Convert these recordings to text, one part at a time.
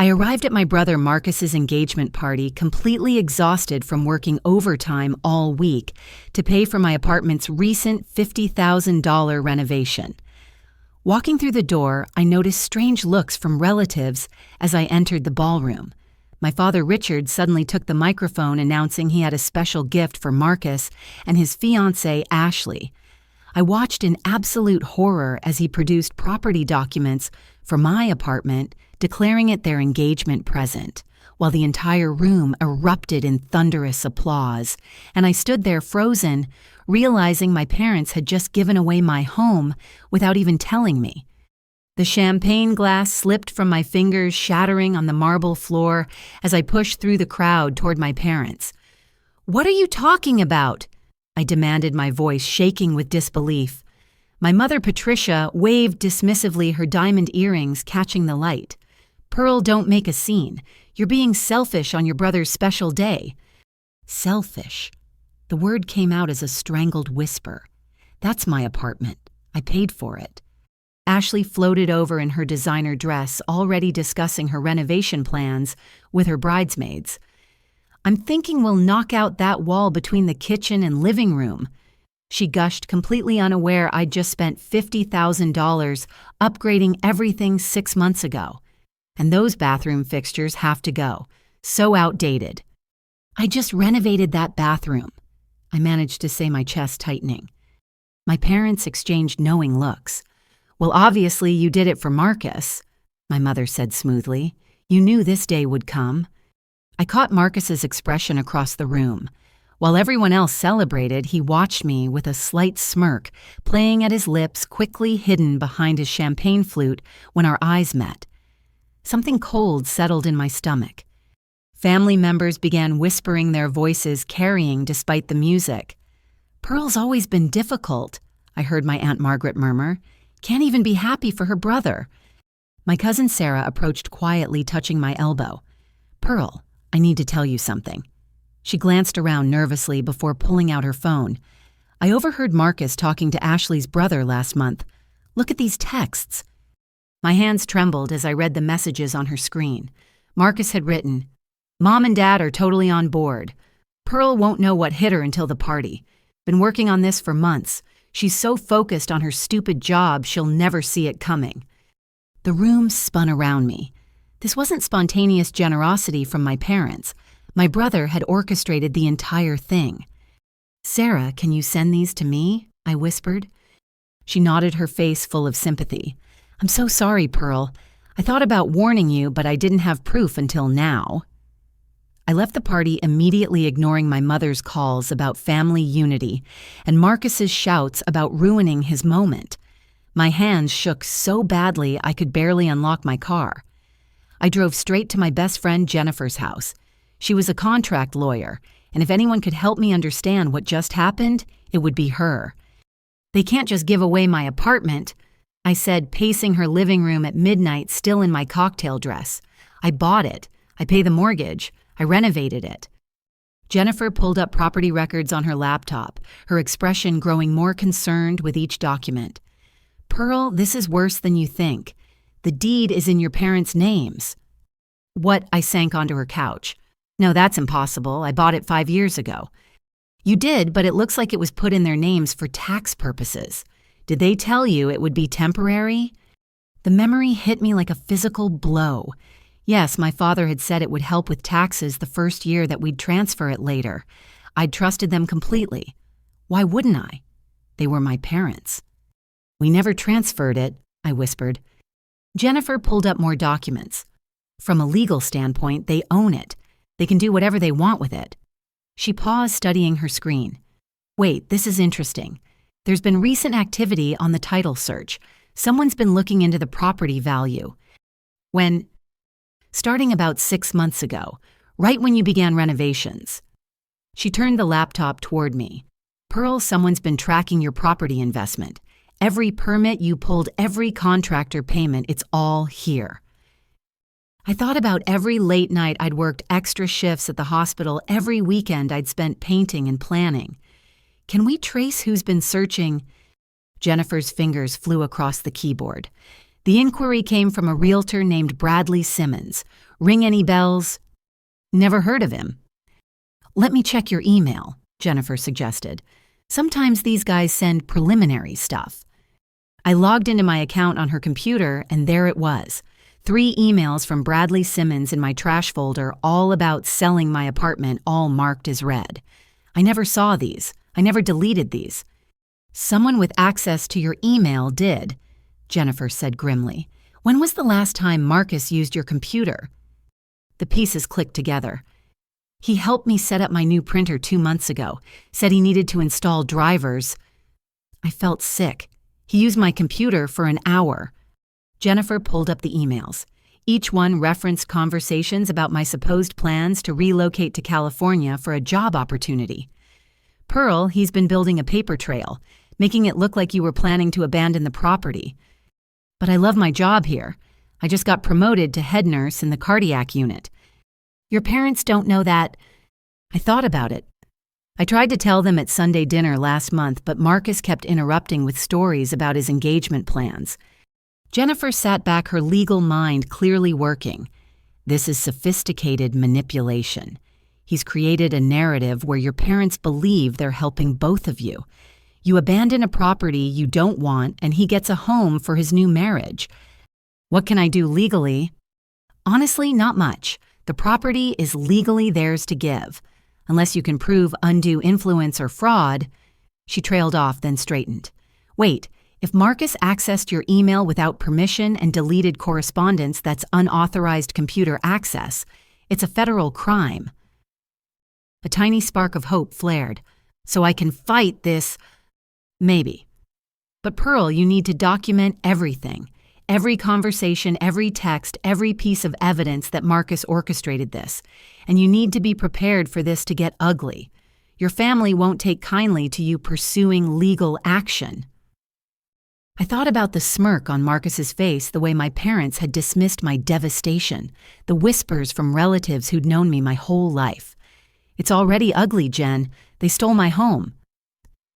I arrived at my brother Marcus's engagement party completely exhausted from working overtime all week to pay for my apartment's recent $50,000 renovation. Walking through the door, I noticed strange looks from relatives as I entered the ballroom. My father Richard suddenly took the microphone announcing he had a special gift for Marcus and his fiancée Ashley. I watched in absolute horror as he produced property documents for my apartment, declaring it their engagement present, while the entire room erupted in thunderous applause, and I stood there frozen, realizing my parents had just given away my home without even telling me. The champagne glass slipped from my fingers, shattering on the marble floor as I pushed through the crowd toward my parents. "What are you talking about?" I demanded, my voice shaking with disbelief. My mother, Patricia, waved dismissively, her diamond earrings catching the light. "Pearl, don't make a scene. You're being selfish on your brother's special day." Selfish. The word came out as a strangled whisper. That's my apartment. I paid for it. Ashley floated over in her designer dress, already discussing her renovation plans with her bridesmaids. "I'm thinking we'll knock out that wall between the kitchen and living room," she gushed, completely unaware I'd just spent $50,000 upgrading everything 6 months ago. And those bathroom fixtures have to go. So outdated. "I just renovated that bathroom," I managed to say, my chest tightening. My parents exchanged knowing looks. "Well, obviously you did it for Marcus," my mother said smoothly. "You knew this day would come." I caught Marcus's expression across the room. While everyone else celebrated, he watched me with a slight smirk playing at his lips, quickly hidden behind his champagne flute when our eyes met. Something cold settled in my stomach. Family members began whispering, their voices carrying despite the music. "Pearl's always been difficult," I heard my Aunt Margaret murmur. "Can't even be happy for her brother." My cousin Sarah approached quietly, touching my elbow. "Pearl, I need to tell you something." She glanced around nervously before pulling out her phone. "I overheard Marcus talking to Ashley's brother last month. Look at these texts." My hands trembled as I read the messages on her screen. Marcus had written, "Mom and Dad are totally on board. Pearl won't know what hit her until the party. Been working on this for months. She's so focused on her stupid job she'll never see it coming." The room spun around me. This wasn't spontaneous generosity from my parents. My brother had orchestrated the entire thing. "Sarah, can you send these to me?" I whispered. She nodded, her face full of sympathy. "I'm so sorry, Pearl. I thought about warning you, but I didn't have proof until now." I left the party immediately, ignoring my mother's calls about family unity and Marcus's shouts about ruining his moment. My hands shook so badly I could barely unlock my car. I drove straight to my best friend Jennifer's house. She was a contract lawyer, and if anyone could help me understand what just happened, it would be her. "They can't just give away my apartment," I said, pacing her living room at midnight, still in my cocktail dress. "I bought it. I pay the mortgage. I renovated it." Jennifer pulled up property records on her laptop, her expression growing more concerned with each document. "Pearl, this is worse than you think. The deed is in your parents' names." "What?" I sank onto her couch. "No, that's impossible. I bought it 5 years ago." "You did, but it looks like it was put in their names for tax purposes. Did they tell you it would be temporary?" The memory hit me like a physical blow. Yes, my father had said it would help with taxes the first year, that we'd transfer it later. I'd trusted them completely. Why wouldn't I? They were my parents. "We never transferred it," I whispered. Jennifer pulled up more documents. "From a legal standpoint, they own it. They can do whatever they want with it." She paused, studying her screen. "Wait, this is interesting. There's been recent activity on the title search. Someone's been looking into the property value. Starting about 6 months ago, right when you began renovations." She turned the laptop toward me. "Pearl, someone's been tracking your property investment. Every permit you pulled, every contractor payment, it's all here." I thought about every late night I'd worked extra shifts at the hospital, every weekend I'd spent painting and planning. "Can we trace who's been searching?" Jennifer's fingers flew across the keyboard. "The inquiry came from a realtor named Bradley Simmons. Ring any bells? Never heard of him. Let me check your email, Jennifer suggested. Sometimes these guys send preliminary stuff. I logged into my account on her computer, and there it was. 3 emails from Bradley Simmons in my trash folder, all about selling my apartment, all marked as read. I never saw these. I never deleted these. Someone with access to your email did, Jennifer said grimly. When was the last time Marcus used your computer? The pieces clicked together. He helped me set up my new printer 2 months ago, said he needed to install drivers. I felt sick. He used my computer for an hour. Jennifer pulled up the emails. Each one referenced conversations about my supposed plans to relocate to California for a job opportunity. Pearl, he's been building a paper trail, making it look like you were planning to abandon the property. But I love my job here. I just got promoted to head nurse in the cardiac unit. Your parents don't know that. I thought about it. I tried to tell them at Sunday dinner last month, but Marcus kept interrupting with stories about his engagement plans. Jennifer sat back, her legal mind clearly working. This is sophisticated manipulation. He's created a narrative where your parents believe they're helping both of you. You abandon a property you don't want, and he gets a home for his new marriage. What can I do legally? Honestly, not much. The property is legally theirs to give. Unless you can prove undue influence or fraud. She trailed off, then straightened. Wait, if Marcus accessed your email without permission and deleted correspondence that's unauthorized computer access, it's a federal crime. A tiny spark of hope flared. So I can fight this? Maybe. But Pearl, you need to document everything. Every conversation, every text, every piece of evidence that Marcus orchestrated this. And you need to be prepared for this to get ugly. Your family won't take kindly to you pursuing legal action. I thought about the smirk on Marcus's face, the way my parents had dismissed my devastation, the whispers from relatives who'd known me my whole life. It's already ugly, Jen. They stole my home.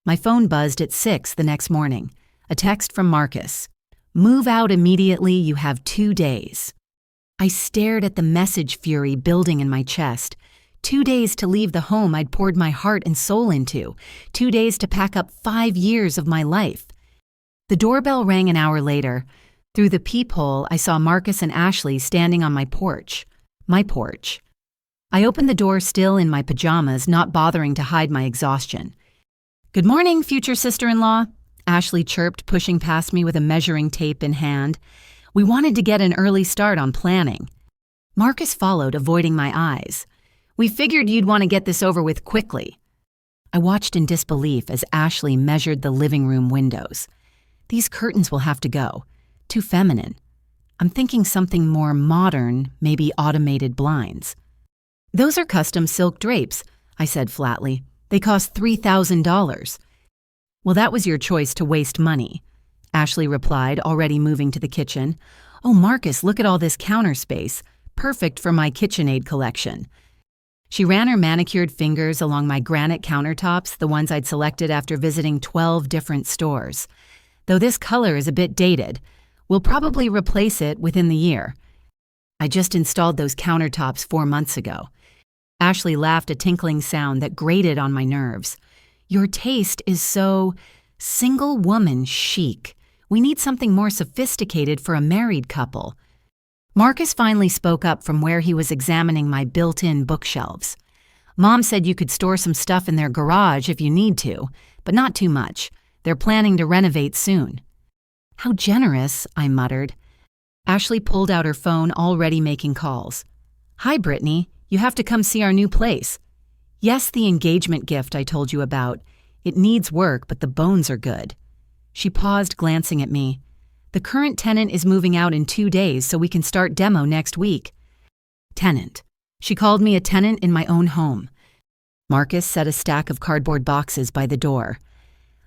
My phone buzzed at 6 the next morning. A text from Marcus. Move out immediately, you have 2 days. I stared at the message fury building in my chest. 2 days to leave the home I'd poured my heart and soul into. 2 days to pack up 5 years of my life. The doorbell rang an hour later. Through the peephole, I saw Marcus and Ashley standing on my porch. My porch. I opened the door still in my pajamas, not bothering to hide my exhaustion. Good morning, future sister-in-law, Ashley chirped, pushing past me with a measuring tape in hand. We wanted to get an early start on planning. Marcus followed, avoiding my eyes. We figured you'd want to get this over with quickly. I watched in disbelief as Ashley measured the living room windows. These curtains will have to go. Too feminine. I'm thinking something more modern, maybe automated blinds. Those are custom silk drapes, I said flatly. They cost $3,000. Well, that was your choice to waste money, Ashley replied, already moving to the kitchen. Oh, Marcus, look at all this counter space. Perfect for my KitchenAid collection. She ran her manicured fingers along my granite countertops, the ones I'd selected after visiting 12 different stores. Though this color is a bit dated, we'll probably replace it within the year. I just installed those countertops 4 months ago. Ashley laughed, a tinkling sound that grated on my nerves. Your taste is so single woman chic. We need something more sophisticated for a married couple. Marcus finally spoke up from where he was examining my built-in bookshelves. Mom said you could store some stuff in their garage if you need to, but not too much. They're planning to renovate soon. How generous, I muttered. Ashley pulled out her phone, already making calls. Hi, Brittany. You have to come see our new place. Yes, the engagement gift I told you about. It needs work, but the bones are good. She paused, glancing at me. The current tenant is moving out in 2 days, so we can start demo next week. Tenant. She called me a tenant in my own home. Marcus set a stack of cardboard boxes by the door.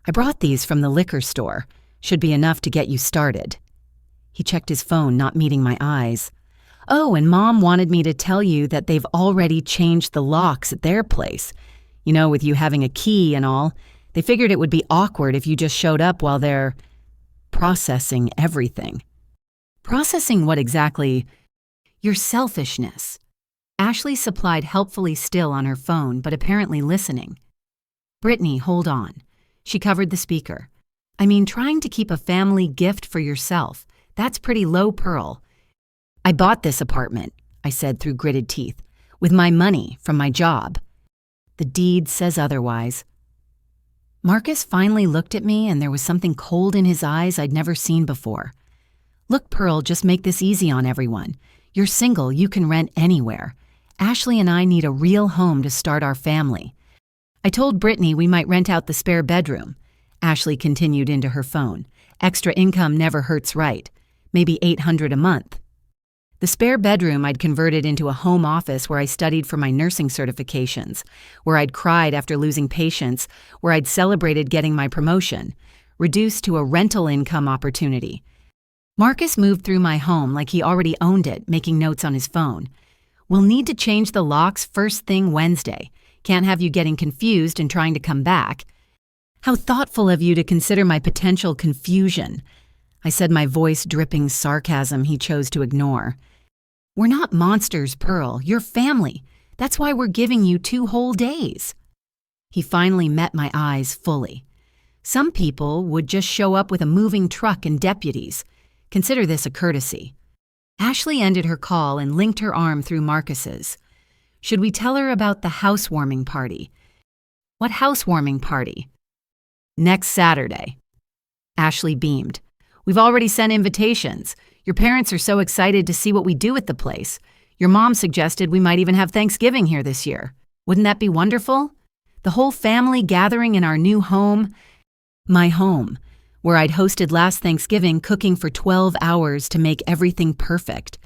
I brought these from the liquor store. Should be enough to get you started. He checked his phone, not meeting my eyes. Oh, and Mom wanted me to tell you that they've already changed the locks at their place. You know, with you having a key and all, they figured it would be awkward if you just showed up while they're processing everything. Processing what exactly? Your selfishness. Ashley supplied helpfully still on her phone, but apparently listening. Brittany, hold on. She covered the speaker. I mean, trying to keep a family gift for yourself. That's pretty low, Pearl. I bought this apartment, I said through gritted teeth, with my money from my job. The deed says otherwise. Marcus finally looked at me, and there was something cold in his eyes I'd never seen before. Look, Pearl, just make this easy on everyone. You're single, you can rent anywhere. Ashley and I need a real home to start our family. I told Brittany we might rent out the spare bedroom. Ashley continued into her phone. Extra income never hurts, right? Maybe $800 a month. The spare bedroom I'd converted into a home office where I studied for my nursing certifications, where I'd cried after losing patients, where I'd celebrated getting my promotion, reduced to a rental income opportunity. Marcus moved through my home like he already owned it, making notes on his phone. We'll need to change the locks first thing Wednesday. Can't have you getting confused and trying to come back. How thoughtful of you to consider my potential confusion, I said, my voice dripping sarcasm he chose to ignore. We're not monsters, Pearl. You're family. That's why we're giving you 2 whole days. He finally met my eyes fully. Some people would just show up with a moving truck and deputies. Consider this a courtesy. Ashley ended her call and linked her arm through Marcus's. Should we tell her about the housewarming party? What housewarming party? Next Saturday. Ashley beamed. We've already sent invitations. Your parents are so excited to see what we do at the place. Your mom suggested we might even have Thanksgiving here this year. Wouldn't that be wonderful? The whole family gathering in our new home. My home, where I'd hosted last Thanksgiving, cooking for 12 hours to make everything perfect.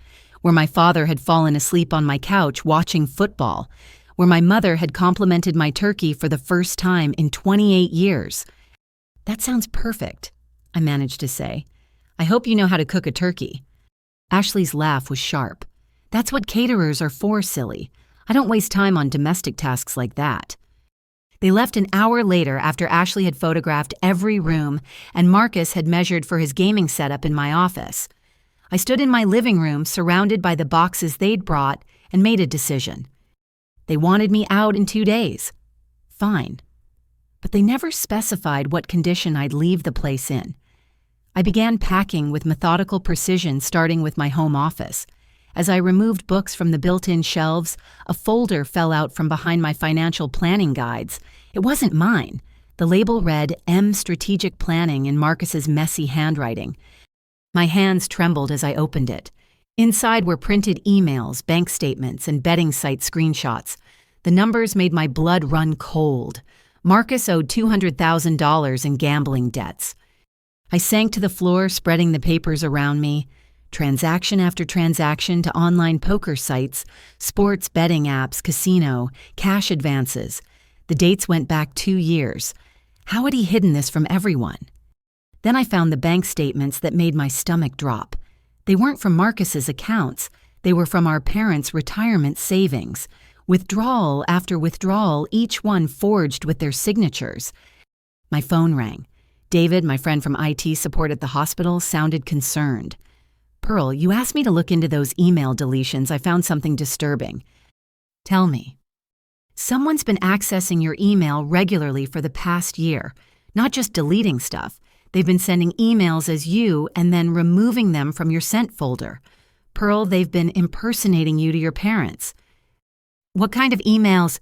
Where my father had fallen asleep on my couch watching football. Where my mother had complimented my turkey for the first time in 28 years. That sounds perfect, I managed to say. I hope you know how to cook a turkey. Ashley's laugh was sharp. That's what caterers are for, silly. I don't waste time on domestic tasks like that. They left an hour later after Ashley had photographed every room and Marcus had measured for his gaming setup in my office. I stood in my living room surrounded by the boxes they'd brought and made a decision. They wanted me out in 2 days. Fine. But they never specified what condition I'd leave the place in. I began packing with methodical precision, starting with my home office. As I removed books from the built-in shelves, a folder fell out from behind my financial planning guides. It wasn't mine. The label read M Strategic Planning in Marcus's messy handwriting. My hands trembled as I opened it. Inside were printed emails, bank statements, and betting site screenshots. The numbers made my blood run cold. Marcus owed $200,000 in gambling debts. I sank to the floor, spreading the papers around me. Transaction after transaction to online poker sites, sports betting apps, casino, cash advances. The dates went back 2 years. How had he hidden this from everyone? Then I found the bank statements that made my stomach drop. They weren't from Marcus's accounts. They were from our parents' retirement savings. Withdrawal after withdrawal, each one forged with their signatures. My phone rang. David, my friend from IT support at the hospital, sounded concerned. Pearl, you asked me to look into those email deletions. I found something disturbing. Tell me. Someone's been accessing your email regularly for the past year, not just deleting stuff. They've been sending emails as you and then removing them from your sent folder. Pearl, they've been impersonating you to your parents. What kind of emails?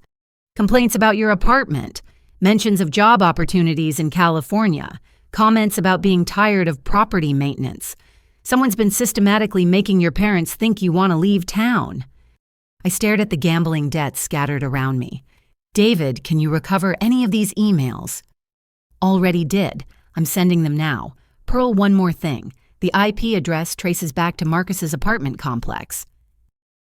Complaints about your apartment. Mentions of job opportunities in California, comments about being tired of property maintenance. Someone's been systematically making your parents think you want to leave town. I stared at the gambling debts scattered around me. David, can you recover any of these emails? Already did. I'm sending them now. Pearl, one more thing. The IP address traces back to Marcus's apartment complex.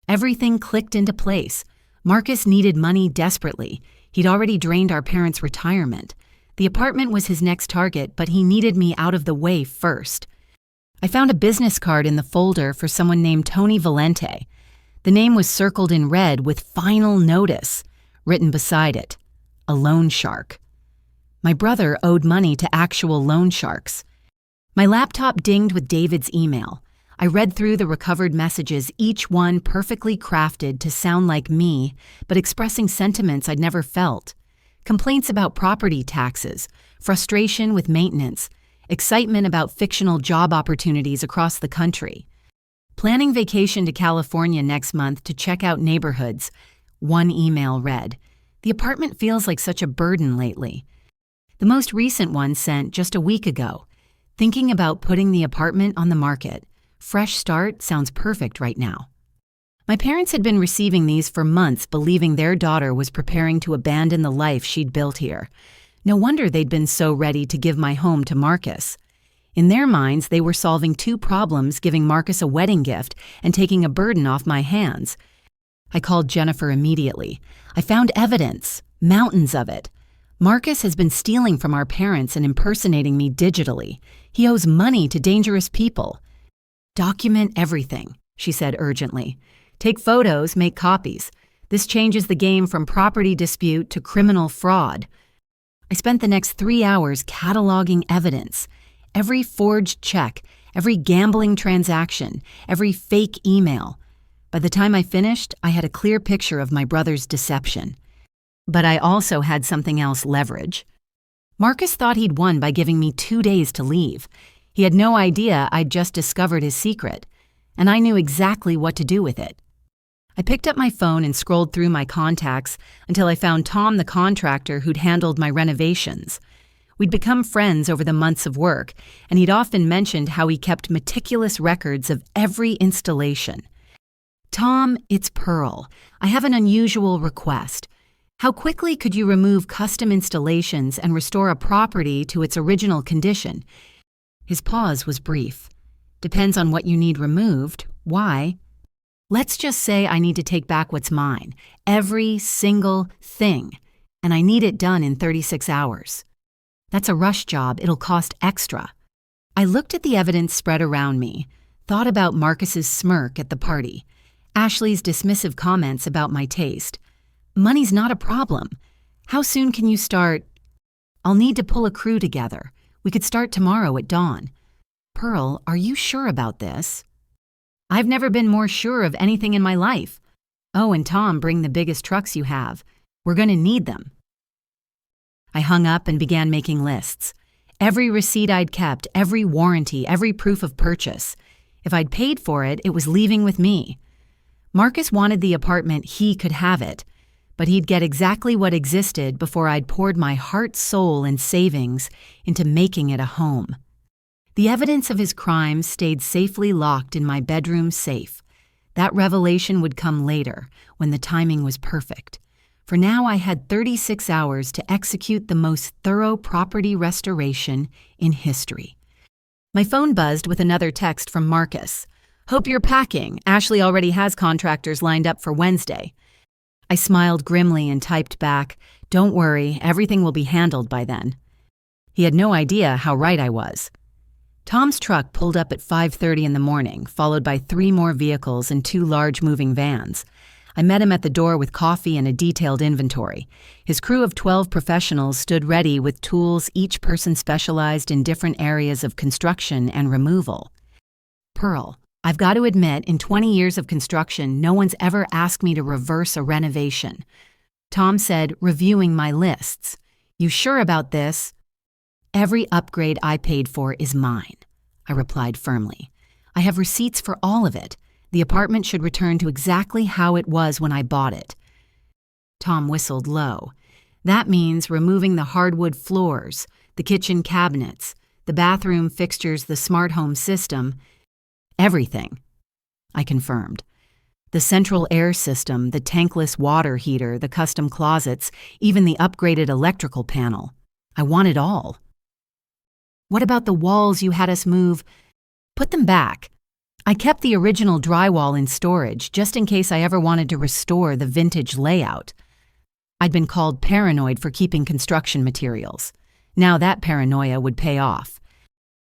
Everything clicked into place. Marcus needed money desperately. He'd already drained our parents' retirement. The apartment was his next target, but he needed me out of the way first. I found a business card in the folder for someone named Tony Valente. The name was circled in red with final notice, written beside it, a loan shark. My brother owed money to actual loan sharks. My laptop dinged with David's email. I read through the recovered messages, each one perfectly crafted to sound like me, but expressing sentiments I'd never felt. Complaints about property taxes, frustration with maintenance, excitement about fictional job opportunities across the country. Planning vacation to California next month to check out neighborhoods. One email read, "The apartment feels like such a burden lately." The most recent one sent just a week ago. "Thinking about putting the apartment on the market. Fresh start sounds perfect right now." My parents had been receiving these for months, believing their daughter was preparing to abandon the life she'd built here. No wonder they'd been so ready to give my home to Marcus. In their minds, they were solving two problems, giving Marcus a wedding gift and taking a burden off my hands. I called Jennifer immediately. I found evidence, mountains of it. Marcus has been stealing from our parents and impersonating me digitally. He owes money to dangerous people. "Document everything," she said urgently. "Take photos, make copies. This changes the game from property dispute to criminal fraud." I spent the next 3 hours cataloging evidence. Every forged check, every gambling transaction, every fake email. By the time I finished, I had a clear picture of my brother's deception. But I also had something else leverage. Marcus thought he'd won by giving me 2 days to leave. He had no idea I'd just discovered his secret, and I knew exactly what to do with it. I picked up my phone and scrolled through my contacts until I found Tom, the contractor who'd handled my renovations. We'd become friends over the months of work, and he'd often mentioned how he kept meticulous records of every installation. "Tom, it's Pearl. I have an unusual request. How quickly could you remove custom installations and restore a property to its original condition?" His pause was brief. "Depends on what you need removed. Why?" "Let's just say I need to take back what's mine. Every single thing. And I need it done in 36 hours. That's a rush job. It'll cost extra." I looked at the evidence spread around me, thought about Marcus's smirk at the party, Ashley's dismissive comments about my taste. "Money's not a problem. How soon can you start?" "I'll need to pull a crew together. We could start tomorrow at dawn." "Pearl, are you sure about this?" "I've never been more sure of anything in my life." "Oh, and Tom, bring the biggest trucks you have. We're going to need them." I hung up and began making lists. Every receipt I'd kept, every warranty, every proof of purchase. If I'd paid for it, it was leaving with me. Marcus wanted the apartment, he could have it, but he'd get exactly what existed before I'd poured my heart, soul, and savings into making it a home. The evidence of his crimes stayed safely locked in my bedroom safe. That revelation would come later, when the timing was perfect. For now, I had 36 hours to execute the most thorough property restoration in history. My phone buzzed with another text from Marcus. "Hope you're packing. Ashley already has contractors lined up for Wednesday." I smiled grimly and typed back, "Don't worry, everything will be handled by then." He had no idea how right I was. Tom's truck pulled up at 5:30 in the morning, followed by 3 more vehicles and 2 large moving vans. I met him at the door with coffee and a detailed inventory. His crew of 12 professionals stood ready with tools, each person specialized in different areas of construction and removal. "Pearl, I've got to admit, in 20 years of construction, no one's ever asked me to reverse a renovation." Tom said, reviewing my lists. "You sure about this?" "Every upgrade I paid for is mine," I replied firmly. "I have receipts for all of it. The apartment should return to exactly how it was when I bought it." Tom whistled low. "That means removing the hardwood floors, the kitchen cabinets, the bathroom fixtures, the smart home system." "Everything," I confirmed. "The central air system, the tankless water heater, the custom closets, even the upgraded electrical panel. I want it all." "What about the walls you had us move?" "Put them back. I kept the original drywall in storage just in case I ever wanted to restore the vintage layout." I'd been called paranoid for keeping construction materials. Now that paranoia would pay off.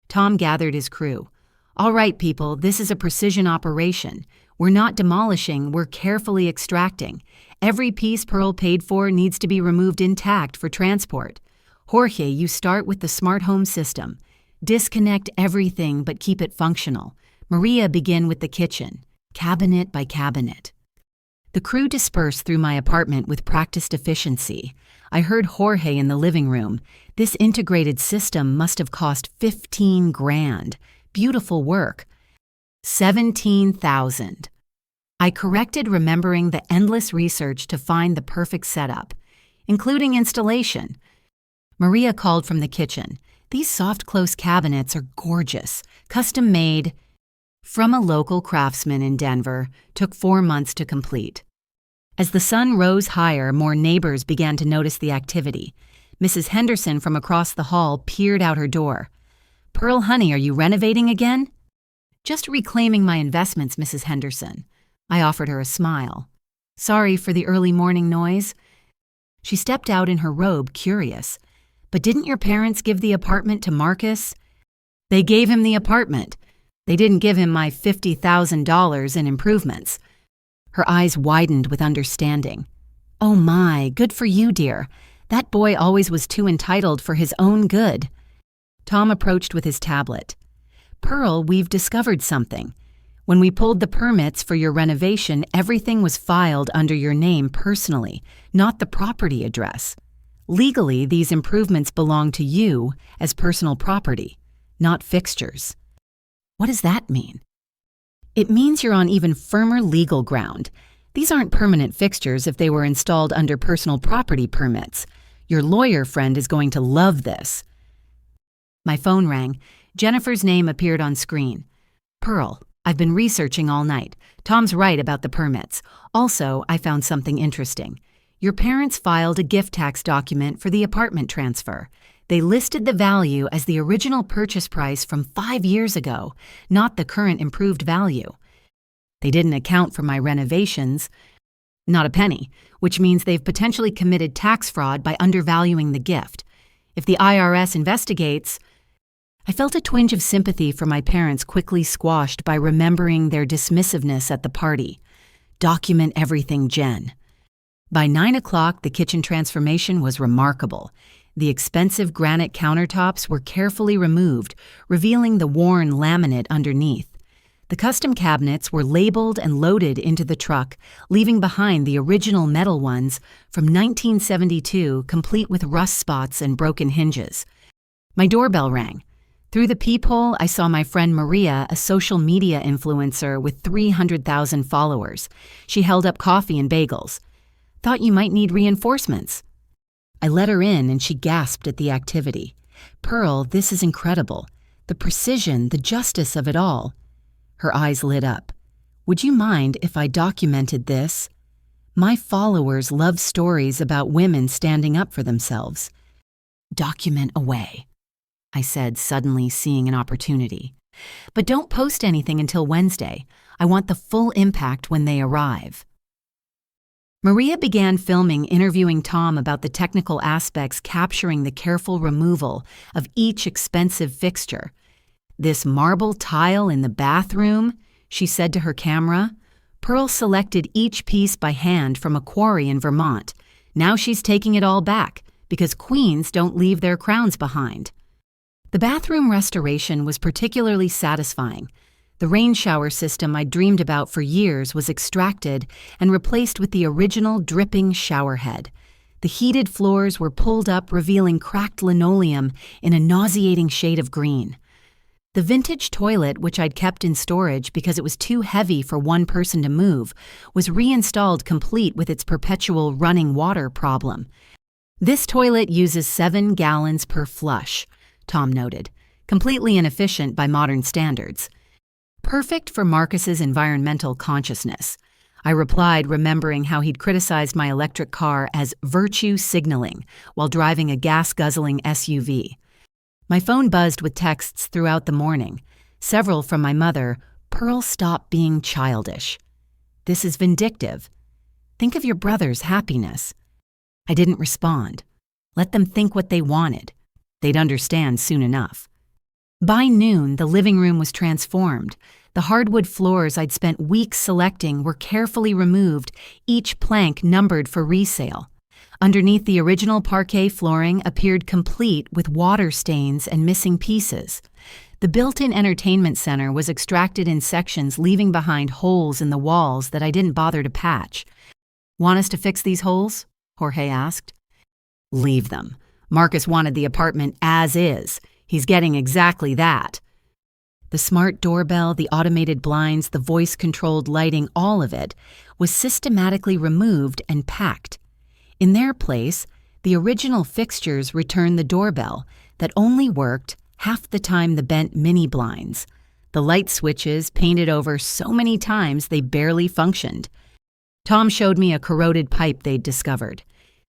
Tom gathered his crew. "All right, people, this is a precision operation. We're not demolishing, we're carefully extracting. Every piece Pearl paid for needs to be removed intact for transport. Jorge, you start with the smart home system. Disconnect everything but keep it functional. Maria began with the kitchen, cabinet by cabinet. The crew dispersed through my apartment with practiced efficiency. I heard Jorge in the living room. This integrated system must have cost 15 grand. Beautiful work. 17,000. I corrected, remembering the endless research to find the perfect setup, including installation. Maria called from the kitchen. These soft close cabinets are gorgeous, custom made from a local craftsman in Denver, took 4 months to complete. As the sun rose higher, more neighbors began to notice the activity. Mrs. Henderson from across the hall peered out her door. "Pearl, honey, are you renovating again?" "Just reclaiming my investments, Mrs. Henderson." I offered her a smile. "Sorry for the early morning noise." She stepped out in her robe, curious. "But didn't your parents give the apartment to Marcus?" "They gave him the apartment. They didn't give him my $50,000 in improvements." Her eyes widened with understanding. "Oh my, good for you, dear. That boy always was too entitled for his own good." Tom approached with his tablet. "Pearl, we've discovered something. When we pulled the permits for your renovation, everything was filed under your name personally, not the property address. Legally, these improvements belong to you as personal property, not fixtures." "What does that mean?" "It means you're on even firmer legal ground. These aren't permanent fixtures if they were installed under personal property permits. Your lawyer friend is going to love this." My phone rang. Jennifer's name appeared on screen. "Pearl, I've been researching all night. Tom's right about the permits. Also, I found something interesting. Your parents filed a gift tax document for the apartment transfer. They listed the value as the original purchase price from 5 years ago, not the current improved value. They didn't account for my renovations, not a penny, which means they've potentially committed tax fraud by undervaluing the gift. If the IRS investigates..." I felt a twinge of sympathy for my parents quickly squashed by remembering their dismissiveness at the party. Document everything, Jen. By 9 o'clock, the kitchen transformation was remarkable. The expensive granite countertops were carefully removed, revealing the worn laminate underneath. The custom cabinets were labeled and loaded into the truck, leaving behind the original metal ones from 1972, complete with rust spots and broken hinges. My doorbell rang. Through the peephole, I saw my friend Maria, a social media influencer with 300,000 followers. She held up coffee and bagels. "Thought you might need reinforcements." I let her in and she gasped at the activity. "Pearl, this is incredible. The precision, the justice of it all." Her eyes lit up. "Would you mind if I documented this? My followers love stories about women standing up for themselves." "Document away," I said, suddenly seeing an opportunity. "But don't post anything until Wednesday. I want the full impact when they arrive." Maria began filming, interviewing Tom about the technical aspects, capturing the careful removal of each expensive fixture. "This marble tile in the bathroom," she said to her camera. "Pearl selected each piece by hand from a quarry in Vermont. Now she's taking it all back, because queens don't leave their crowns behind." The bathroom restoration was particularly satisfying. The rain shower system I'd dreamed about for years was extracted and replaced with the original dripping shower head. The heated floors were pulled up, revealing cracked linoleum in a nauseating shade of green. The vintage toilet, which I'd kept in storage because it was too heavy for one person to move, was reinstalled complete with its perpetual running water problem. "This toilet uses 7 gallons per flush," Tom noted, "completely inefficient by modern standards. Perfect for Marcus's environmental consciousness." I replied, remembering how he'd criticized my electric car as virtue signaling while driving a gas-guzzling SUV. My phone buzzed with texts throughout the morning, several from my mother. "Pearl, stop being childish. This is vindictive. Think of your brother's happiness." I didn't respond. Let them think what they wanted. They'd understand soon enough. By noon, the living room was transformed. The hardwood floors I'd spent weeks selecting were carefully removed, each plank numbered for resale. Underneath, the original parquet flooring appeared complete with water stains and missing pieces. The built-in entertainment center was extracted in sections, leaving behind holes in the walls that I didn't bother to patch. "Want us to fix these holes?" Jorge asked. "Leave them. Marcus wanted the apartment as is. He's getting exactly that." The smart doorbell, the automated blinds, the voice-controlled lighting, all of it was systematically removed and packed. In their place, the original fixtures returned the doorbell that only worked half the time the bent mini blinds. The light switches painted over so many times they barely functioned. Tom showed me a corroded pipe they'd discovered.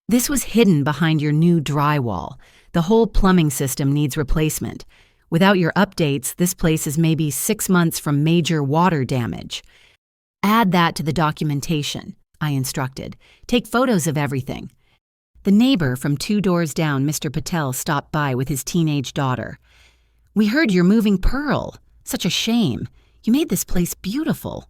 "This was hidden behind your new drywall. The whole plumbing system needs replacement. Without your updates, this place is maybe 6 months from major water damage. Add that to the documentation," I instructed. "Take photos of everything." The neighbor from 2 doors down, Mr. Patel, stopped by with his teenage daughter. "We heard you're moving Pearl. Such a shame. You made this place beautiful."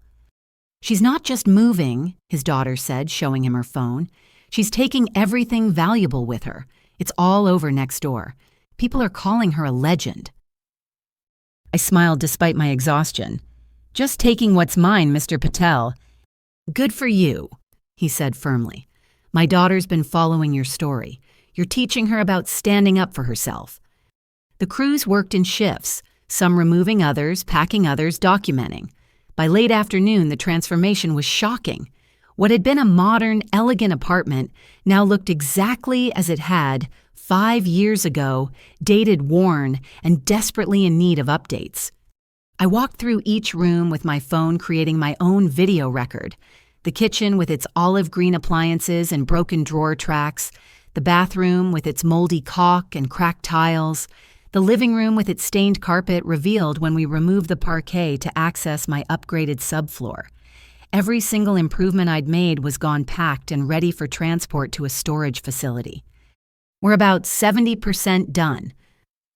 "She's not just moving," his daughter said, showing him her phone. "She's taking everything valuable with her. It's all over next door. People are calling her a legend." I smiled despite my exhaustion. "Just taking what's mine, Mr. Patel." "Good for you," he said firmly. "My daughter's been following your story. You're teaching her about standing up for herself." The crews worked in shifts, some removing others, packing others, documenting. By late afternoon, the transformation was shocking. What had been a modern, elegant apartment now looked exactly as it had 5 years ago, dated, worn, and desperately in need of updates. I walked through each room with my phone, creating my own video record. The kitchen with its olive green appliances and broken drawer tracks, the bathroom with its moldy caulk and cracked tiles, the living room with its stained carpet revealed when we removed the parquet to access my upgraded subfloor. Every single improvement I'd made was gone packed and ready for transport to a storage facility. "We're about 70% done,"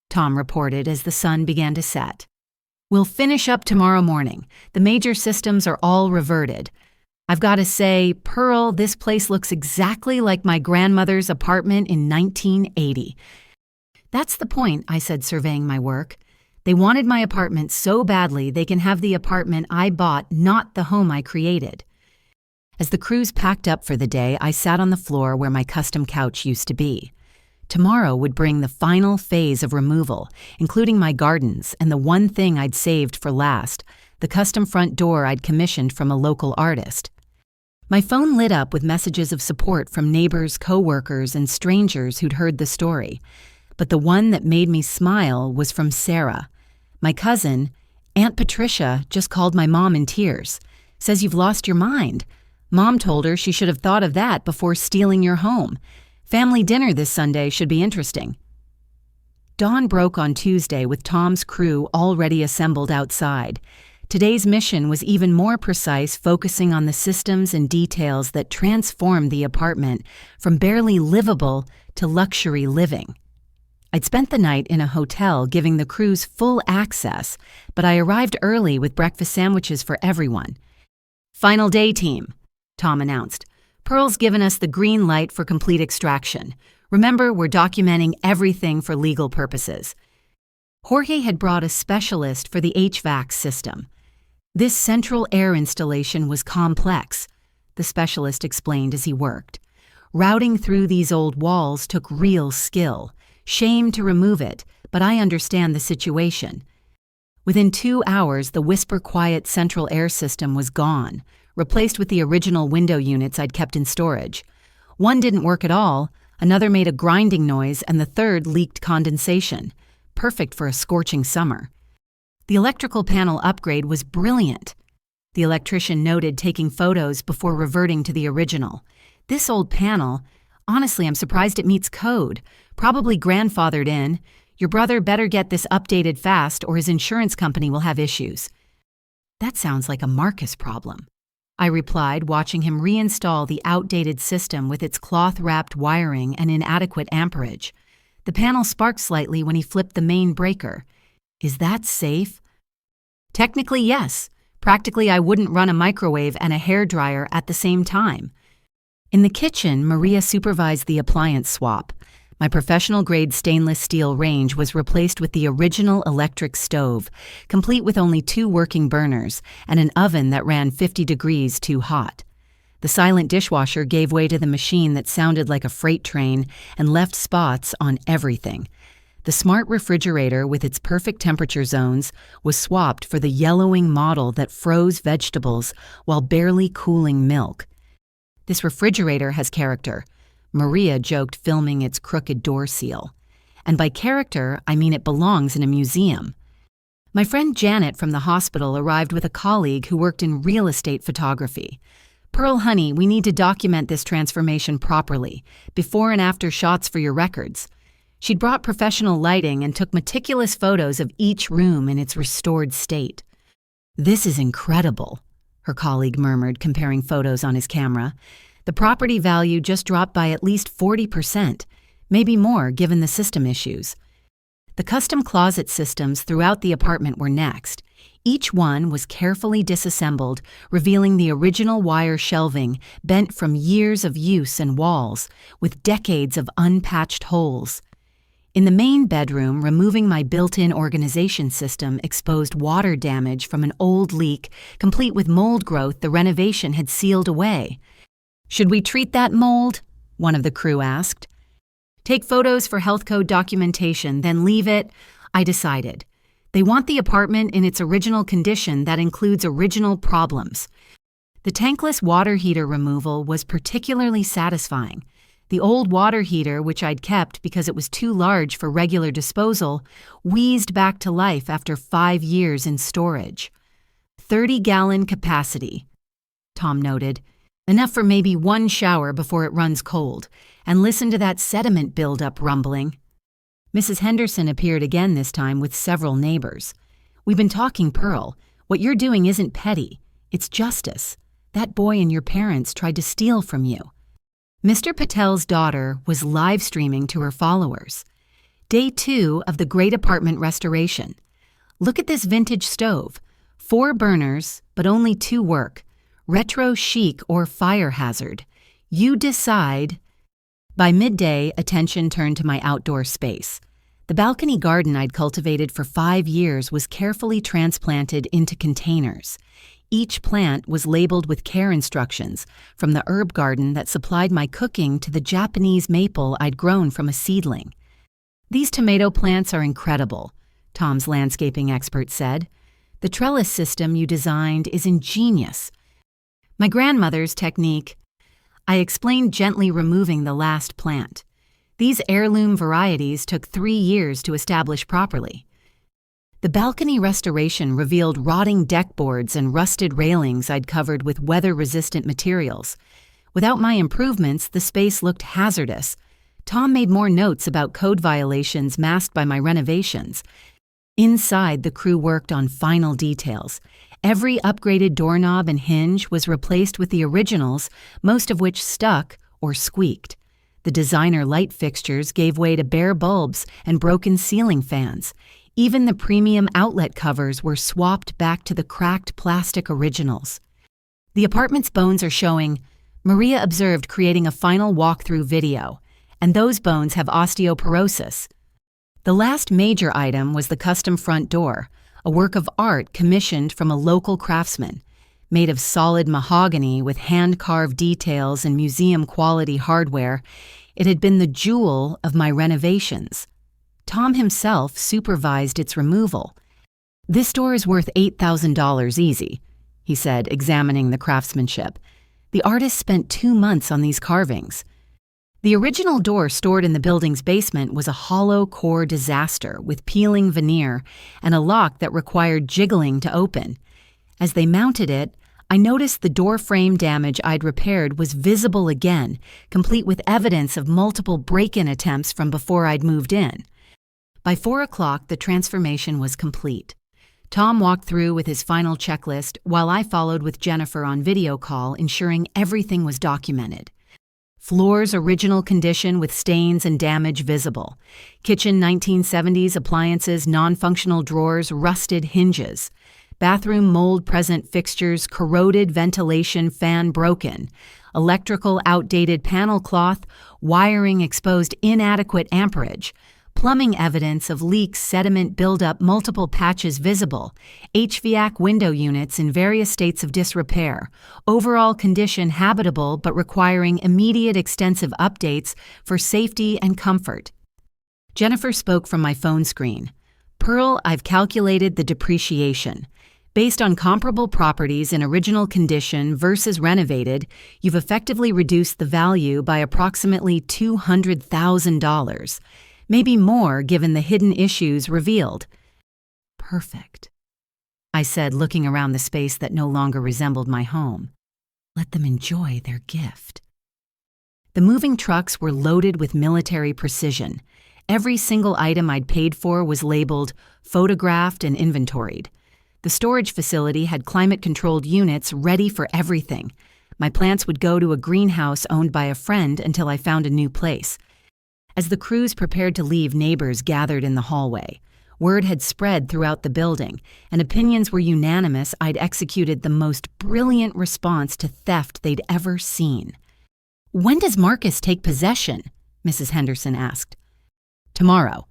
Tom reported as the sun began to set. "We'll finish up tomorrow morning. The major systems are all reverted. I've got to say, Pearl, this place looks exactly like my grandmother's apartment in 1980. "That's the point," I said, surveying my work. "They wanted my apartment so badly they can have the apartment I bought, not the home I created." As the crews packed up for the day, I sat on the floor where my custom couch used to be. Tomorrow would bring the final phase of removal, including my gardens and the one thing I'd saved for last, the custom front door I'd commissioned from a local artist. My phone lit up with messages of support from neighbors, co-workers, and strangers who'd heard the story. But the one that made me smile was from Sarah. My cousin, Aunt Patricia, just called my mom in tears. "Says you've lost your mind. Mom told her she should have thought of that before stealing your home. Family dinner this Sunday should be interesting." Dawn broke on Tuesday with Tom's crew already assembled outside. Today's mission was even more precise, focusing on the systems and details that transformed the apartment from barely livable to luxury living. I'd spent the night in a hotel giving the crews full access, but I arrived early with breakfast sandwiches for everyone. "Final day, team," Tom announced. "Pearl's given us the green light for complete extraction. Remember, we're documenting everything for legal purposes." Jorge had brought a specialist for the HVAC system. "This central air installation was complex," the specialist explained as he worked. "Routing through these old walls took real skill. Shame to remove it, but I understand the situation." Within 2 hours, the whisper-quiet central air system was gone, replaced with the original window units I'd kept in storage. One didn't work at all, another made a grinding noise, and the third leaked condensation. Perfect for a scorching summer. The electrical panel upgrade was brilliant, the electrician noted, taking photos before reverting to the original. "This old panel, honestly, I'm surprised it meets code. Probably grandfathered in. Your brother better get this updated fast or his insurance company will have issues." "That sounds like a Marcus problem," I replied, watching him reinstall the outdated system with its cloth-wrapped wiring and inadequate amperage. The panel sparked slightly when he flipped the main breaker. "Is that safe?" "Technically, yes. Practically, I wouldn't run a microwave and a hairdryer at the same time." In the kitchen, Maria supervised the appliance swap. My professional-grade stainless steel range was replaced with the original electric stove, complete with only 2 working burners and an oven that ran 50 degrees too hot. The silent dishwasher gave way to the machine that sounded like a freight train and left spots on everything. The smart refrigerator with its perfect temperature zones was swapped for the yellowing model that froze vegetables while barely cooling milk. "This refrigerator has character," Maria joked, filming its crooked door seal. "And by character, I mean it belongs in a museum." My friend Janet from the hospital arrived with a colleague who worked in real estate photography. "Pearl, honey, we need to document this transformation properly, before and after shots for your records." She'd brought professional lighting and took meticulous photos of each room in its restored state. "This is incredible," her colleague murmured, comparing photos on his camera. "The property value just dropped by at least 40%, maybe more given the system issues." The custom closet systems throughout the apartment were next. Each one was carefully disassembled, revealing the original wire shelving bent from years of use and walls, with decades of unpatched holes. In the main bedroom, removing my built-in organization system exposed water damage from an old leak, complete with mold growth the renovation had sealed away. "Should we treat that mold?" one of the crew asked. "Take photos for health code documentation, then leave it," I decided. They want the apartment in its original condition that includes original problems. The tankless water heater removal was particularly satisfying. The old water heater, which I'd kept because it was too large for regular disposal, wheezed back to life after 5 years in storage. 30-gallon capacity, Tom noted. "Enough for maybe 1 shower before it runs cold. And listen to that sediment buildup rumbling." Mrs. Henderson appeared again this time with several neighbors. "We've been talking, Pearl. What you're doing isn't petty. It's justice. That boy and your parents tried to steal from you." Mr. Patel's daughter was live streaming to her followers. Day 2 of the Great Apartment Restoration. "Look at this vintage stove. 4 burners, but only 2 work. Retro chic or fire hazard. You decide." By midday, attention turned to my outdoor space. The balcony garden I'd cultivated for 5 years was carefully transplanted into containers. Each plant was labeled with care instructions, from the herb garden that supplied my cooking to the Japanese maple I'd grown from a seedling. "These tomato plants are incredible," Tom's landscaping expert said. "The trellis system you designed is ingenious." My grandmother's technique. I explained, gently removing the last plant. These heirloom varieties took 3 years to establish properly. The balcony restoration revealed rotting deck boards and rusted railings I'd covered with weather-resistant materials. Without my improvements, the space looked hazardous. Tom made more notes about code violations masked by my renovations. Inside, the crew worked on final details. Every upgraded doorknob and hinge was replaced with the originals, most of which stuck or squeaked. The designer light fixtures gave way to bare bulbs and broken ceiling fans. Even the premium outlet covers were swapped back to the cracked plastic originals. The apartment's bones are showing, Maria observed, creating a final walkthrough video, and those bones have osteoporosis. The last major item was the custom front door, a work of art commissioned from a local craftsman. Made of solid mahogany with hand-carved details and museum-quality hardware, it had been the jewel of my renovations. Tom himself supervised its removal. "This door is worth $8,000 easy," he said, examining the craftsmanship. "The artist spent 2 months on these carvings." The original door stored in the building's basement was a hollow core disaster with peeling veneer and a lock that required jiggling to open. As they mounted it, I noticed the door frame damage I'd repaired was visible again, complete with evidence of multiple break-in attempts from before I'd moved in. By 4 o'clock, the transformation was complete. Tom walked through with his final checklist while I followed with Jennifer on video call, ensuring everything was documented. Floor's original condition with stains and damage visible. Kitchen 1970s appliances, non-functional drawers, rusted hinges. Bathroom mold-present fixtures, corroded ventilation fan broken. electrical outdated panel cloth, wiring exposed inadequate amperage, plumbing evidence of leaks, sediment buildup, multiple patches visible, HVAC window units in various states of disrepair, overall condition habitable but requiring immediate extensive updates for safety and comfort. Jennifer spoke from my phone screen. Pearl, I've calculated the depreciation. Based on comparable properties in original condition versus renovated, you've effectively reduced the value by approximately $200,000. Maybe more given the hidden issues revealed. Perfect, I said, looking around the space that no longer resembled my home. Let them enjoy their gift. The moving trucks were loaded with military precision. Every single item I'd paid for was labeled, photographed, and inventoried. The storage facility had climate-controlled units ready for everything. My plants would go to a greenhouse owned by a friend until I found a new place. As the crews prepared to leave, neighbors gathered in the hallway. Word had spread throughout the building, and opinions were unanimous I'd executed the most brilliant response to theft they'd ever seen. "When does Marcus take possession?" Mrs. Henderson asked. "Tomorrow,"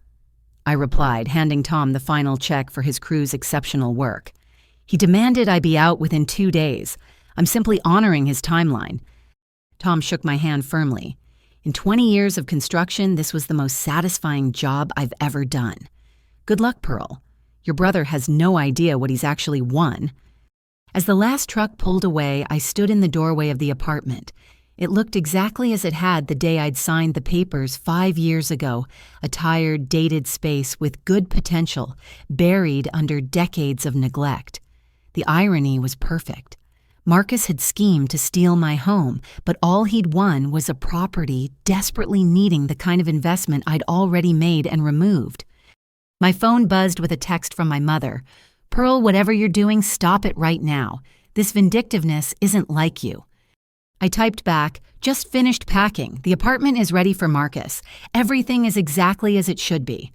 I replied, handing Tom the final check for his crew's exceptional work. He demanded I be out within 2 days. I'm simply honoring his timeline. Tom shook my hand firmly. In 20 years of construction, this was the most satisfying job I've ever done. Good luck, Pearl. Your brother has no idea what he's actually won. As the last truck pulled away, I stood in the doorway of the apartment. It looked exactly as it had the day I'd signed the papers 5 years ago, a tired, dated space with good potential, buried under decades of neglect. The irony was perfect. Marcus had schemed to steal my home, but all he'd won was a property desperately needing the kind of investment I'd already made and removed. My phone buzzed with a text from my mother. "Pearl, whatever you're doing, stop it right now. This vindictiveness isn't like you." I typed back, "Just finished packing. The apartment is ready for Marcus. Everything is exactly as it should be."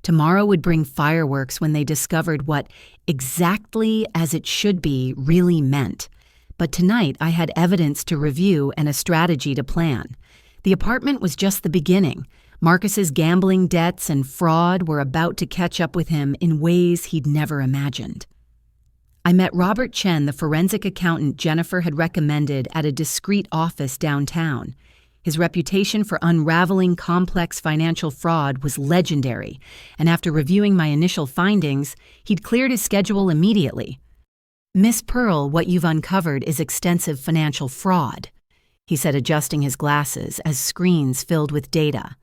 Tomorrow would bring fireworks when they discovered what "exactly as it should be" really meant. But tonight I had evidence to review and a strategy to plan. The apartment was just the beginning. Marcus's gambling debts and fraud were about to catch up with him in ways he'd never imagined. I met Robert Chen, the forensic accountant Jennifer had recommended, at a discreet office downtown. His reputation for unraveling complex financial fraud was legendary, and after reviewing my initial findings, he'd cleared his schedule immediately. "Miss Pearl, what you've uncovered is extensive financial fraud," he said, adjusting his glasses as screens filled with data.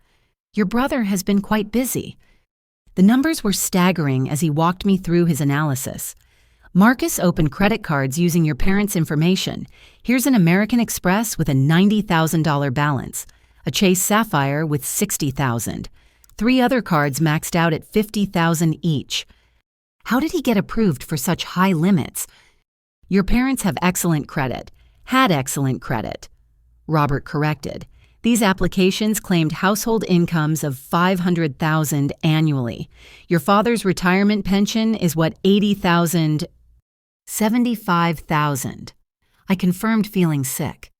"Your brother has been quite busy." The numbers were staggering as he walked me through his analysis. "Marcus opened credit cards using your parents' information. Here's an American Express with a $90,000 balance, a Chase Sapphire with $60,000, 3 other cards maxed out at $50,000 each. How did he get approved for such high limits?" "Your parents have excellent credit, had excellent credit," Robert corrected. "These applications claimed household incomes of $500,000 annually. Your father's retirement pension is what, $80,000? $75,000. I confirmed, feeling sick.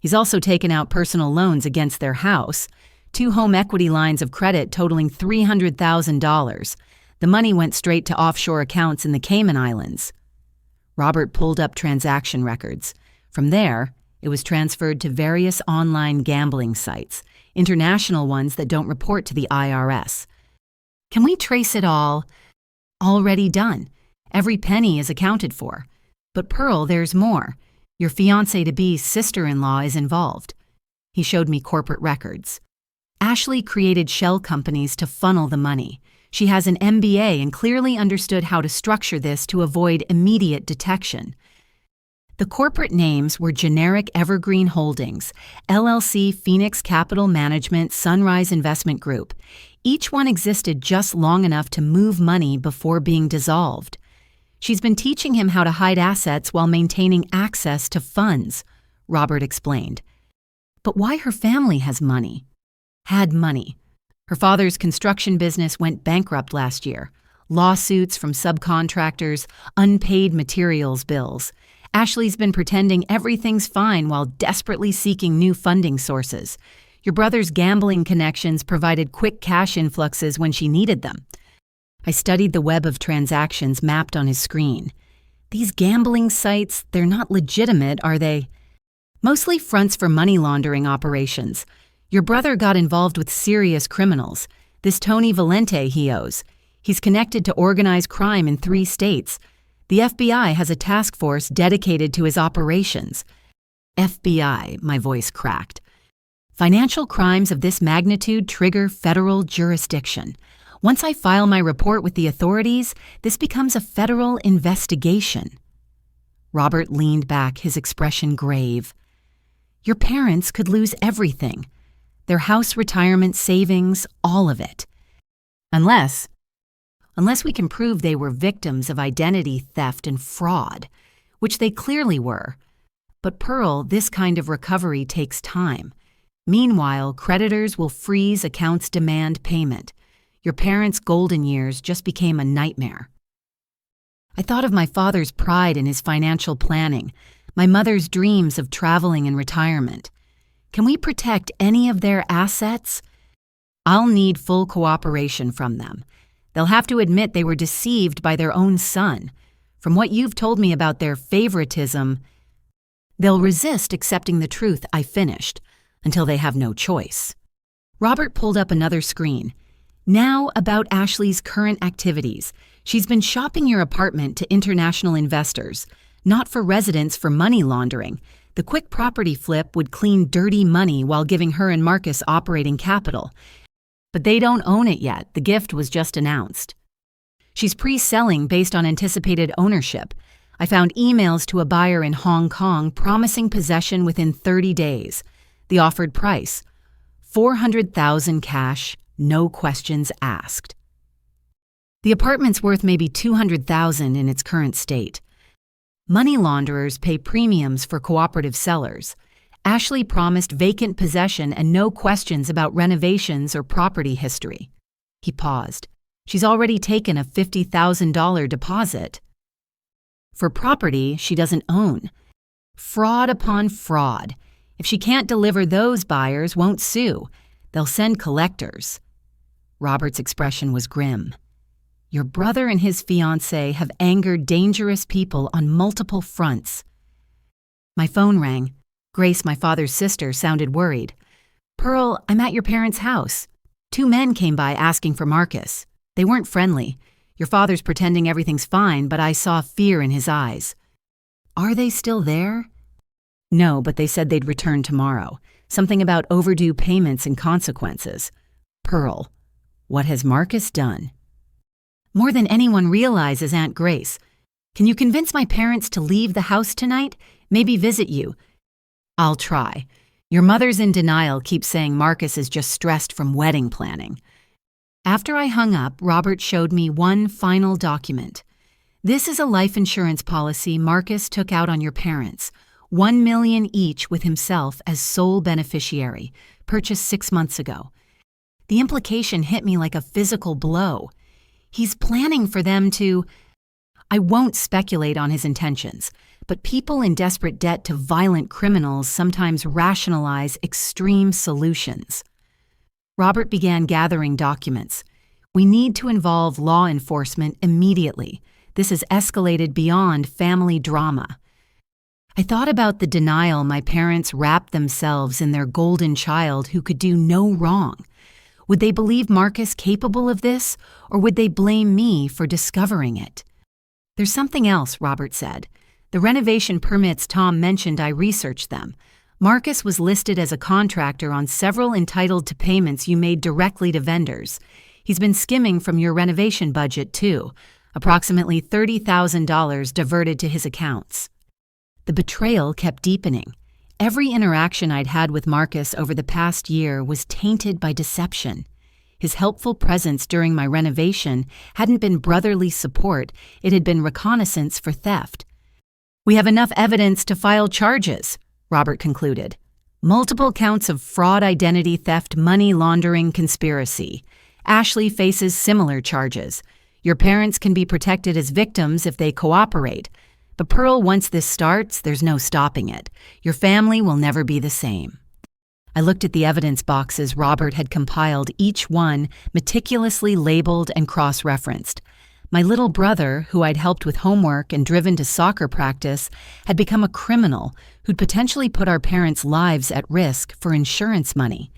He's also taken out personal loans against their house, 2 home equity lines of credit totaling $300,000. The money went straight to offshore accounts in the Cayman Islands." Robert pulled up transaction records. From there, it was transferred to various online gambling sites, international ones that don't report to the IRS. "Can we trace it all?" "Already done. Every penny is accounted for. But Pearl, there's more. Your fiancé-to-be's sister-in-law is involved." He showed me corporate records. "Ashley created shell companies to funnel the money. She has an MBA and clearly understood how to structure this to avoid immediate detection." The corporate names were Generic Evergreen Holdings, LLC, Phoenix Capital Management, Sunrise Investment Group. Each one existed just long enough to move money before being dissolved. "She's been teaching him how to hide assets while maintaining access to funds," Robert explained. "But why her family has money?" "Had money. Her father's construction business went bankrupt last year. Lawsuits from subcontractors, unpaid materials bills. Ashley's been pretending everything's fine while desperately seeking new funding sources. Your brother's gambling connections provided quick cash influxes when she needed them. I studied the web of transactions mapped on his screen. These gambling sites, they're not legitimate, are they? Mostly fronts for money laundering operations. Your brother got involved with serious criminals. This Tony Valente he owes. He's connected to organized crime in 3 states. The FBI has a task force dedicated to his operations. FBI, my voice cracked. Financial crimes of this magnitude trigger federal jurisdiction. Once I file my report with the authorities, this becomes a federal investigation. Robert leaned back, his expression grave. Your parents could lose everything. Their house, retirement, savings, all of it. Unless we can prove they were victims of identity theft and fraud, which they clearly were. But Pearl, this kind of recovery takes time. Meanwhile, creditors will freeze accounts, demand payment. Your parents' golden years just became a nightmare. I thought of my father's pride in his financial planning, my mother's dreams of traveling and retirement. Can we protect any of their assets? I'll need full cooperation from them. They'll have to admit they were deceived by their own son. From what you've told me about their favoritism, they'll resist accepting the truth I finished, until they have no choice. Robert pulled up another screen. Now about Ashley's current activities. She's been shopping your apartment to international investors, not for residents for money laundering. The quick property flip would clean dirty money while giving her and Marcus operating capital. But they don't own it yet. The gift was just announced. She's pre-selling based on anticipated ownership. I found emails to a buyer in Hong Kong promising possession within 30 days. The offered price, $400,000 cash, no questions asked. The apartment's worth maybe $200,000 in its current state. Money launderers pay premiums for cooperative sellers. Ashley promised vacant possession and no questions about renovations or property history. He paused. She's already taken a $50,000 deposit for property she doesn't own. Fraud upon fraud. If she can't deliver, those buyers won't sue. They'll send collectors. Robert's expression was grim. Your brother and his fiancée have angered dangerous people on multiple fronts. My phone rang. Grace, my father's sister, sounded worried. Pearl, I'm at your parents' house. 2 men came by asking for Marcus. They weren't friendly. Your father's pretending everything's fine, but I saw fear in his eyes. Are they still there? No, but they said they'd return tomorrow. Something about overdue payments and consequences. Pearl, what has Marcus done? More than anyone realizes, Aunt Grace. Can you convince my parents to leave the house tonight? Maybe visit you. I'll try. Your mother's in denial, keeps saying Marcus is just stressed from wedding planning. After I hung up, Robert showed me one final document. This is a life insurance policy Marcus took out on your parents. $1 million each with himself as sole beneficiary, purchased 6 months ago. The implication hit me like a physical blow. He's planning for them to... I won't speculate on his intentions, but people in desperate debt to violent criminals sometimes rationalize extreme solutions. Robert began gathering documents. We need to involve law enforcement immediately. This has escalated beyond family drama. I thought about the denial my parents wrapped themselves in their golden child who could do no wrong. Would they believe Marcus capable of this, or would they blame me for discovering it? There's something else, Robert said. The renovation permits Tom mentioned, I researched them. Marcus was listed as a contractor on several entitled to payments you made directly to vendors. He's been skimming from your renovation budget, too. Approximately $30,000 diverted to his accounts. The betrayal kept deepening. Every interaction I'd had with Marcus over the past year was tainted by deception. His helpful presence during my renovation hadn't been brotherly support, it had been reconnaissance for theft. We have enough evidence to file charges, Robert concluded. Multiple counts of fraud, identity theft, money laundering, conspiracy. Ashley faces similar charges. Your parents can be protected as victims if they cooperate. But Pearl, once this starts, there's no stopping it. Your family will never be the same. I looked at the evidence boxes Robert had compiled, each one meticulously labeled and cross-referenced. My little brother, who I'd helped with homework and driven to soccer practice, had become a criminal who'd potentially put our parents' lives at risk for insurance money.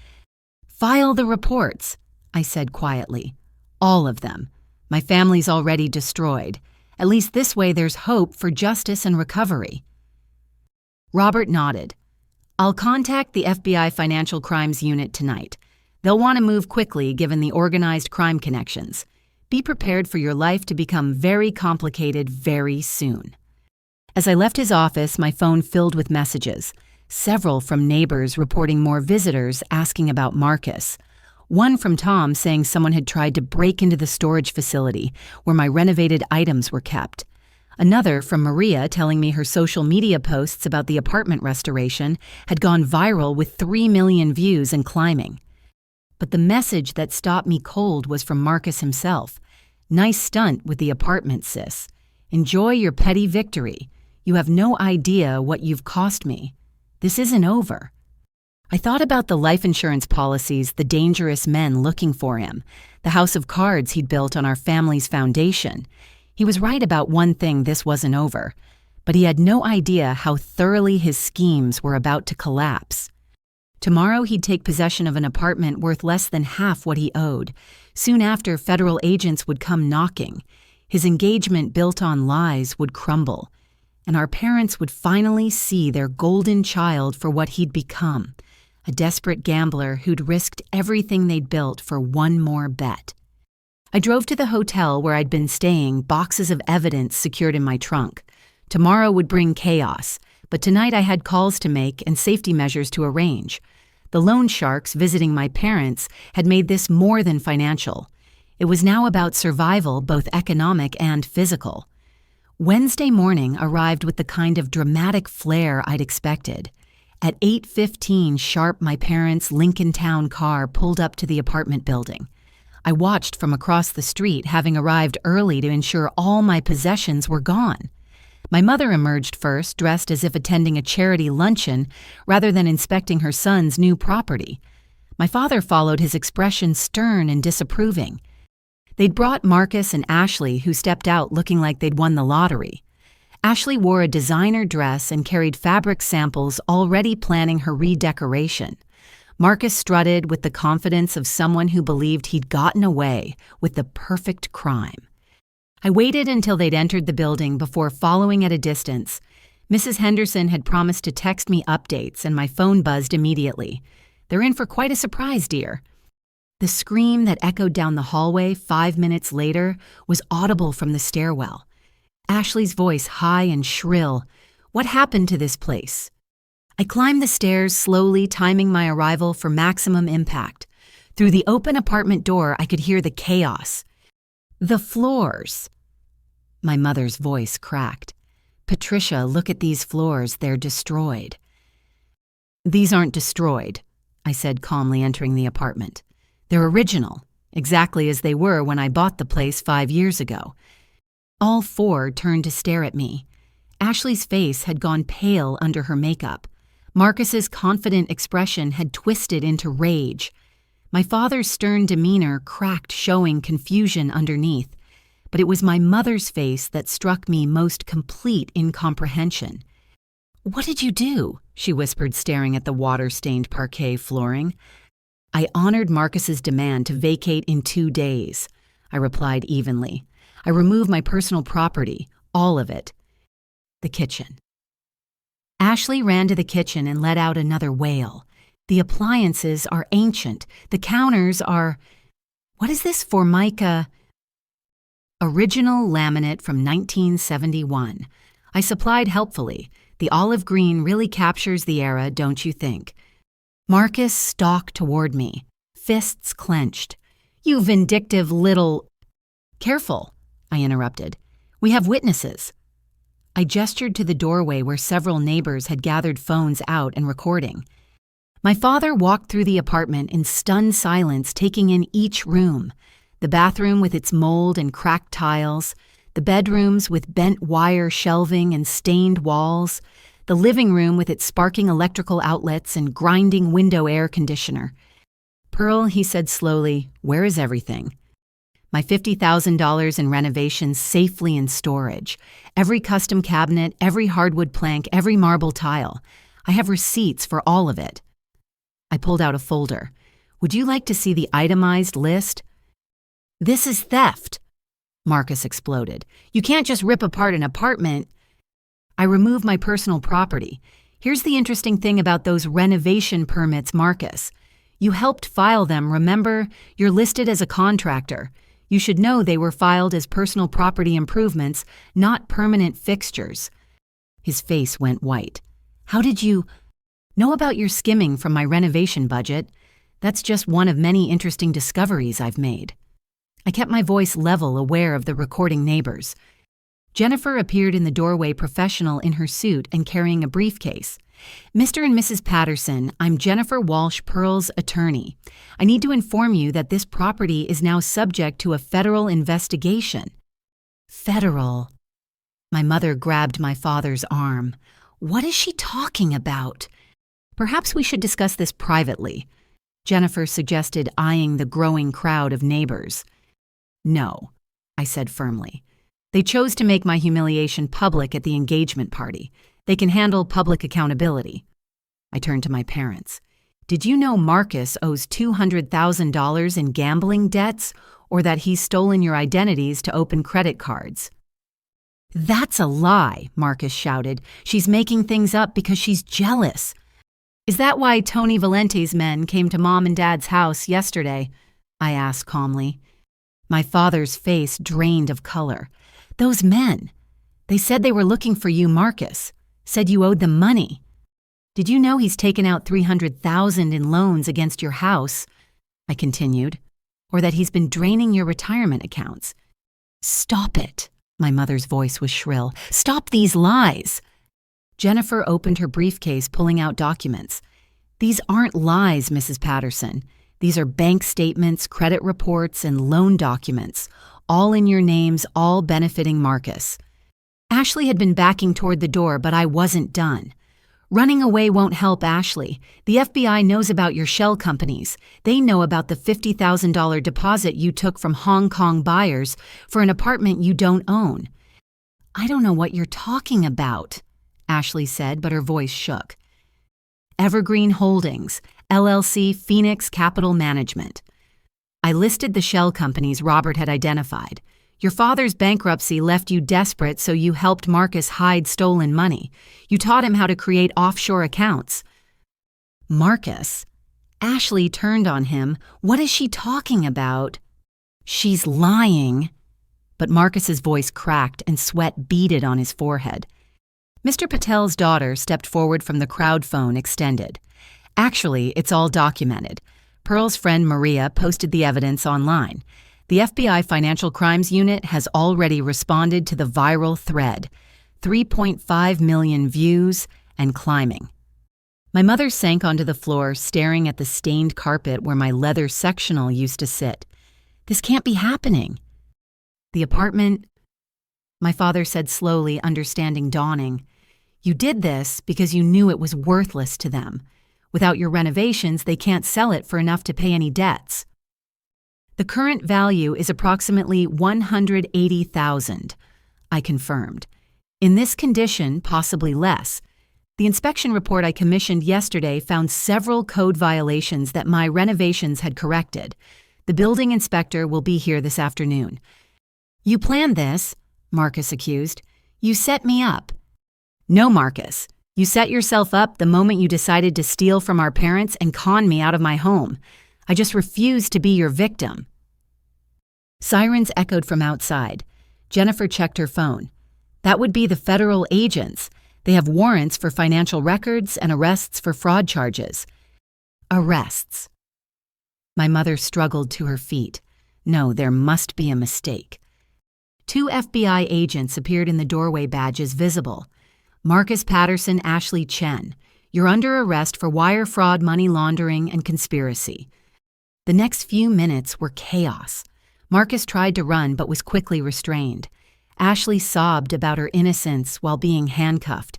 "File the reports," I said quietly. "All of them. My family's already destroyed. At least this way there's hope for justice and recovery." Robert nodded. "I'll contact the FBI Financial Crimes Unit tonight. They'll want to move quickly given the organized crime connections. Be prepared for your life to become very complicated very soon." As I left his office, my phone filled with messages, several from neighbors reporting more visitors asking about Marcus. One from Tom saying someone had tried to break into the storage facility where my renovated items were kept. Another from Maria telling me her social media posts about the apartment restoration had gone viral with 3 million views and climbing. But the message that stopped me cold was from Marcus himself. "Nice stunt with the apartment, sis. Enjoy your petty victory. You have no idea what you've cost me. This isn't over." I thought about the life insurance policies the dangerous men looking for him, the house of cards he'd built on our family's foundation. He was right about one thing: this wasn't over. But he had no idea how thoroughly his schemes were about to collapse. Tomorrow he'd take possession of an apartment worth less than half what he owed. Soon after, federal agents would come knocking. His engagement built on lies would crumble. And our parents would finally see their golden child for what he'd become, a desperate gambler who'd risked everything they'd built for one more bet. I drove to the hotel where I'd been staying, boxes of evidence secured in my trunk. Tomorrow would bring chaos, but tonight I had calls to make and safety measures to arrange. The loan sharks visiting my parents had made this more than financial. It was now about survival, both economic and physical. Wednesday morning arrived with the kind of dramatic flair I'd expected. At 8:15 sharp, my parents' Lincoln Town car pulled up to the apartment building. I watched from across the street, having arrived early to ensure all my possessions were gone. My mother emerged first, dressed as if attending a charity luncheon rather than inspecting her son's new property. My father followed, his expression stern and disapproving. They'd brought Marcus and Ashley, who stepped out looking like they'd won the lottery. Ashley wore a designer dress and carried fabric samples, already planning her redecoration. Marcus strutted with the confidence of someone who believed he'd gotten away with the perfect crime. I waited until they'd entered the building before following at a distance. Mrs. Henderson had promised to text me updates, and my phone buzzed immediately. "They're in for quite a surprise, dear." The scream that echoed down the hallway 5 minutes later was audible from the stairwell. Ashley's voice, high and shrill. "What happened to this place?" I climbed the stairs slowly, timing my arrival for maximum impact. Through the open apartment door, I could hear the chaos. "The floors." My mother's voice cracked. "Patricia, look at these floors. They're destroyed." "These aren't destroyed," I said calmly, entering the apartment. "They're original, exactly as they were when I bought the place 5 years ago." All four turned to stare at me. Ashley's face had gone pale under her makeup. Marcus's confident expression had twisted into rage. My father's stern demeanor cracked, showing confusion underneath. But it was my mother's face that struck me most complete incomprehension. "What did you do?" she whispered, staring at the water-stained parquet flooring. "I honored Marcus's demand to vacate in 2 days," I replied evenly. "I removed my personal property, all of it." The kitchen. Ashley ran to the kitchen and let out another wail. "The appliances are ancient. The counters are... What is this Formica? Original laminate from 1971. I supplied helpfully. The olive green really captures the era, don't you think?" Marcus stalked toward me, fists clenched. "You vindictive little..." "Careful," I interrupted. "We have witnesses." I gestured to the doorway where several neighbors had gathered phones out and recording. My father walked through the apartment in stunned silence, taking in each room. The bathroom with its mold and cracked tiles, The bedrooms with bent wire shelving and stained walls, the living room with its sparking electrical outlets and grinding window air conditioner. "Pearl," he said slowly, "where is everything?" My $50,000 in renovations safely in storage. Every custom cabinet, every hardwood plank, every marble tile. I have receipts for all of it. I pulled out a folder. "Would you like to see the itemized list?" "This is theft," Marcus exploded. "You can't just rip apart an apartment." "I remove my personal property. Here's the interesting thing about those renovation permits, Marcus. You helped file them, remember? You're listed as a contractor. You should know they were filed as personal property improvements, not permanent fixtures." His face went white. "How did you know about your skimming from my renovation budget? That's just one of many interesting discoveries I've made." I kept my voice level, aware of the recording neighbors. Jennifer appeared in the doorway, professional in her suit and carrying a briefcase. "Mr. and Mrs. Patterson, I'm Jennifer Walsh, Pearl's attorney. I need to inform you that this property is now subject to a federal investigation." Federal. My mother grabbed my father's arm. "What is she talking about?" "Perhaps we should discuss this privately," Jennifer suggested, eyeing the growing crowd of neighbors. "No," I said firmly. "They chose to make my humiliation public at the engagement party. They can handle public accountability." I turned to my parents. "Did you know Marcus owes $200,000 in gambling debts, or that he's stolen your identities to open credit cards?" "That's a lie," Marcus shouted. "She's making things up because she's jealous." "Is that why Tony Valente's men came to Mom and Dad's house yesterday?" I asked calmly. My father's face drained of color. "Those men. They said they were looking for you, Marcus. Said you owed them money. Did you know he's taken out $300,000 in loans against your house?" I continued. "Or that he's been draining your retirement accounts?" "Stop it." My mother's voice was shrill. "Stop these lies." Jennifer opened her briefcase, pulling out documents. "These aren't lies, Mrs. Patterson. These are bank statements, credit reports, and loan documents, all in your names, all benefiting Marcus." Ashley had been backing toward the door, but I wasn't done. "Running away won't help, Ashley. The FBI knows about your shell companies. They know about the $50,000 deposit you took from Hong Kong buyers for an apartment you don't own." "I don't know what you're talking about," Ashley said, but her voice shook. "Evergreen Holdings, LLC, Phoenix Capital Management." I listed the shell companies Robert had identified. "Your father's bankruptcy left you desperate, so you helped Marcus hide stolen money. You taught him how to create offshore accounts." "Marcus?" Ashley turned on him. "What is she talking about?" "She's lying." But Marcus's voice cracked and sweat beaded on his forehead. Mr. Patel's daughter stepped forward from the crowd phone extended. "Actually, it's all documented. Pearl's friend Maria posted the evidence online. The FBI Financial Crimes Unit has already responded to the viral thread. 3.5 million views and climbing." My mother sank onto the floor, staring at the stained carpet where my leather sectional used to sit. "This can't be happening." "The apartment," my father said slowly, understanding dawning. "You did this because you knew it was worthless to them. Without your renovations, they can't sell it for enough to pay any debts." "The current value is approximately $180,000, I confirmed. "In this condition, possibly less. The inspection report I commissioned yesterday found several code violations that my renovations had corrected. The building inspector will be here this afternoon." "You planned this," Marcus accused. "You set me up." "No, Marcus. You set yourself up the moment you decided to steal from our parents and con me out of my home. I just refused to be your victim." Sirens echoed from outside. Jennifer checked her phone. "That would be the federal agents. They have warrants for financial records and arrests for fraud charges." "Arrests." My mother struggled to her feet. No, there must be a mistake. 2 FBI agents appeared in the doorway, badges visible. "Marcus Patterson, Ashley Chen. You're under arrest for wire fraud, money laundering, and conspiracy." The next few minutes were chaos. Marcus tried to run but was quickly restrained. Ashley sobbed about her innocence while being handcuffed.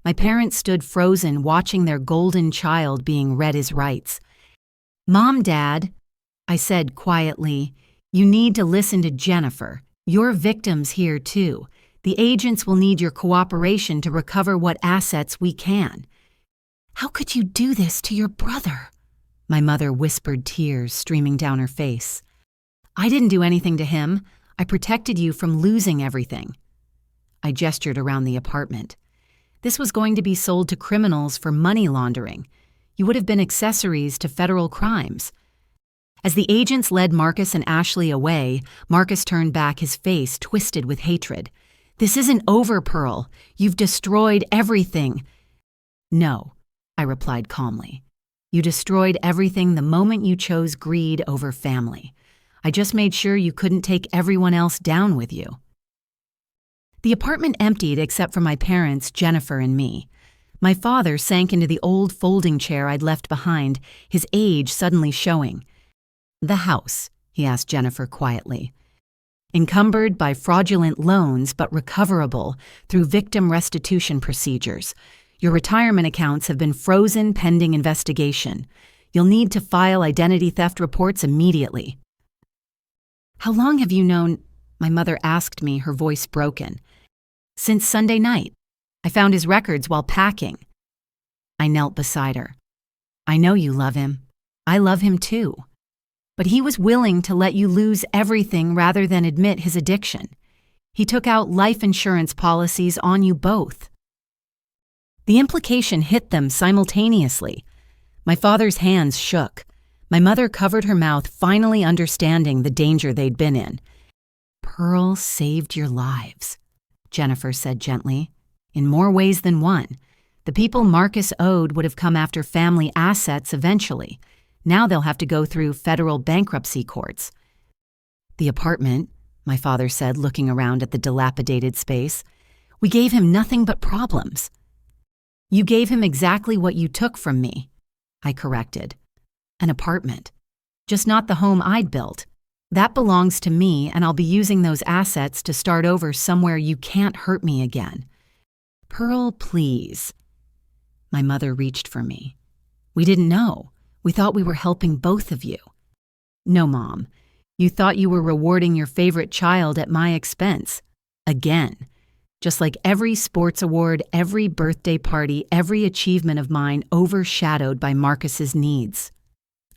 My parents stood frozen, watching their golden child being read his rights. "Mom, Dad," I said quietly, "you need to listen to Jennifer. You're victims here, too. The agents will need your cooperation to recover what assets we can." "How could you do this to your brother?" My mother whispered, tears streaming down her face. "I didn't do anything to him. I protected you from losing everything." I gestured around the apartment. "This was going to be sold to criminals for money laundering. You would have been accessories to federal crimes." As the agents led Marcus and Ashley away, Marcus turned back, his face twisted with hatred. "This isn't over, Pearl. You've destroyed everything." "No," I replied calmly. "You destroyed everything the moment you chose greed over family. I just made sure you couldn't take everyone else down with you." The apartment emptied except for my parents, Jennifer, and me. My father sank into the old folding chair I'd left behind, his age suddenly showing. "The house," he asked Jennifer quietly. "Encumbered by fraudulent loans but recoverable through victim restitution procedures. Your retirement accounts have been frozen pending investigation. You'll need to file identity theft reports immediately." "How long have you known?" my mother asked me, her voice broken. "Since Sunday night. I found his records while packing." I knelt beside her. "I know you love him. I love him too. But he was willing to let you lose everything rather than admit his addiction. He took out life insurance policies on you both." The implication hit them simultaneously. My father's hands shook. My mother covered her mouth, finally understanding the danger they'd been in. "Pearl saved your lives," Jennifer said gently. "In more ways than one. The people Marcus owed would have come after family assets eventually. Now they'll have to go through federal bankruptcy courts." "The apartment," my father said, looking around at the dilapidated space. "We gave him nothing but problems." "You gave him exactly what you took from me," I corrected. "An apartment. Just not the home I'd built. That belongs to me, and I'll be using those assets to start over somewhere you can't hurt me again." "Pearl, please." My mother reached for me. "We didn't know. We thought we were helping both of you." "No, Mom. You thought you were rewarding your favorite child at my expense. Again. Just like every sports award, every birthday party, every achievement of mine overshadowed by Marcus's needs."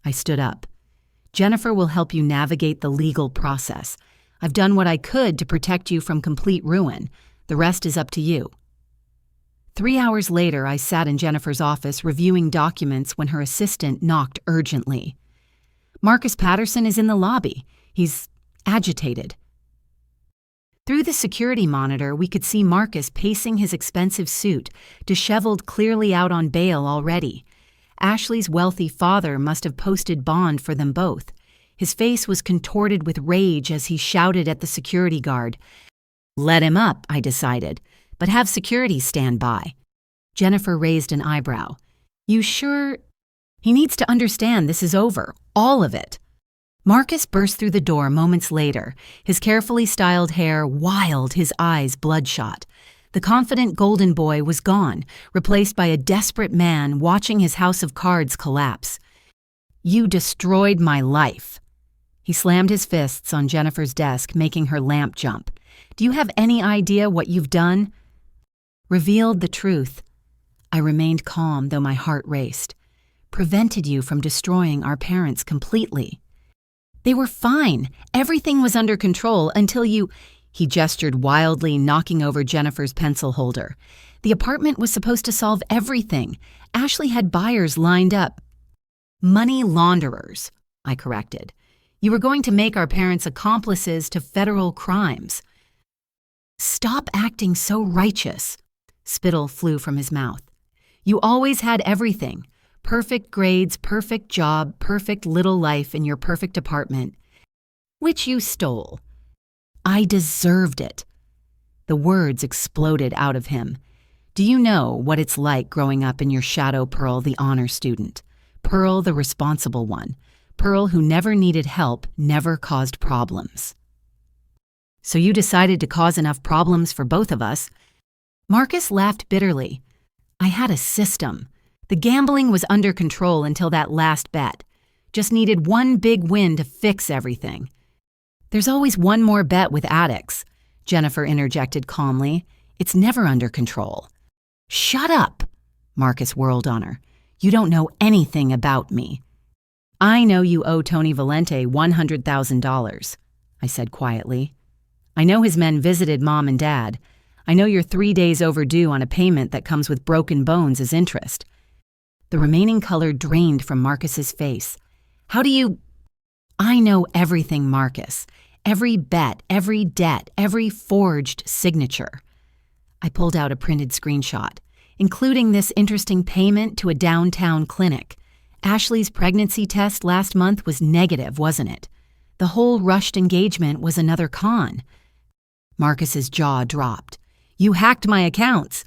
I stood up. "Jennifer will help you navigate the legal process. I've done what I could to protect you from complete ruin. The rest is up to you." 3 hours later, I sat in Jennifer's office reviewing documents when her assistant knocked urgently. "Marcus Patterson is in the lobby. He's agitated." Through the security monitor, we could see Marcus pacing his expensive suit, disheveled, clearly out on bail already. Ashley's wealthy father must have posted bond for them both. His face was contorted with rage as he shouted at the security guard. "Let him up," I decided, "but have security stand by." Jennifer raised an eyebrow. "You sure? He needs to understand this is over, all of it." Marcus burst through the door moments later, his carefully styled hair wild, his eyes bloodshot. The confident golden boy was gone, replaced by a desperate man watching his house of cards collapse. "You destroyed my life." He slammed his fists on Jennifer's desk, making her lamp jump. "Do you have any idea what you've done?" "Revealed the truth." I remained calm, though my heart raced. "Prevented you from destroying our parents completely." "They were fine. Everything was under control until you—" He gestured wildly, knocking over Jennifer's pencil holder. "The apartment was supposed to solve everything. Ashley had buyers lined up." "Money launderers," I corrected. "You were going to make our parents accomplices to federal crimes." "Stop acting so righteous." Spittle flew from his mouth. "You always had everything. Perfect grades, perfect job, perfect little life in your perfect apartment. Which you stole." "I deserved it." The words exploded out of him. "Do you know what it's like growing up in your shadow, Pearl, the honor student? Pearl, the responsible one. Pearl, who never needed help, never caused problems." So you decided to cause enough problems for both of us. Marcus laughed bitterly. I had a system. The gambling was under control until that last bet. Just needed one big win to fix everything. There's always one more bet with addicts, Jennifer interjected calmly. It's never under control. Shut up, Marcus whirled on her. You don't know anything about me. I know you owe Tony Valente $100,000, I said quietly. I know his men visited Mom and Dad. I know you're 3 days overdue on a payment that comes with broken bones as interest. The remaining color drained from Marcus's face. How do you... I know everything, Marcus. Every bet, every debt, every forged signature. I pulled out a printed screenshot, including this interesting payment to a downtown clinic. Ashley's pregnancy test last month was negative, wasn't it? The whole rushed engagement was another con. Marcus's jaw dropped. You hacked my accounts.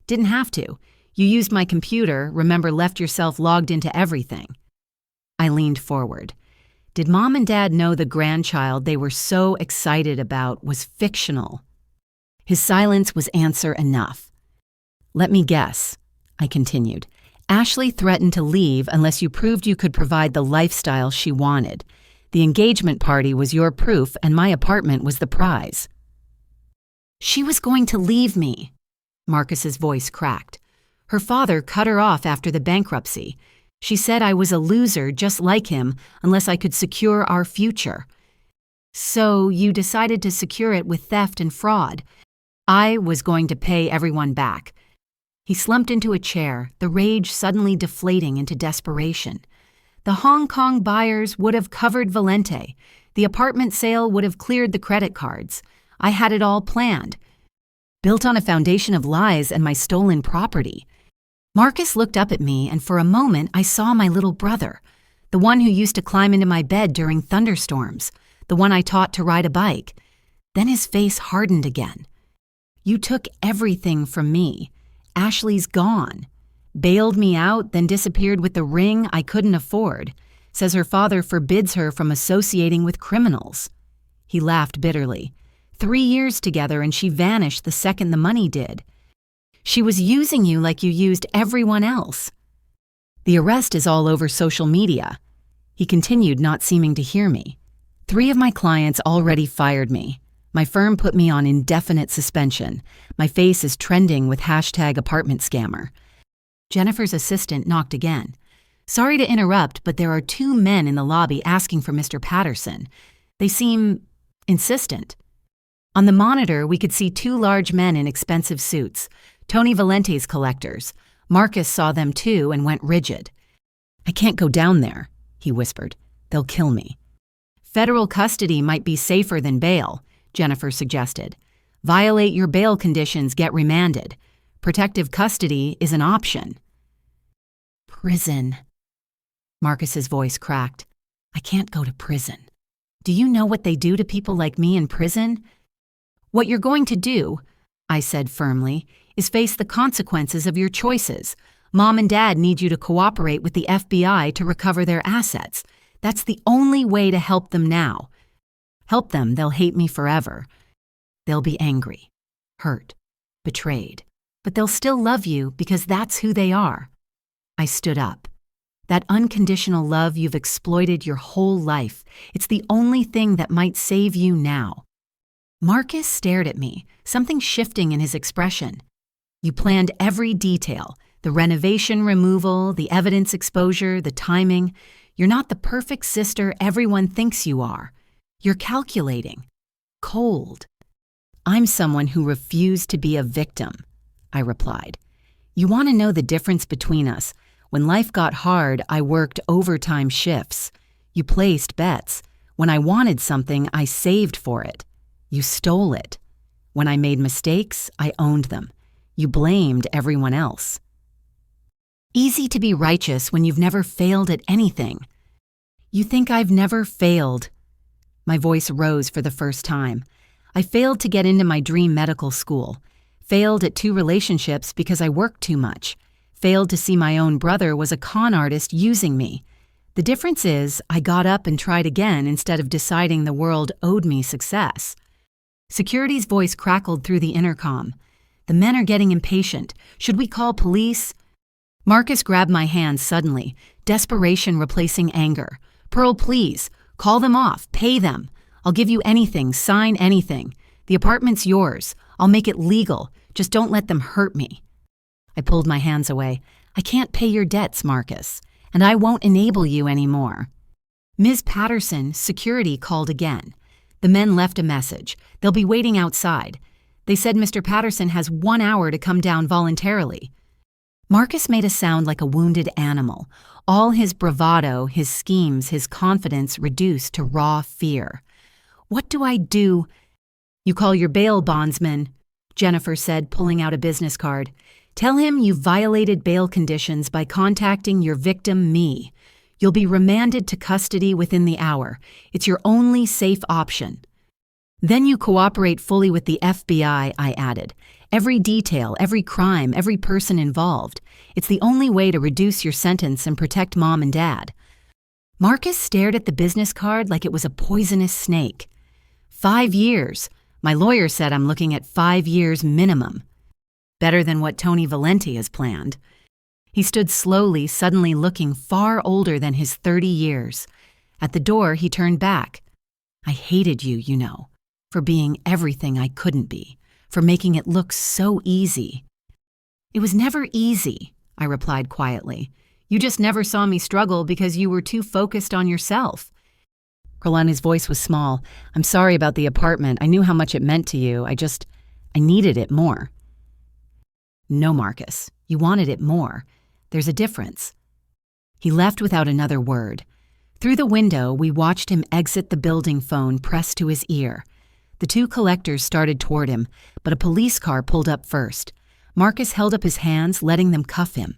Didn't have to. You used my computer, remember left yourself logged into everything. I leaned forward. Did Mom and Dad know the grandchild they were so excited about was fictional? His silence was answer enough. Let me guess, I continued. Ashley threatened to leave unless you proved you could provide the lifestyle she wanted. The engagement party was your proof and my apartment was the prize. She was going to leave me. Marcus's voice cracked. Her father cut her off after the bankruptcy. She said I was a loser just like him unless I could secure our future. So you decided to secure it with theft and fraud. I was going to pay everyone back. He slumped into a chair, the rage suddenly deflating into desperation. The Hong Kong buyers would have covered Valente. The apartment sale would have cleared the credit cards. I had it all planned. Built on a foundation of lies and my stolen property. Marcus looked up at me, and for a moment I saw my little brother, the one who used to climb into my bed during thunderstorms, the one I taught to ride a bike. Then his face hardened again. You took everything from me. Ashley's gone. Bailed me out, then disappeared with the ring I couldn't afford. Says her father forbids her from associating with criminals. He laughed bitterly. 3 years together and she vanished the second the money did. She was using you like you used everyone else. The arrest is all over social media. He continued, not seeming to hear me. 3 of my clients already fired me. My firm put me on indefinite suspension. My face is trending with #apartmentscammer. Jennifer's assistant knocked again. Sorry to interrupt, but there are 2 men in the lobby asking for Mr. Patterson. They seem insistent. On the monitor, we could see 2 large men in expensive suits. Tony Valente's collectors. Marcus saw them too and went rigid. I can't go down there, he whispered. They'll kill me. Federal custody might be safer than bail, Jennifer suggested. Violate your bail conditions, get remanded. Protective custody is an option. Prison. Marcus's voice cracked. I can't go to prison. Do you know what they do to people like me in prison? What you're going to do, I said firmly, is face the consequences of your choices. Mom and Dad need you to cooperate with the FBI to recover their assets. That's the only way to help them now. Help them, they'll hate me forever. They'll be angry, hurt, betrayed. But they'll still love you because that's who they are. I stood up. That unconditional love you've exploited your whole life, it's the only thing that might save you now. Marcus stared at me, something shifting in his expression. You planned every detail, the renovation removal, the evidence exposure, the timing. You're not the perfect sister everyone thinks you are. You're calculating. Cold. I'm someone who refused to be a victim, I replied. You want to know the difference between us? When life got hard, I worked overtime shifts. You placed bets. When I wanted something, I saved for it. You stole it. When I made mistakes, I owned them. You blamed everyone else. Easy to be righteous when you've never failed at anything. You think I've never failed? My voice rose for the first time. I failed to get into my dream medical school. Failed at 2 relationships because I worked too much. Failed to see my own brother was a con artist using me. The difference is I got up and tried again instead of deciding the world owed me success. Security's voice crackled through the intercom. The men are getting impatient. Should we call police? Marcus grabbed my hand suddenly, desperation replacing anger. Pearl, please, call them off, pay them. I'll give you anything, sign anything. The apartment's yours. I'll make it legal. Just don't let them hurt me. I pulled my hands away. I can't pay your debts, Marcus, and I won't enable you anymore. Ms. Patterson, security called again. The men left a message. They'll be waiting outside. They said Mr. Patterson has 1 hour to come down voluntarily. Marcus made a sound like a wounded animal. All his bravado, his schemes, his confidence reduced to raw fear. What do I do? You call your bail bondsman, Jennifer said, pulling out a business card. Tell him you violated bail conditions by contacting your victim, me. You'll be remanded to custody within the hour. It's your only safe option. Then you cooperate fully with the FBI, I added. Every detail, every crime, every person involved. It's the only way to reduce your sentence and protect Mom and Dad. Marcus stared at the business card like it was a poisonous snake. 5 years. My lawyer said I'm looking at 5 years minimum. Better than what Tony Valenti has planned. He stood slowly, suddenly looking far older than his 30 years. At the door, he turned back. I hated you, you know, for being everything I couldn't be, for making it look so easy. It was never easy, I replied quietly. You just never saw me struggle because you were too focused on yourself. Carolina's voice was small. I'm sorry about the apartment. I knew how much it meant to you. I needed it more. No, Marcus, you wanted it more. There's a difference. He left without another word. Through the window, we watched him exit the building, phone pressed to his ear. The 2 collectors started toward him, but a police car pulled up first. Marcus held up his hands, letting them cuff him.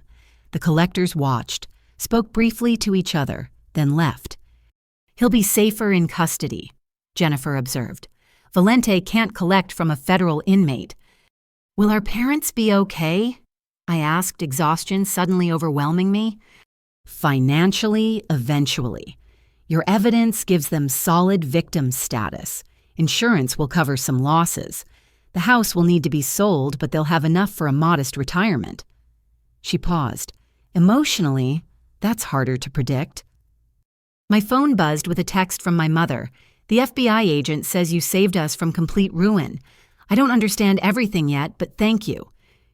The collectors watched, spoke briefly to each other, then left. He'll be safer in custody, Jennifer observed. Valenti can't collect from a federal inmate. Will our parents be okay? I asked, exhaustion suddenly overwhelming me. Financially, eventually. Your evidence gives them solid victim status. Insurance will cover some losses. The house will need to be sold, but they'll have enough for a modest retirement. She paused. Emotionally, that's harder to predict. My phone buzzed with a text from my mother. The FBI agent says you saved us from complete ruin. I don't understand everything yet, but thank you.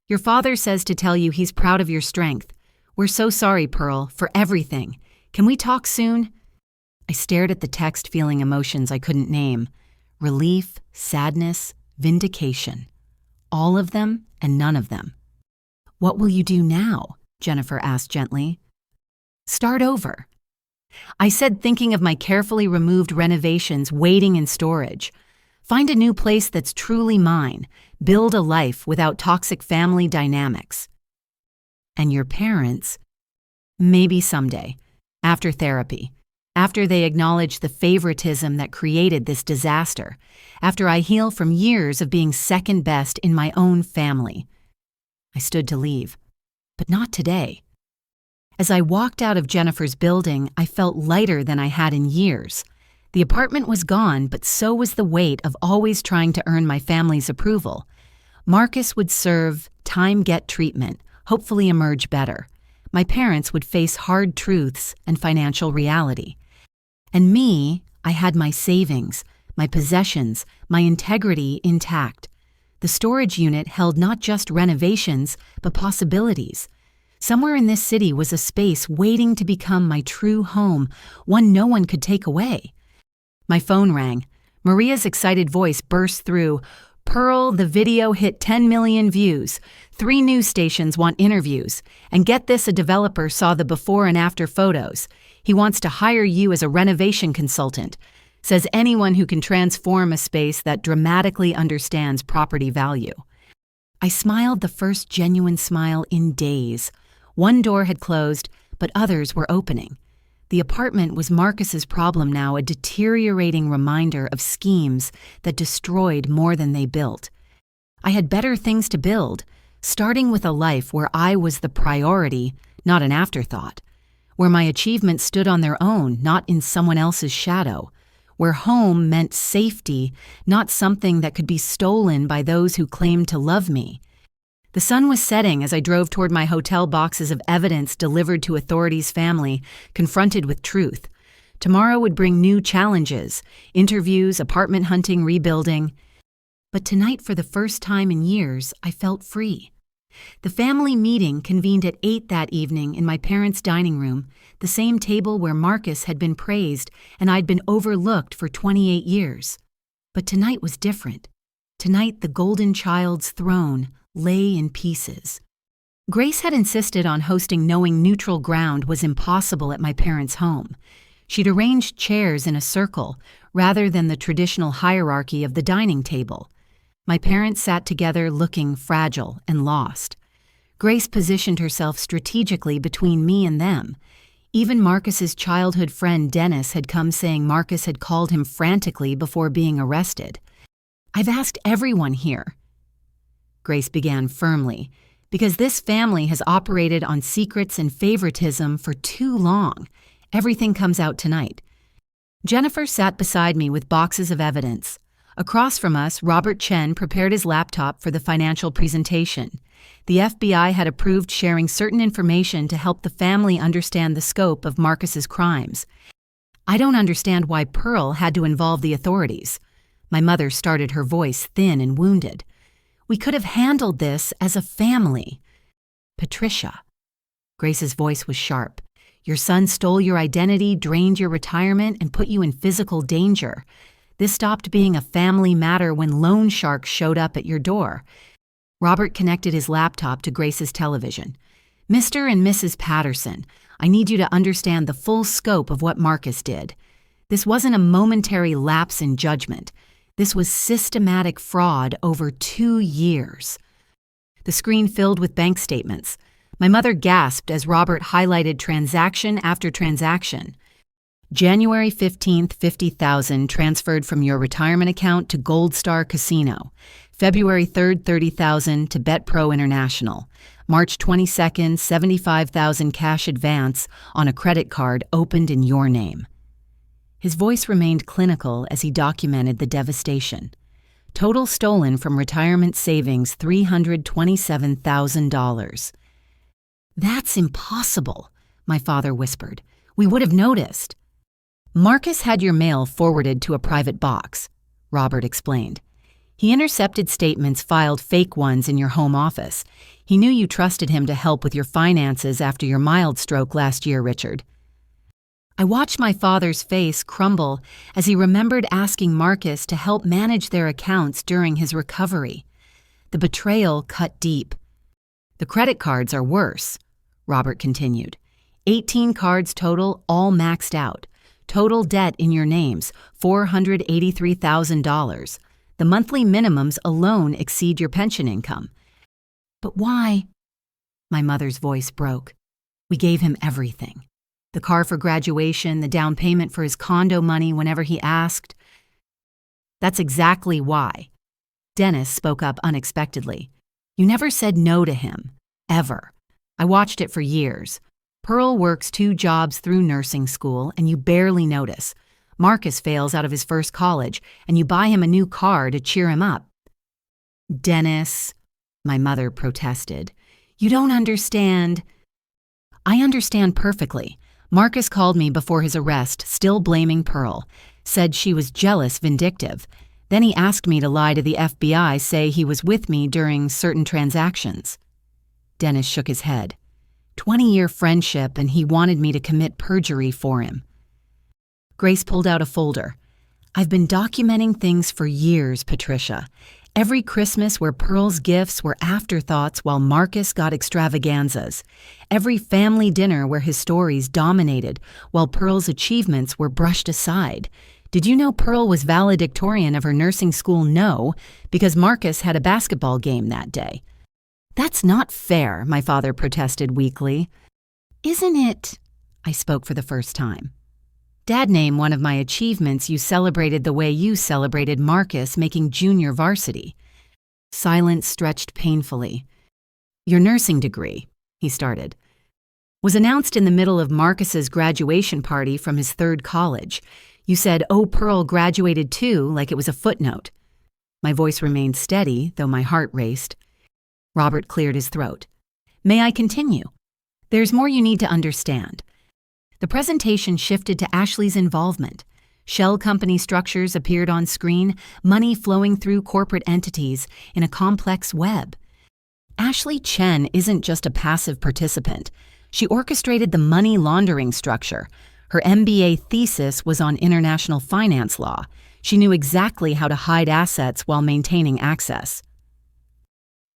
Your father says to tell you he's proud of your strength. We're so sorry, Pearl, for everything. Can we talk soon? I stared at the text, feeling emotions I couldn't name. Relief, sadness, vindication. All of them and none of them. What will you do now? Jennifer asked gently. Start over. I said, thinking of my carefully removed renovations waiting in storage. Find a new place that's truly mine. Build a life without toxic family dynamics. And your parents? Maybe someday, after therapy, after they acknowledge the favoritism that created this disaster, after I heal from years of being second best in my own family. I stood to leave, but not today. As I walked out of Jennifer's building, I felt lighter than I had in years. The apartment was gone, but so was the weight of always trying to earn my family's approval. Marcus would serve time-get treatment, hopefully emerge better. My parents would face hard truths and financial reality. And me, I had my savings, my possessions, my integrity intact. The storage unit held not just renovations, but possibilities. Somewhere in this city was a space waiting to become my true home, one no one could take away. My phone rang. Maria's excited voice burst through. Pearl, the video hit 10 million views. 3 news stations want interviews. And get this, a developer saw the before and after photos. He wants to hire you as a renovation consultant. Says anyone who can transform a space that dramatically understands property value. I smiled the first genuine smile in days. One door had closed, but others were opening. The apartment was Marcus's problem now, a deteriorating reminder of schemes that destroyed more than they built. I had better things to build, starting with a life where I was the priority, not an afterthought, where my achievements stood on their own, not in someone else's shadow, where home meant safety, not something that could be stolen by those who claimed to love me. The sun was setting as I drove toward my hotel, boxes of evidence delivered to authorities' family, confronted with truth. Tomorrow would bring new challenges, interviews, apartment hunting, rebuilding. But tonight, for the first time in years, I felt free. The family meeting convened at 8 that evening in my parents' dining room, the same table where Marcus had been praised and I'd been overlooked for 28 years. But tonight was different. Tonight, the golden child's throne lay in pieces. Grace had insisted on hosting, knowing neutral ground was impossible at my parents' home. She'd arranged chairs in a circle rather than the traditional hierarchy of the dining table. My parents sat together looking fragile and lost. Grace positioned herself strategically between me and them. Even Marcus's childhood friend Dennis had come, saying Marcus had called him frantically before being arrested. "I've asked everyone here," Grace began firmly, "because this family has operated on secrets and favoritism for too long. Everything comes out tonight." Jennifer sat beside me with boxes of evidence. Across from us, Robert Chen prepared his laptop for the financial presentation. The FBI had approved sharing certain information to help the family understand the scope of Marcus's crimes. "I don't understand why Pearl had to involve the authorities." My mother started, her voice thin and wounded. "We could have handled this as a family." "Patricia." Grace's voice was sharp. "Your son stole your identity, drained your retirement, and put you in physical danger. This stopped being a family matter when loan sharks showed up at your door." Robert connected his laptop to Grace's television. "Mr. and Mrs. Patterson, I need you to understand the full scope of what Marcus did. This wasn't a momentary lapse in judgment. This was systematic fraud over 2 years." The screen filled with bank statements. My mother gasped as Robert highlighted transaction after transaction. "January 15th, 50,000 transferred from your retirement account to Gold Star Casino. February 3rd, 30,000 to BetPro International. March 22nd, 75,000 cash advance on a credit card opened in your name." His voice remained clinical as he documented the devastation. "Total stolen from retirement savings, $327,000. "That's impossible," my father whispered. "We would have noticed." "Marcus had your mail forwarded to a private box," Robert explained. "He intercepted statements, filed fake ones in your home office. He knew you trusted him to help with your finances after your mild stroke last year, Richard." I watched my father's face crumble as he remembered asking Marcus to help manage their accounts during his recovery. The betrayal cut deep. "The credit cards are worse," Robert continued. 18 cards total, all maxed out. Total debt in your names, $483,000. The monthly minimums alone exceed your pension income. "But why?" My mother's voice broke. "We gave him everything. The car for graduation, the down payment for his condo money whenever he asked." "That's exactly why." Dennis spoke up unexpectedly. "You never said no to him. Ever. I watched it for years. Pearl works 2 jobs through nursing school, and you barely notice. Marcus fails out of his first college, and you buy him a new car to cheer him up." "Dennis," my mother protested, "you don't understand." "I understand perfectly. Marcus called me before his arrest, still blaming Pearl. Said she was jealous, vindictive. Then he asked me to lie to the FBI, say he was with me during certain transactions." Dennis shook his head. 20-year friendship, and he wanted me to commit perjury for him. Grace pulled out a folder. "I've been documenting things for years, Patricia. Every Christmas where Pearl's gifts were afterthoughts while Marcus got extravaganzas. Every family dinner where his stories dominated while Pearl's achievements were brushed aside. Did you know Pearl was valedictorian of her nursing school? No, because Marcus had a basketball game that day." "That's not fair," my father protested weakly. "Isn't it?" I spoke for the first time. "Dad, name one of my achievements you celebrated the way you celebrated Marcus making junior varsity." Silence stretched painfully. "Your nursing degree," he started, "was announced in the middle of Marcus's graduation party from his 3rd college. You said, "Oh, Pearl graduated too," like it was a footnote. My voice remained steady, though my heart raced. Robert cleared his throat. "May I continue? There's more you need to understand." The presentation shifted to Ashley's involvement. Shell company structures appeared on screen, money flowing through corporate entities in a complex web. Ashley Chen isn't just a passive participant. She orchestrated the money laundering structure. Her MBA thesis was on international finance law. She knew exactly how to hide assets while maintaining access.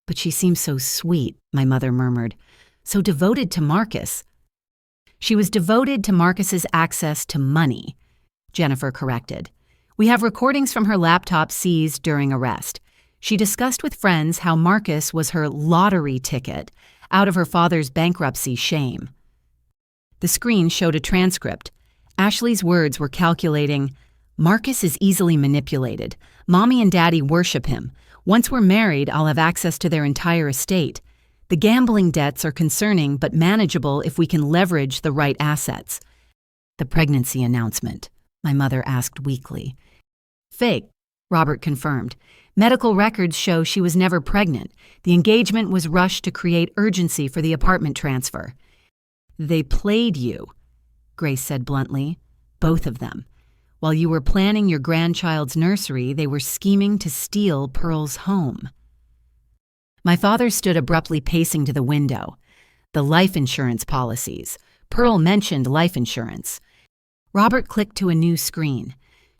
"But she seems so sweet," my mother murmured. "So devoted to Marcus." "She was devoted to Marcus's access to money," Jennifer corrected. "We have recordings from her laptop seized during arrest. She discussed with friends how Marcus was her lottery ticket out of her father's bankruptcy shame." The screen showed a transcript. Ashley's words were calculating, "Marcus is easily manipulated. Mommy and Daddy worship him. Once we're married, I'll have access to their entire estate. The gambling debts are concerning but manageable if we can leverage the right assets." "The pregnancy announcement?" my mother asked weakly. "Fake," Robert confirmed. "Medical records show she was never pregnant. The engagement was rushed to create urgency for the apartment transfer." "They played you," Grace said bluntly. "Both of them. While you were planning your grandchild's nursery, they were scheming to steal Pearl's home." My father stood abruptly pacing to the window. "The life insurance policies. Pearl mentioned life insurance." Robert clicked to a new screen.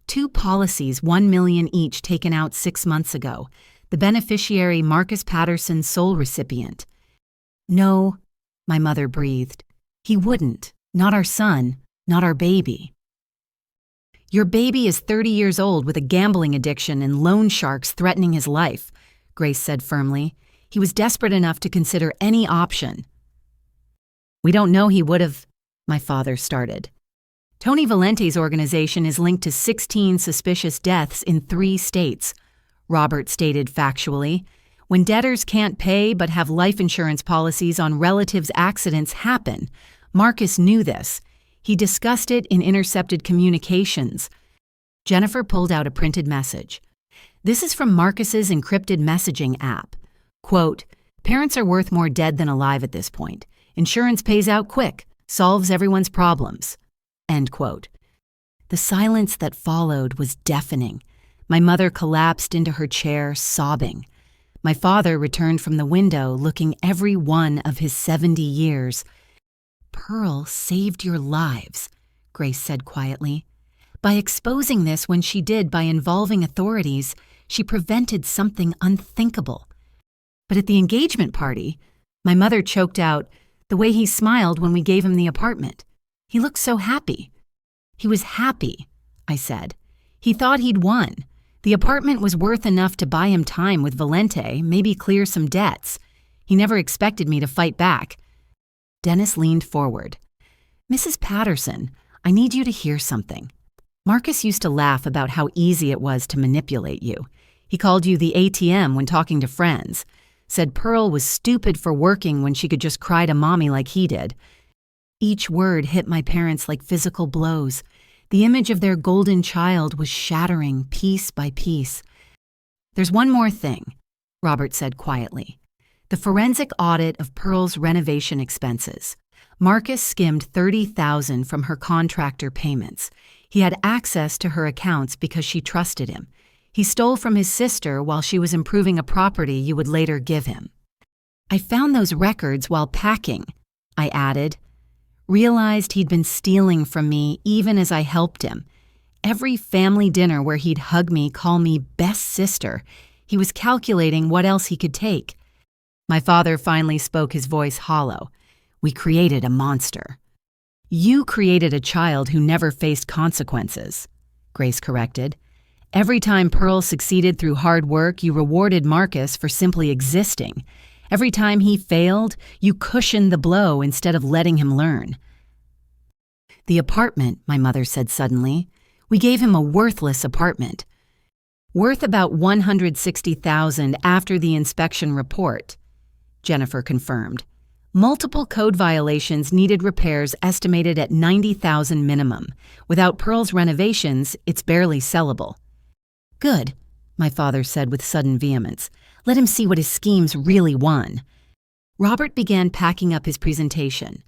2 policies, $1 million each, taken out 6 months ago. The beneficiary, Marcus Patterson, sole recipient. "No," my mother breathed. "He wouldn't. Not our son. Not our baby." "Your baby is 30 years old with a gambling addiction and loan sharks threatening his life," Grace said firmly. "He was desperate enough to consider any option." "We don't know he would have," my father started. "Tony Valente's organization is linked to 16 suspicious deaths in 3 states, Robert stated factually. "When debtors can't pay but have life insurance policies on relatives' accidents happen. Marcus knew this. He discussed it in intercepted communications." Jennifer pulled out a printed message. "This is from Marcus's encrypted messaging app. Quote, parents are worth more dead than alive at this point. Insurance pays out quick, solves everyone's problems." End quote. The silence that followed was deafening. My mother collapsed into her chair, sobbing. My father returned from the window, looking every one of his 70 years. "Pearl saved your lives," Grace said quietly. "By exposing this when she did by involving authorities, she prevented something unthinkable." "But at the engagement party," my mother choked out, "the way he smiled when we gave him the apartment. He looked so happy." "He was happy," I said. "He thought he'd won. The apartment was worth enough to buy him time with Valente, maybe clear some debts. He never expected me to fight back." Dennis leaned forward. "Mrs. Patterson, I need you to hear something. Marcus used to laugh about how easy it was to manipulate you. He called you the ATM when talking to friends. Said Pearl was stupid for working when she could just cry to mommy like he did. Each word hit my parents like physical blows. The image of their golden child was shattering piece by piece. "There's one more thing," Robert said quietly. "The forensic audit of Pearl's renovation expenses. Marcus skimmed $30,000 from her contractor payments. He had access to her accounts because she trusted him. He stole from his sister while she was improving a property you would later give him. I found those records while packing," I added. "Realized he'd been stealing from me even as I helped him. Every family dinner where he'd hug me, call me best sister, he was calculating what else he could take." My father finally spoke, his voice hollow. "We created a monster." "You created a child who never faced consequences," Grace corrected. "Every time Pearl succeeded through hard work, you rewarded Marcus for simply existing. Every time he failed, you cushioned the blow instead of letting him learn." "The apartment," my mother said suddenly. "We gave him a worthless apartment." "Worth about $160,000 after the inspection report," Jennifer confirmed. Multiple code violations needed repairs estimated at $90,000 minimum. Without Pearl's renovations, it's barely sellable. Good, my father said with sudden vehemence. Let him see what his schemes really won. Robert began packing up his presentation.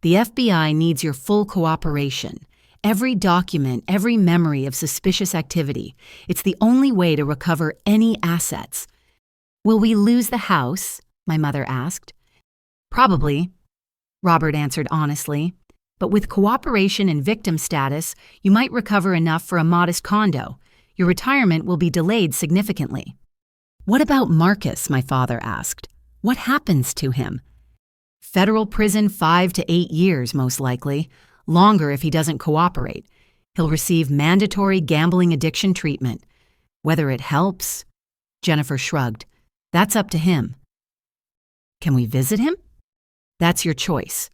The FBI needs your full cooperation. Every document, every memory of suspicious activity. It's the only way to recover any assets. Will we lose the house? My mother asked. Probably, Robert answered honestly. But with cooperation and victim status, you might recover enough for a modest condo. Your retirement will be delayed significantly. What about Marcus? My father asked. What happens to him? Federal prison 5 to 8 years, most likely. Longer if he doesn't cooperate. He'll receive mandatory gambling addiction treatment. Whether it helps? Jennifer shrugged. That's up to him. Can we visit him? That's your choice,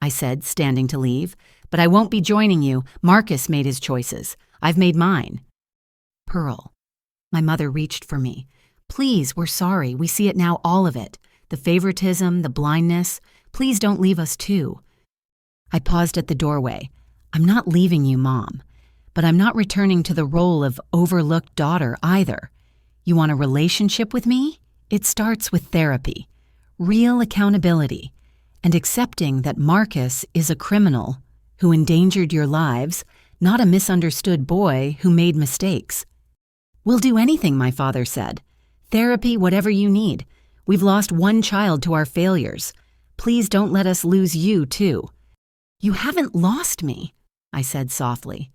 I said, standing to leave. But I won't be joining you. Marcus made his choices. I've made mine. Pearl. My mother reached for me. Please, we're sorry. We see it now, all of it. The favoritism, the blindness. Please don't leave us too. I paused at the doorway. I'm not leaving you, Mom. But I'm not returning to the role of overlooked daughter either. You want a relationship with me? It starts with therapy. Real accountability. And accepting that Marcus is a criminal who endangered your lives, not a misunderstood boy who made mistakes. We'll do anything, my father said. Therapy, whatever you need. We've lost one child to our failures. Please don't let us lose you, too. You haven't lost me, I said softly.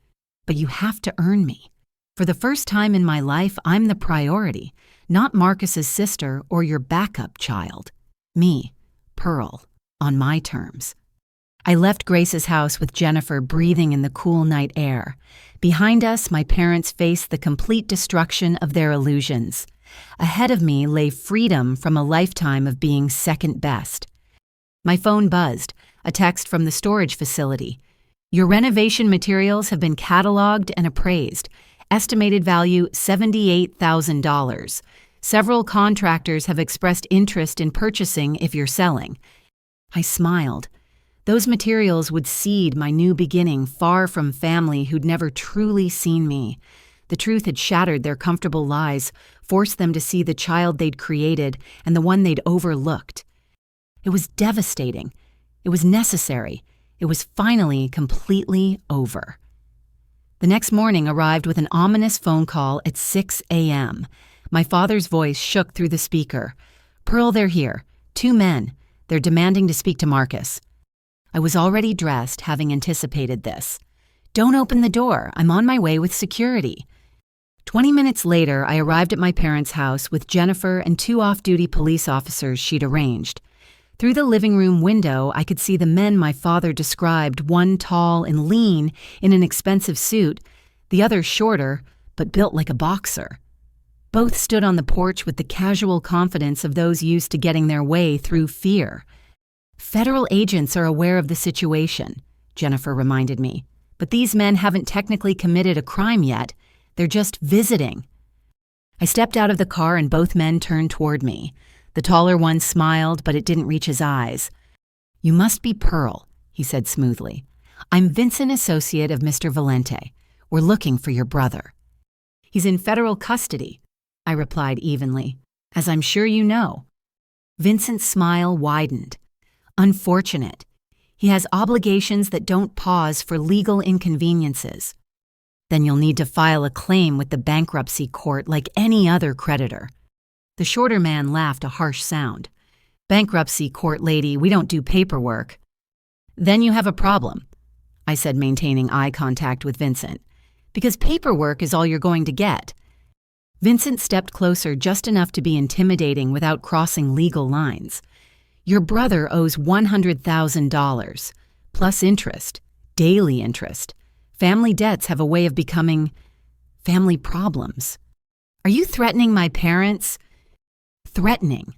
But you have to earn me. For the first time in my life, I'm the priority, not Marcus's sister or your backup child. Me, Pearl. On my terms. I left Grace's house with Jennifer breathing in the cool night air. Behind us, my parents faced the complete destruction of their illusions. Ahead of me lay freedom from a lifetime of being second best. My phone buzzed, a text from the storage facility. Your renovation materials have been cataloged and appraised. Estimated value $78,000. Several contractors have expressed interest in purchasing if you're selling. I smiled. Those materials would seed my new beginning far from family who'd never truly seen me. The truth had shattered their comfortable lies, forced them to see the child they'd created and the one they'd overlooked. It was devastating. It was necessary. It was finally completely over. The next morning arrived with an ominous phone call at 6 a.m. My father's voice shook through the speaker. Pearl, they're here. 2 men. They're demanding to speak to Marcus. I was already dressed, having anticipated this. Don't open the door. I'm on my way with security. 20 minutes later, I arrived at my parents' house with Jennifer and 2 off-duty police officers she'd arranged. Through the living room window, I could see the men my father described, one tall and lean in an expensive suit, the other shorter, but built like a boxer. Both stood on the porch with the casual confidence of those used to getting their way through fear. Federal agents are aware of the situation, Jennifer reminded me. But these men haven't technically committed a crime yet. They're just visiting. I stepped out of the car and both men turned toward me. The taller one smiled, but it didn't reach his eyes. You must be Pearl, he said smoothly. I'm Vincent, associate of Mr. Valente. We're looking for your brother. He's in federal custody, I replied evenly, as I'm sure you know. Vincent's smile widened. Unfortunate. He has obligations that don't pause for legal inconveniences. Then you'll need to file a claim with the bankruptcy court like any other creditor. The shorter man laughed a harsh sound. Bankruptcy court lady, we don't do paperwork. Then you have a problem, I said, maintaining eye contact with Vincent, because paperwork is all you're going to get. Vincent stepped closer just enough to be intimidating without crossing legal lines. Your brother owes $100,000, plus interest, daily interest. Family debts have a way of becoming family problems. Are you threatening my parents? Threatening.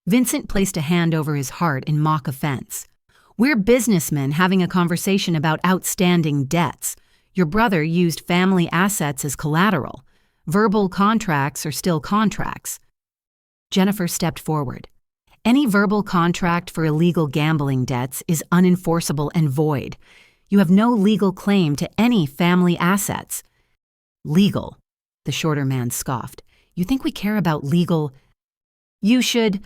Vincent placed a hand over his heart in mock offense. We're businessmen having a conversation about outstanding debts. Your brother used family assets as collateral. Verbal contracts are still contracts. Jennifer stepped forward. Any verbal contract for illegal gambling debts is unenforceable and void. You have no legal claim to any family assets. Legal, the shorter man scoffed. You think we care about legal? You should,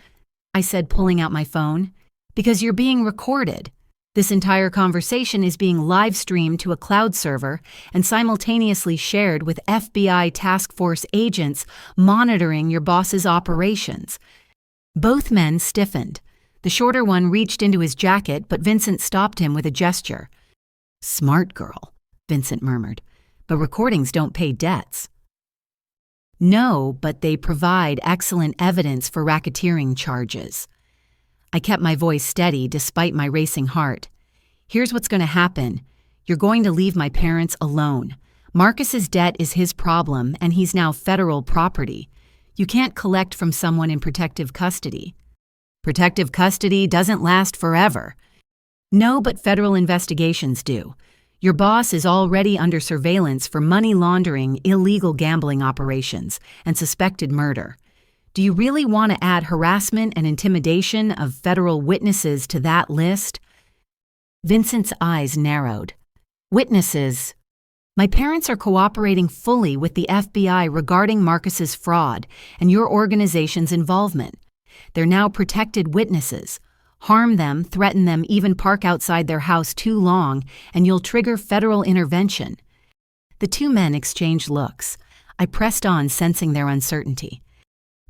I said, pulling out my phone, because you're being recorded. This entire conversation is being live-streamed to a cloud server and simultaneously shared with FBI task force agents monitoring your boss's operations. Both men stiffened. The shorter one reached into his jacket, but Vincent stopped him with a gesture. Smart girl, Vincent murmured, but recordings don't pay debts. No, but they provide excellent evidence for racketeering charges. I kept my voice steady despite my racing heart. Here's what's going to happen. You're going to leave my parents alone. Marcus's debt is his problem, and he's now federal property. You can't collect from someone in protective custody. Protective custody doesn't last forever. No, but federal investigations do. Your boss is already under surveillance for money laundering, illegal gambling operations, and suspected murder. Do you really want to add harassment and intimidation of federal witnesses to that list? Vincent's eyes narrowed. Witnesses? My parents are cooperating fully with the FBI regarding Marcus's fraud and your organization's involvement. They're now protected witnesses. Harm them, threaten them, even park outside their house too long, and you'll trigger federal intervention. The two men exchanged looks. I pressed on, sensing their uncertainty.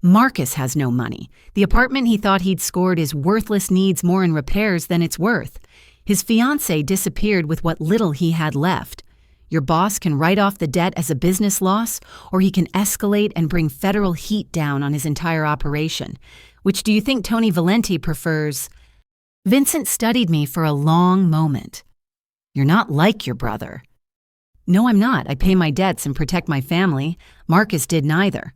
Marcus has no money. The apartment he thought he'd scored is worthless, needs more in repairs than it's worth. His fiancée disappeared with what little he had left. Your boss can write off the debt as a business loss, or he can escalate and bring federal heat down on his entire operation. Which do you think Tony Valenti prefers? Vincent studied me for a long moment. You're not like your brother. No, I'm not. I pay my debts and protect my family. Marcus did neither.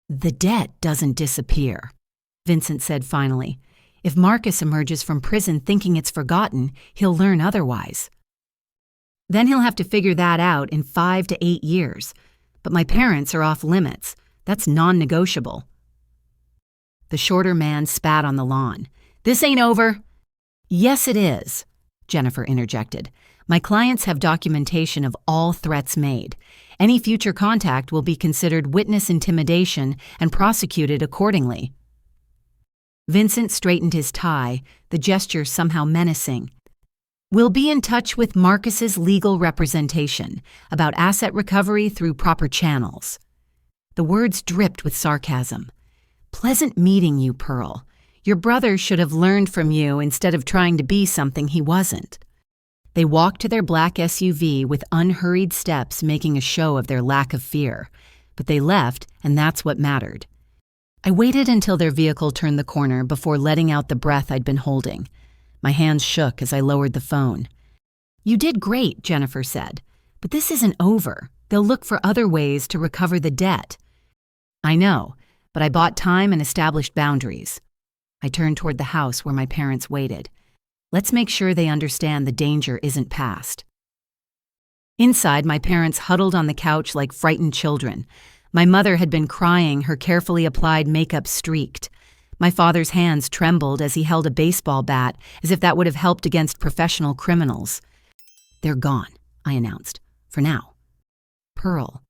The debt doesn't disappear, Vincent said finally. If Marcus emerges from prison thinking it's forgotten, he'll learn otherwise. Then he'll have to figure that out in 5 to 8 years. But my parents are off limits. That's non-negotiable. The shorter man spat on the lawn. This ain't over. Yes, it is, Jennifer interjected. My clients have documentation of all threats made. Any future contact will be considered witness intimidation and prosecuted accordingly. Vincent straightened his tie, the gesture somehow menacing. We'll be in touch with Marcus's legal representation about asset recovery through proper channels. The words dripped with sarcasm. Pleasant meeting you, Pearl. Your brother should have learned from you instead of trying to be something he wasn't. They walked to their black SUV with unhurried steps, making a show of their lack of fear. But they left, and that's what mattered. I waited until their vehicle turned the corner before letting out the breath I'd been holding. My hands shook as I lowered the phone. You did great, Jennifer said. But this isn't over. They'll look for other ways to recover the debt. I know, but I bought time and established boundaries. I turned toward the house where my parents waited. Let's make sure they understand the danger isn't past. Inside, my parents huddled on the couch like frightened children. My mother had been crying, her carefully applied makeup streaked. My father's hands trembled as he held a baseball bat, as if that would have helped against professional criminals. They're gone, I announced. For now. Pearl.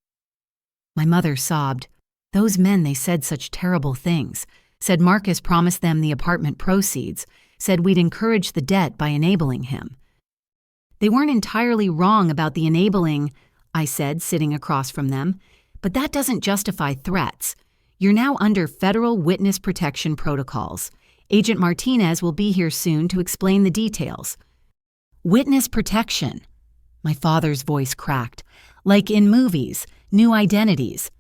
My mother sobbed. Those men, they said such terrible things. Said Marcus promised them the apartment proceeds. Said we'd encourage the debt by enabling him. They weren't entirely wrong about the enabling, I said, sitting across from them. But that doesn't justify threats. You're now under federal witness protection protocols. Agent Martinez will be here soon to explain the details. Witness protection. My father's voice cracked. Like in movies, new identities.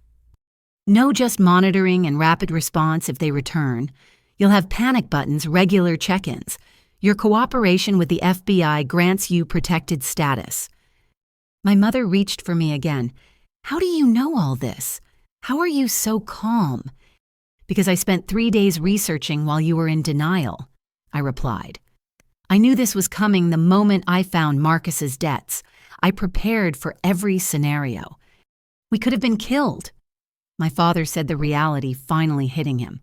No just monitoring and rapid response if they return. You'll have panic buttons, regular check-ins. Your cooperation with the FBI grants you protected status. My mother reached for me again. How do you know all this? How are you so calm? Because I spent 3 days researching while you were in denial, I replied. I knew this was coming the moment I found Marcus's debts. I prepared for every scenario. We could have been killed. My father said the reality finally hitting him.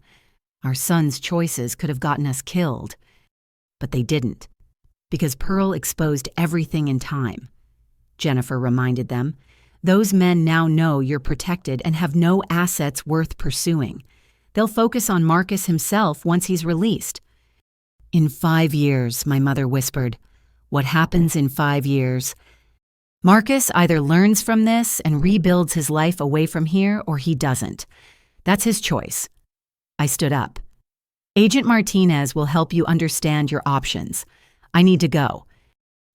Our son's choices could have gotten us killed, but they didn't, because Pearl exposed everything in time. Jennifer reminded them, those men now know you're protected and have no assets worth pursuing. They'll focus on Marcus himself once he's released. In 5 years, my mother whispered. What happens in 5 years? Marcus either learns from this and rebuilds his life away from here, or he doesn't. That's his choice. I stood up. Agent Martinez will help you understand your options. I need to go.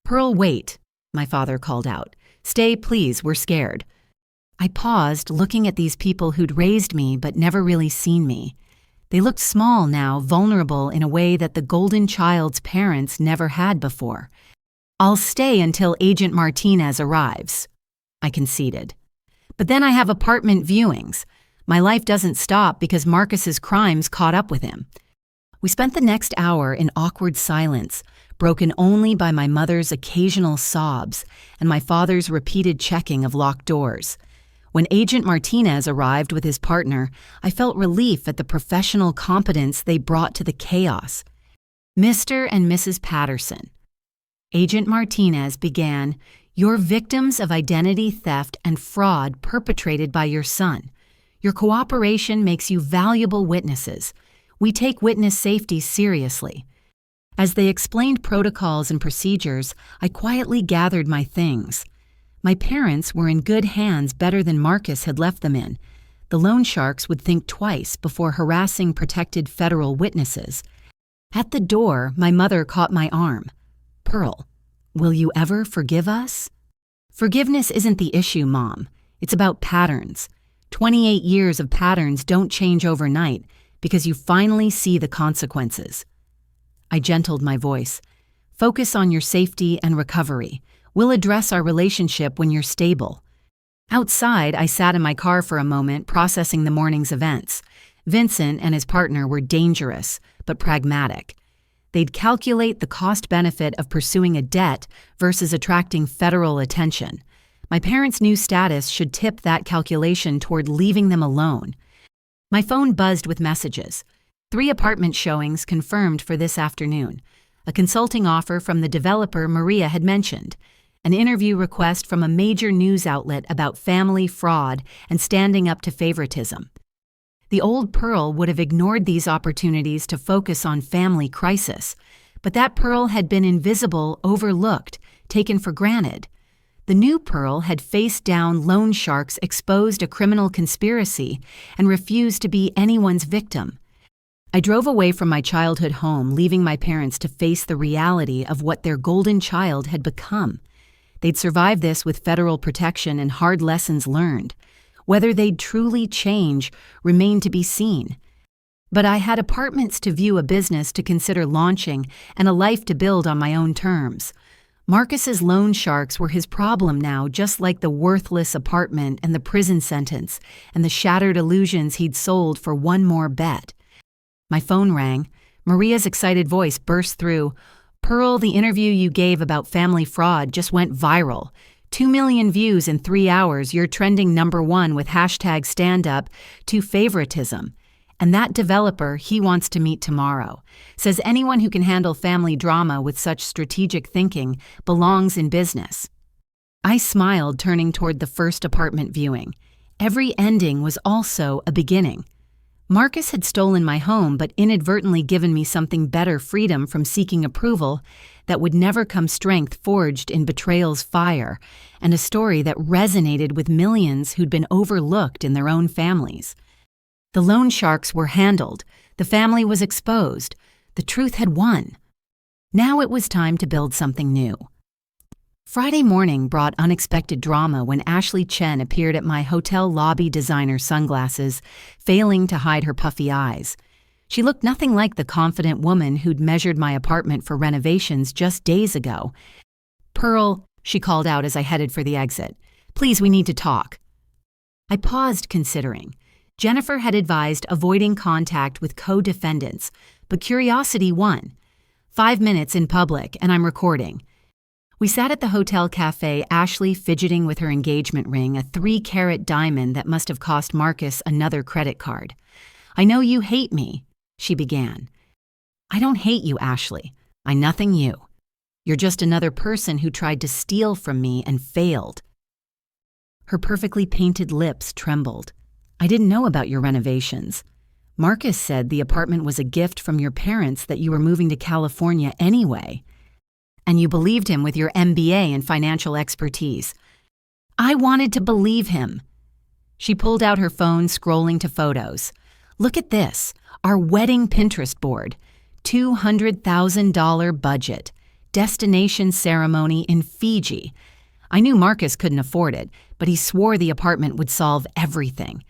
Pearl, wait, my father called out. Stay, please, we're scared. I paused, looking at these people who'd raised me but never really seen me. They looked small now, vulnerable in a way that the golden child's parents never had before. I'll stay until Agent Martinez arrives, I conceded. But then I have apartment viewings. My life doesn't stop because Marcus's crimes caught up with him. We spent the next hour in awkward silence, broken only by my mother's occasional sobs and my father's repeated checking of locked doors. When Agent Martinez arrived with his partner, I felt relief at the professional competence they brought to the chaos. Mr. and Mrs. Patterson. Agent Martinez began, "You're victims of identity theft and fraud perpetrated by your son. Your cooperation makes you valuable witnesses. We take witness safety seriously." As they explained protocols and procedures, I quietly gathered my things. My parents were in good hands, better than Marcus had left them in. The loan sharks would think twice before harassing protected federal witnesses. At the door, my mother caught my arm. "Pearl, will you ever forgive us?" "Forgiveness isn't the issue, Mom. It's about patterns. 28 years of patterns don't change overnight because you finally see the consequences." I gentled my voice. "Focus on your safety and recovery. We'll address our relationship when you're stable." Outside, I sat in my car for a moment, processing the morning's events. Vincent and his partner were dangerous, but pragmatic. They'd calculate the cost-benefit of pursuing a debt versus attracting federal attention. My parents' new status should tip that calculation toward leaving them alone. My phone buzzed with messages. 3 apartment showings confirmed for this afternoon. A consulting offer from the developer Maria had mentioned. An interview request from a major news outlet about family fraud and standing up to favoritism. The old Pearl would have ignored these opportunities to focus on family crisis, but that Pearl had been invisible, overlooked, taken for granted. The new Pearl had faced down loan sharks, exposed a criminal conspiracy, and refused to be anyone's victim. I drove away from my childhood home, leaving my parents to face the reality of what their golden child had become. They'd survive this with federal protection and hard lessons learned. Whether they'd truly change remained to be seen. But I had apartments to view, a business to consider launching, and a life to build on my own terms. Marcus's loan sharks were his problem now, just like the worthless apartment and the prison sentence and the shattered illusions he'd sold for one more bet. My phone rang. Maria's excited voice burst through. "Pearl, the interview you gave about family fraud just went viral. 2 million views in 3 hours. You're trending #1 with #standup to favoritism. And that developer he wants to meet tomorrow. Says anyone who can handle family drama with such strategic thinking belongs in business." I smiled, turning toward the first apartment viewing. Every ending was also a beginning. Marcus had stolen my home, but inadvertently given me something better: freedom from seeking approval that would never come, strength forged in betrayal's fire, and a story that resonated with millions who'd been overlooked in their own families. The loan sharks were handled. The family was exposed. The truth had won. Now it was time to build something new. Friday morning brought unexpected drama when Ashley Chen appeared at my hotel lobby, designer sunglasses, failing to hide her puffy eyes. She looked nothing like the confident woman who'd measured my apartment for renovations just days ago. "Pearl," she called out as I headed for the exit. "Please, we need to talk." I paused, considering. Jennifer had advised avoiding contact with co-defendants, but curiosity won. 5 minutes in public, and I'm recording. We sat at the hotel cafe, Ashley fidgeting with her engagement ring, a 3-carat diamond that must have cost Marcus another credit card. "I know you hate me," She began. "I don't hate you, Ashley. I nothing you. You're just another person who tried to steal from me and failed." Her perfectly painted lips trembled. "I didn't know about your renovations. Marcus said the apartment was a gift from your parents, that you were moving to California anyway. And you believed him with your MBA and financial expertise." I wanted to believe him. She pulled out her phone, scrolling to photos. "Look at this, our wedding Pinterest board. $200,000 budget. Destination ceremony in Fiji. I knew Marcus couldn't afford it, but he swore the apartment would solve everything."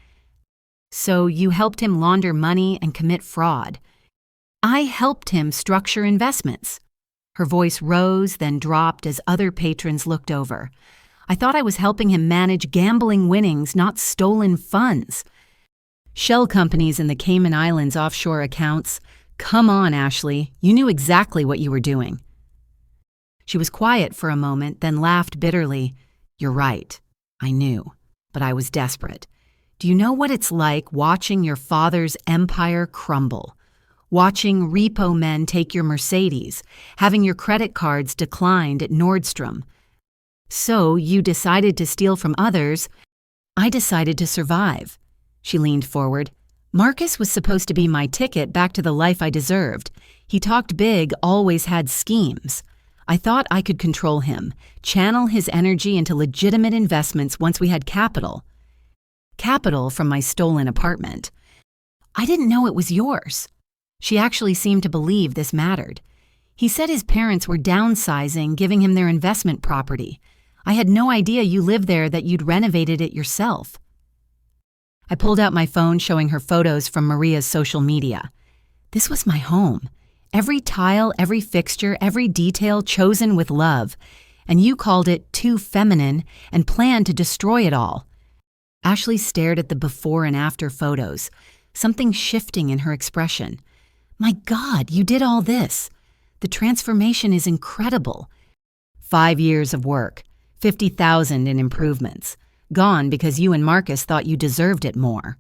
"So you helped him launder money and commit fraud?" "I helped him structure investments." Her voice rose, then dropped as other patrons looked over. "I thought I was helping him manage gambling winnings, not stolen funds." "Shell companies in the Cayman Islands offshore accounts. Come on, Ashley, you knew exactly what you were doing." She was quiet for a moment, then laughed bitterly. "You're right. I knew, but I was desperate. Do you know what it's like watching your father's empire crumble? Watching repo men take your Mercedes, having your credit cards declined at Nordstrom. So you decided to steal from others. I decided to survive." She leaned forward. "Marcus was supposed to be my ticket back to the life I deserved. He talked big, always had schemes. I thought I could control him, channel his energy into legitimate investments once we had capital. Capital from my stolen apartment. I didn't know it was yours." She actually seemed to believe this mattered. "He said his parents were downsizing, giving him their investment property. I had no idea you lived there, that you'd renovated it yourself." I pulled out my phone, showing her photos from Maria's social media. "This was my home. Every tile, every fixture, every detail chosen with love. And you called it too feminine and planned to destroy it all." Ashley stared at the before and after photos, something shifting in her expression. "My God, you did all this. The transformation is incredible. 5 years of work, 50,000 in improvements, gone because you and Marcus thought you deserved it more."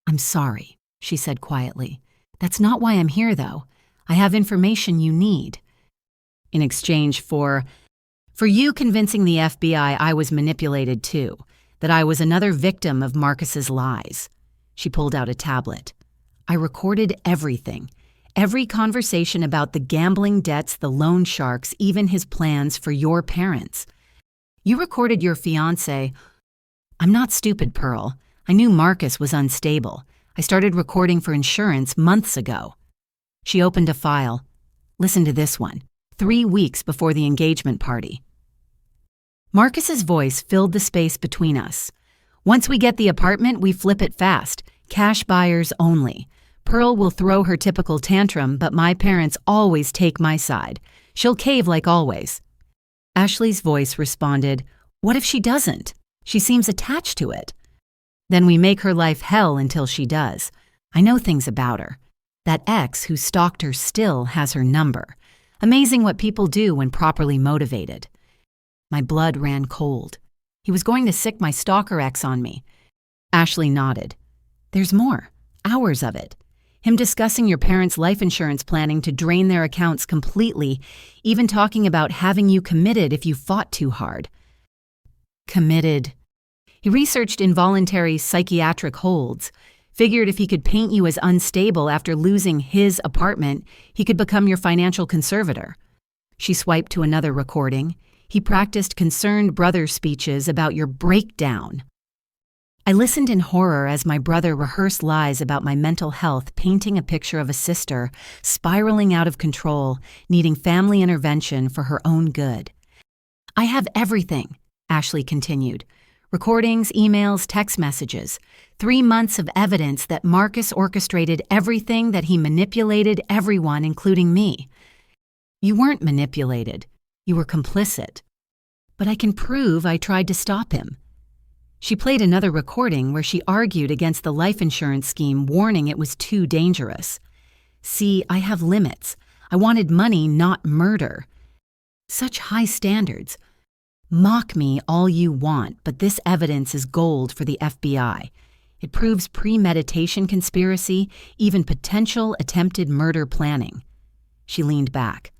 "I'm sorry," she said quietly. "That's not why I'm here, though. I have information you need." "In exchange for you convincing the FBI I was manipulated too, that I was another victim of Marcus's lies." She pulled out a tablet. "I recorded everything. Every conversation about the gambling debts, the loan sharks, even his plans for your parents. You recorded your fiancé. I'm not stupid, Pearl. I knew Marcus was unstable. I started recording for insurance months ago." She opened a file. "Listen to this one. 3 weeks before the engagement party." Marcus's voice filled the space between us. "Once we get the apartment, we flip it fast. Cash buyers only. Pearl will throw her typical tantrum, but my parents always take my side. She'll cave like always." Ashley's voice responded, "What if she doesn't? She seems attached to it." "Then we make her life hell until she does. I know things about her. That ex who stalked her still has her number. Amazing what people do when properly motivated." My blood ran cold. He was going to sick my stalker ex on me. Ashley nodded. "There's more. Hours of it. Him discussing your parents' life insurance planning to drain their accounts completely, even talking about having you committed if you fought too hard." "Committed." "He researched involuntary psychiatric holds, figured if he could paint you as unstable after losing his apartment, he could become your financial conservator." She swiped to another recording. "He practiced concerned brother speeches about your breakdown." I listened in horror as my brother rehearsed lies about my mental health, painting a picture of a sister spiraling out of control, needing family intervention for her own good. "I have everything," Ashley continued. "Recordings, emails, text messages. 3 months of evidence that Marcus orchestrated everything, that he manipulated everyone, including me." "You weren't manipulated. You were complicit." "But I can prove I tried to stop him." She played another recording where she argued against the life insurance scheme, warning it was too dangerous. "See, I have limits. I wanted money, not murder." Such high standards. "Mock me all you want, but this evidence is gold for the FBI. It proves premeditation conspiracy, even potential attempted murder planning. She leaned back.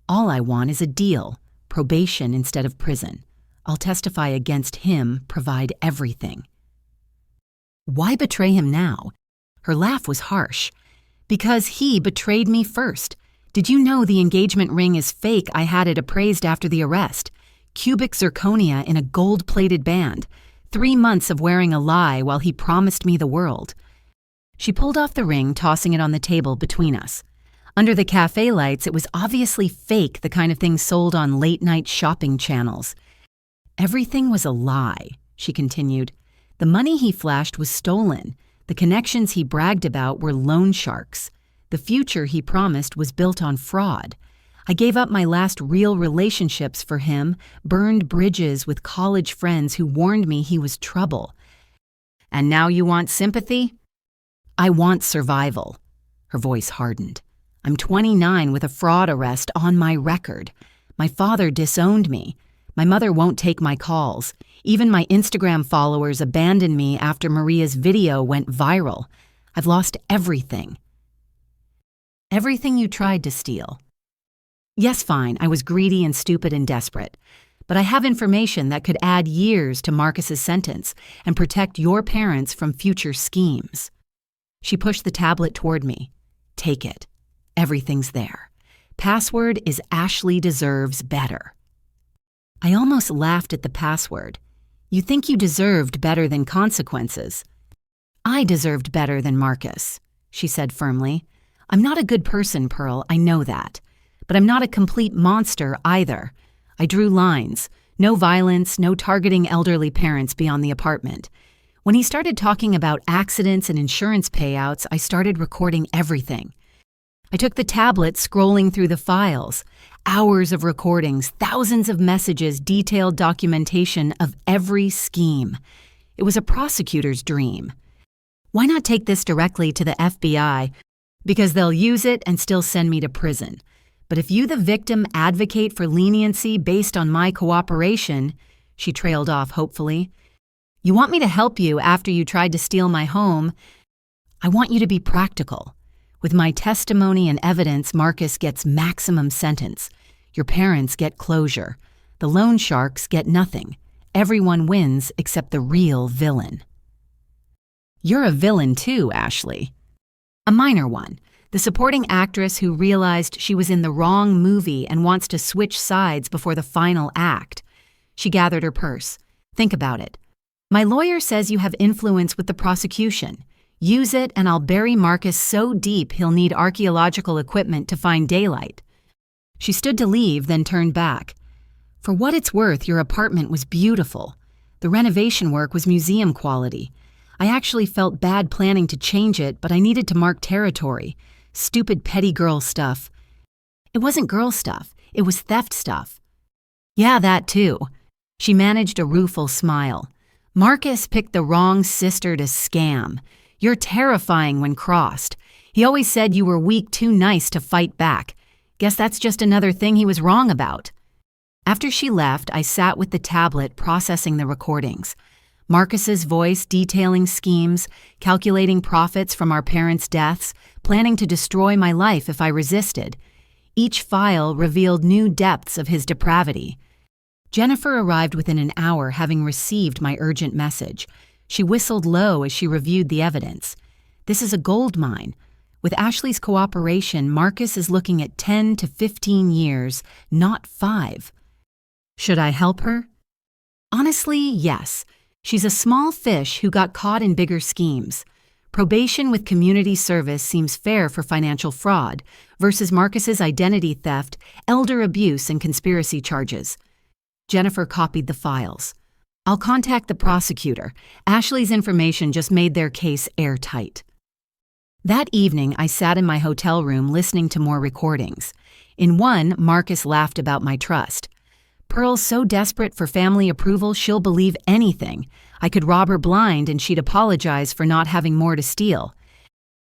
All I want is a deal, probation instead of prison. I'll testify against him, provide everything. Why betray him now? Her laugh was harsh. Because he betrayed me first. Did you know the engagement ring is fake? I had it appraised after the arrest. Cubic zirconia in a gold-plated band. 3 months of wearing a lie while he promised me the world. She pulled off the ring, tossing it on the table between us. Under the cafe lights, it was obviously fake, the kind of thing sold on late-night shopping channels. Everything was a lie, she continued. The money he flashed was stolen. The connections he bragged about were loan sharks. The future he promised was built on fraud. I gave up my last real relationships for him, burned bridges with college friends who warned me he was trouble. And now you want sympathy? I want survival. Her voice hardened. I'm 29 with a fraud arrest on my record. My father disowned me. My mother won't take my calls. Even my Instagram followers abandoned me after Maria's video went viral. I've lost everything. Everything you tried to steal. Yes, fine, I was greedy and stupid and desperate. But I have information that could add years to Marcus's sentence and protect your parents from future schemes. She pushed the tablet toward me. Take it. Everything's there. Password is Ashley deserves better. I almost laughed at the password. You think you deserved better than consequences. I deserved better than Marcus, she said firmly. I'm not a good person, Pearl, I know that. But I'm not a complete monster either. I drew lines. No violence, no targeting elderly parents beyond the apartment. When he started talking about accidents and insurance payouts, I started recording everything. I took the tablet, scrolling through the files. Hours of recordings, thousands of messages, detailed documentation of every scheme. It was a prosecutor's dream. Why not take this directly to the FBI? Because they'll use it and still send me to prison. But if you, the victim, advocate for leniency based on my cooperation, she trailed off hopefully. You want me to help you after you tried to steal my home. I want you to be practical. With my testimony and evidence, Marcus gets maximum sentence. Your parents get closure. The loan sharks get nothing. Everyone wins except the real villain. You're a villain too, Ashley. A minor one. The supporting actress who realized she was in the wrong movie and wants to switch sides before the final act. She gathered her purse. Think about it. My lawyer says you have influence with the prosecution. Use it and I'll bury Marcus so deep he'll need archaeological equipment to find daylight. She stood to leave, then turned back. For what it's worth, your apartment was beautiful. The renovation work was museum quality. I actually felt bad planning to change it, but I needed to mark territory. Stupid petty girl stuff. It wasn't girl stuff. It was theft stuff. Yeah, that too. She managed a rueful smile. Marcus picked the wrong sister to scam. You're terrifying when crossed. He always said you were weak, too nice to fight back. Guess that's just another thing he was wrong about. After she left, I sat with the tablet processing the recordings. Marcus's voice detailing schemes, calculating profits from our parents' deaths, planning to destroy my life if I resisted. Each file revealed new depths of his depravity. Jennifer arrived within an hour, having received my urgent message. She whistled low as she reviewed the evidence. This is a gold mine. With Ashley's cooperation, Marcus is looking at 10 to 15 years, not 5. Should I help her? Honestly, yes. She's a small fish who got caught in bigger schemes. Probation with community service seems fair for financial fraud versus Marcus's identity theft, elder abuse, and conspiracy charges. Jennifer copied the files. I'll contact the prosecutor. Ashley's information just made their case airtight. That evening, I sat in my hotel room listening to more recordings. In one, Marcus laughed about my trust. Pearl's so desperate for family approval she'll believe anything. I could rob her blind and she'd apologize for not having more to steal.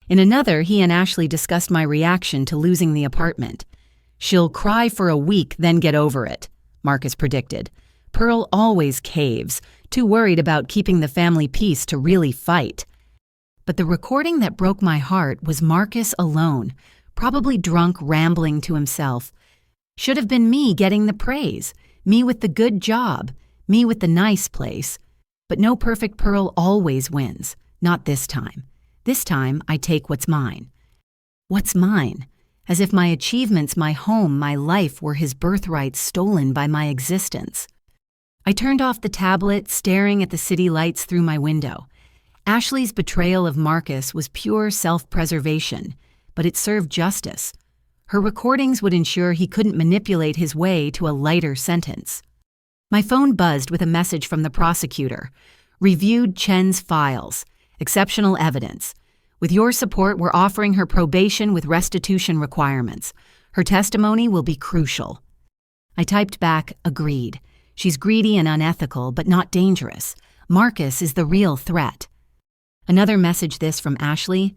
In another, he and Ashley discussed my reaction to losing the apartment. She'll cry for a week, then get over it, Marcus predicted. Pearl always caves, too worried about keeping the family peace to really fight. But the recording that broke my heart was Marcus alone, probably drunk, rambling to himself. Should have been me getting the praise, me with the good job, me with the nice place. But no perfect Pearl always wins. Not this time. This time, I take what's mine. What's mine? As if my achievements, my home, my life were his birthright stolen by my existence. I turned off the tablet, staring at the city lights through my window. Ashley's betrayal of Marcus was pure self-preservation, but it served justice. Her recordings would ensure he couldn't manipulate his way to a lighter sentence. My phone buzzed with a message from the prosecutor. Reviewed Chen's files. Exceptional evidence. With your support, we're offering her probation with restitution requirements. Her testimony will be crucial. I typed back, agreed. She's greedy and unethical, but not dangerous. Marcus is the real threat. Another message this from Ashley.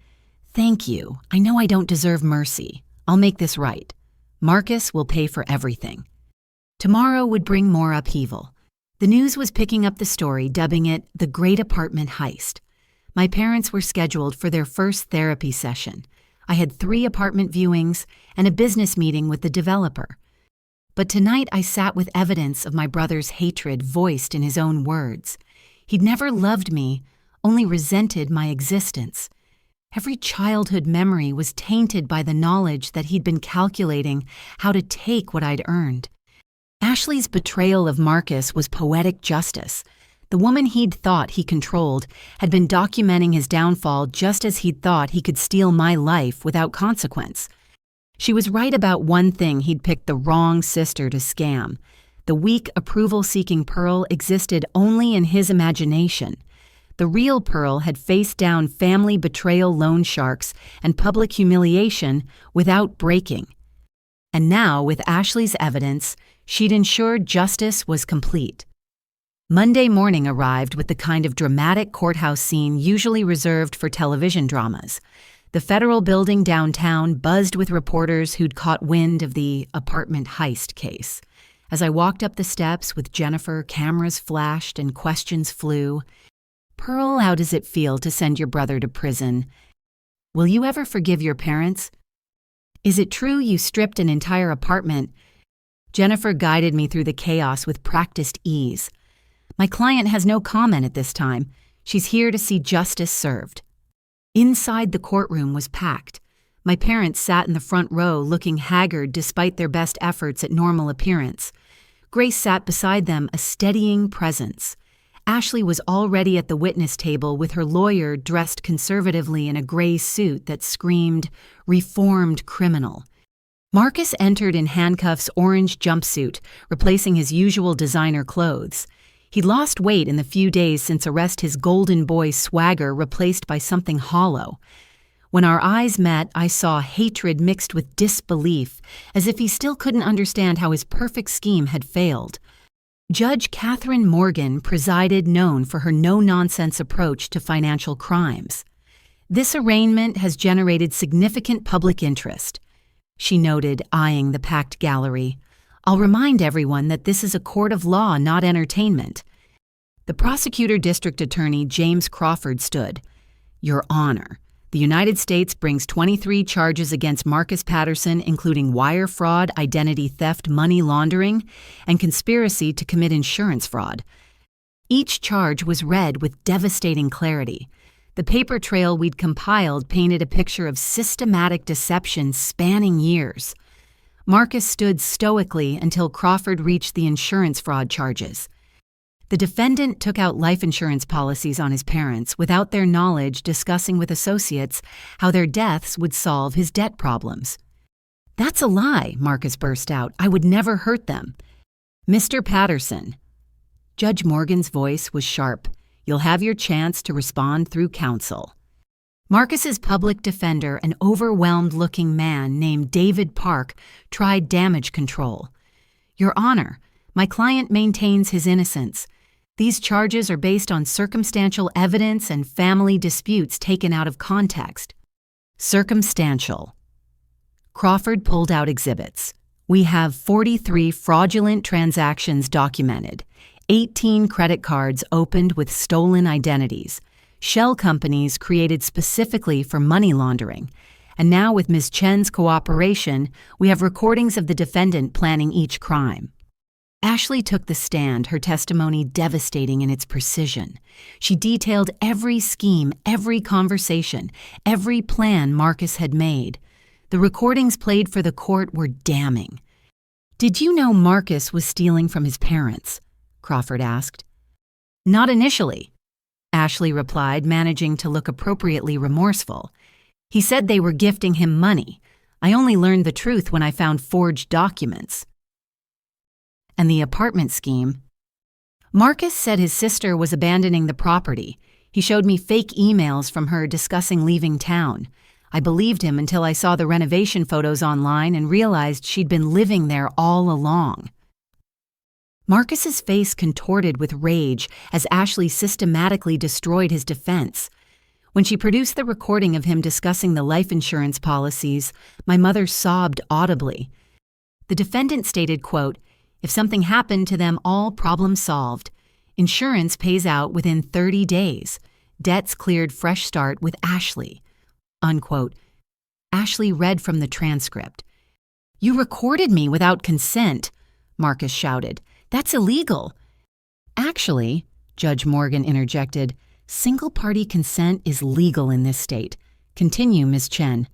Thank you. I know I don't deserve mercy. I'll make this right. Marcus will pay for everything. Tomorrow would bring more upheaval. The news was picking up the story, dubbing it the Great Apartment Heist. My parents were scheduled for their first therapy session. I had 3 apartment viewings and a business meeting with the developer. But tonight I sat with evidence of my brother's hatred voiced in his own words. He'd never loved me, only resented my existence. Every childhood memory was tainted by the knowledge that he'd been calculating how to take what I'd earned. Ashley's betrayal of Marcus was poetic justice. The woman he'd thought he controlled had been documenting his downfall just as he'd thought he could steal my life without consequence. She was right about one thing: he'd picked the wrong sister to scam. The weak, approval-seeking Pearl existed only in his imagination. The real Pearl had faced down family betrayal loan sharks and public humiliation without breaking. And now, with Ashley's evidence, she'd ensured justice was complete. Monday morning arrived with the kind of dramatic courthouse scene usually reserved for television dramas. The federal building downtown buzzed with reporters who'd caught wind of the apartment heist case. As I walked up the steps with Jennifer, cameras flashed and questions flew. Pearl, how does it feel to send your brother to prison? Will you ever forgive your parents? Is it true you stripped an entire apartment? Jennifer guided me through the chaos with practiced ease. My client has no comment at this time. She's here to see justice served. Inside the courtroom was packed. My parents sat in the front row looking haggard despite their best efforts at normal appearance. Grace sat beside them, a steadying presence. Ashley was already at the witness table with her lawyer dressed conservatively in a gray suit that screamed, "Reformed criminal." Marcus entered in handcuffs, orange jumpsuit, replacing his usual designer clothes. He'd lost weight in the few days since arrest, his golden boy swagger replaced by something hollow. When our eyes met, I saw hatred mixed with disbelief, as if he still couldn't understand how his perfect scheme had failed. Judge Catherine Morgan presided, known for her no-nonsense approach to financial crimes. This arraignment has generated significant public interest, she noted, eyeing the packed gallery. I'll remind everyone that this is a court of law, not entertainment. The prosecutor, District Attorney James Crawford, stood. Your Honor, the United States brings 23 charges against Marcus Patterson, including wire fraud, identity theft, money laundering, and conspiracy to commit insurance fraud. Each charge was read with devastating clarity. The paper trail we'd compiled painted a picture of systematic deception spanning years. Marcus stood stoically until Crawford reached the insurance fraud charges. The defendant took out life insurance policies on his parents without their knowledge, discussing with associates how their deaths would solve his debt problems. That's a lie, Marcus burst out. I would never hurt them. Mr. Patterson. Judge Morgan's voice was sharp. You'll have your chance to respond through counsel. Marcus's public defender, an overwhelmed-looking man named David Park, tried damage control. Your Honor, my client maintains his innocence. These charges are based on circumstantial evidence and family disputes taken out of context. Circumstantial. Crawford pulled out exhibits. We have 43 fraudulent transactions documented, 18 credit cards opened with stolen identities, shell companies created specifically for money laundering. And now, with Ms. Chen's cooperation, we have recordings of the defendant planning each crime. Ashley took the stand, her testimony devastating in its precision. She detailed every scheme, every conversation, every plan Marcus had made. The recordings played for the court were damning. "Did you know Marcus was stealing from his parents?" Crawford asked. "Not initially," Ashley replied, managing to look appropriately remorseful. "He said they were gifting him money. I only learned the truth when I found forged documents." And the apartment scheme? "Marcus said his sister was abandoning the property. He showed me fake emails from her discussing leaving town. I believed him until I saw the renovation photos online and realized she'd been living there all along." Marcus's face contorted with rage as Ashley systematically destroyed his defense. When she produced the recording of him discussing the life insurance policies, my mother sobbed audibly. The defendant stated, quote, "If something happened to them, all problems solved. Insurance pays out within 30 days. Debts cleared, fresh start with Ashley." Unquote. Ashley read from the transcript. "You recorded me without consent," Marcus shouted. "That's illegal." "Actually," Judge Morgan interjected, "single-party consent is legal in this state. Continue, Ms. Chen."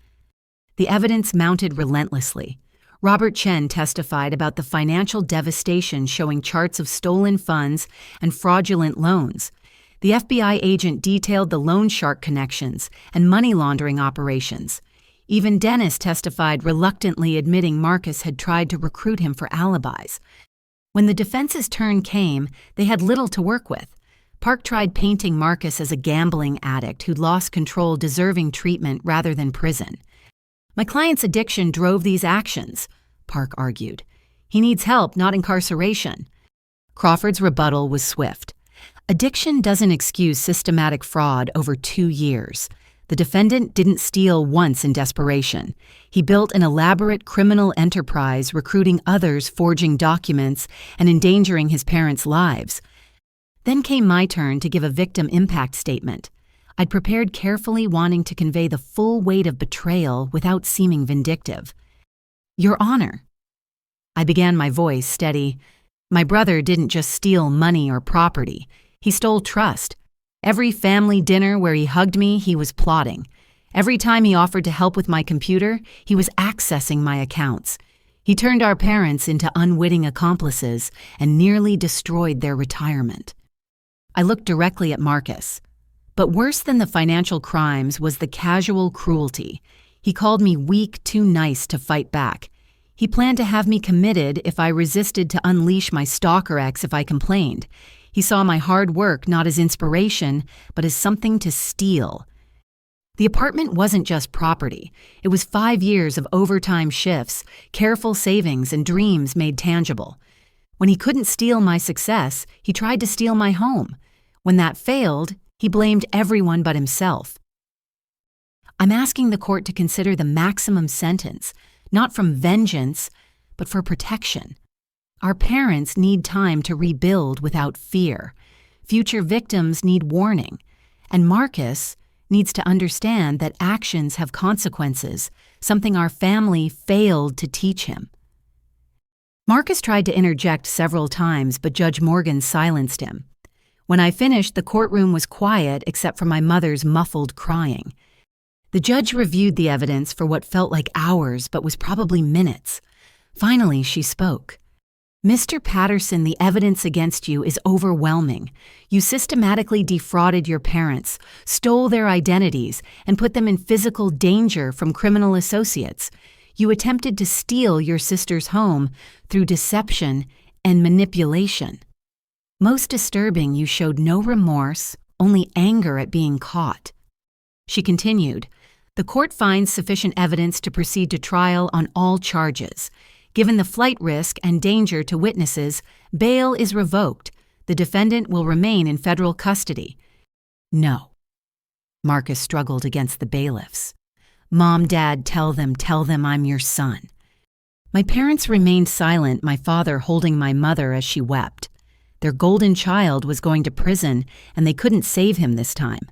The evidence mounted relentlessly. Robert Chen testified about the financial devastation, showing charts of stolen funds and fraudulent loans. The FBI agent detailed the loan shark connections and money laundering operations. Even Dennis testified, reluctantly admitting Marcus had tried to recruit him for alibis. When the defense's turn came, they had little to work with. Park tried painting Marcus as a gambling addict who'd lost control, deserving treatment rather than prison. "My client's addiction drove these actions," Park argued. "He needs help, not incarceration." Crawford's rebuttal was swift. "Addiction doesn't excuse systematic fraud over 2 years. The defendant didn't steal once in desperation. He built an elaborate criminal enterprise, recruiting others, forging documents, and endangering his parents' lives. Then came my turn to give a victim impact statement. I'd prepared carefully, wanting to convey the full weight of betrayal without seeming vindictive. "Your Honor," I began, my voice steady, "my brother didn't just steal money or property. He stole trust. Every family dinner where he hugged me, he was plotting. Every time he offered to help with my computer, he was accessing my accounts. He turned our parents into unwitting accomplices and nearly destroyed their retirement." I looked directly at Marcus. But worse than the financial crimes was the casual cruelty. He called me weak, too nice to fight back. He planned to have me committed if I resisted, to unleash my stalker ex if I complained. He saw my hard work not as inspiration, but as something to steal. The apartment wasn't just property. It was 5 years of overtime shifts, careful savings, and dreams made tangible. When he couldn't steal my success, he tried to steal my home. When that failed, he blamed everyone but himself. I'm asking the court to consider the maximum sentence, not from vengeance, but for protection. Our parents need time to rebuild without fear. Future victims need warning. And Marcus needs to understand that actions have consequences, something our family failed to teach him. Marcus tried to interject several times, but Judge Morgan silenced him. When I finished, the courtroom was quiet except for my mother's muffled crying. The judge reviewed the evidence for what felt like hours, but was probably minutes. Finally, she spoke. "Mr. Patterson, the evidence against you is overwhelming. You systematically defrauded your parents, stole their identities, and put them in physical danger from criminal associates. You attempted to steal your sister's home through deception and manipulation. Most disturbing, you showed no remorse, only anger at being caught." She continued, "The court finds sufficient evidence to proceed to trial on all charges. Given the flight risk and danger to witnesses, bail is revoked. The defendant will remain in federal custody." "No." Marcus struggled against the bailiffs. "Mom, Dad, tell them I'm your son." My parents remained silent, my father holding my mother as she wept. Their golden child was going to prison, and they couldn't save him this time.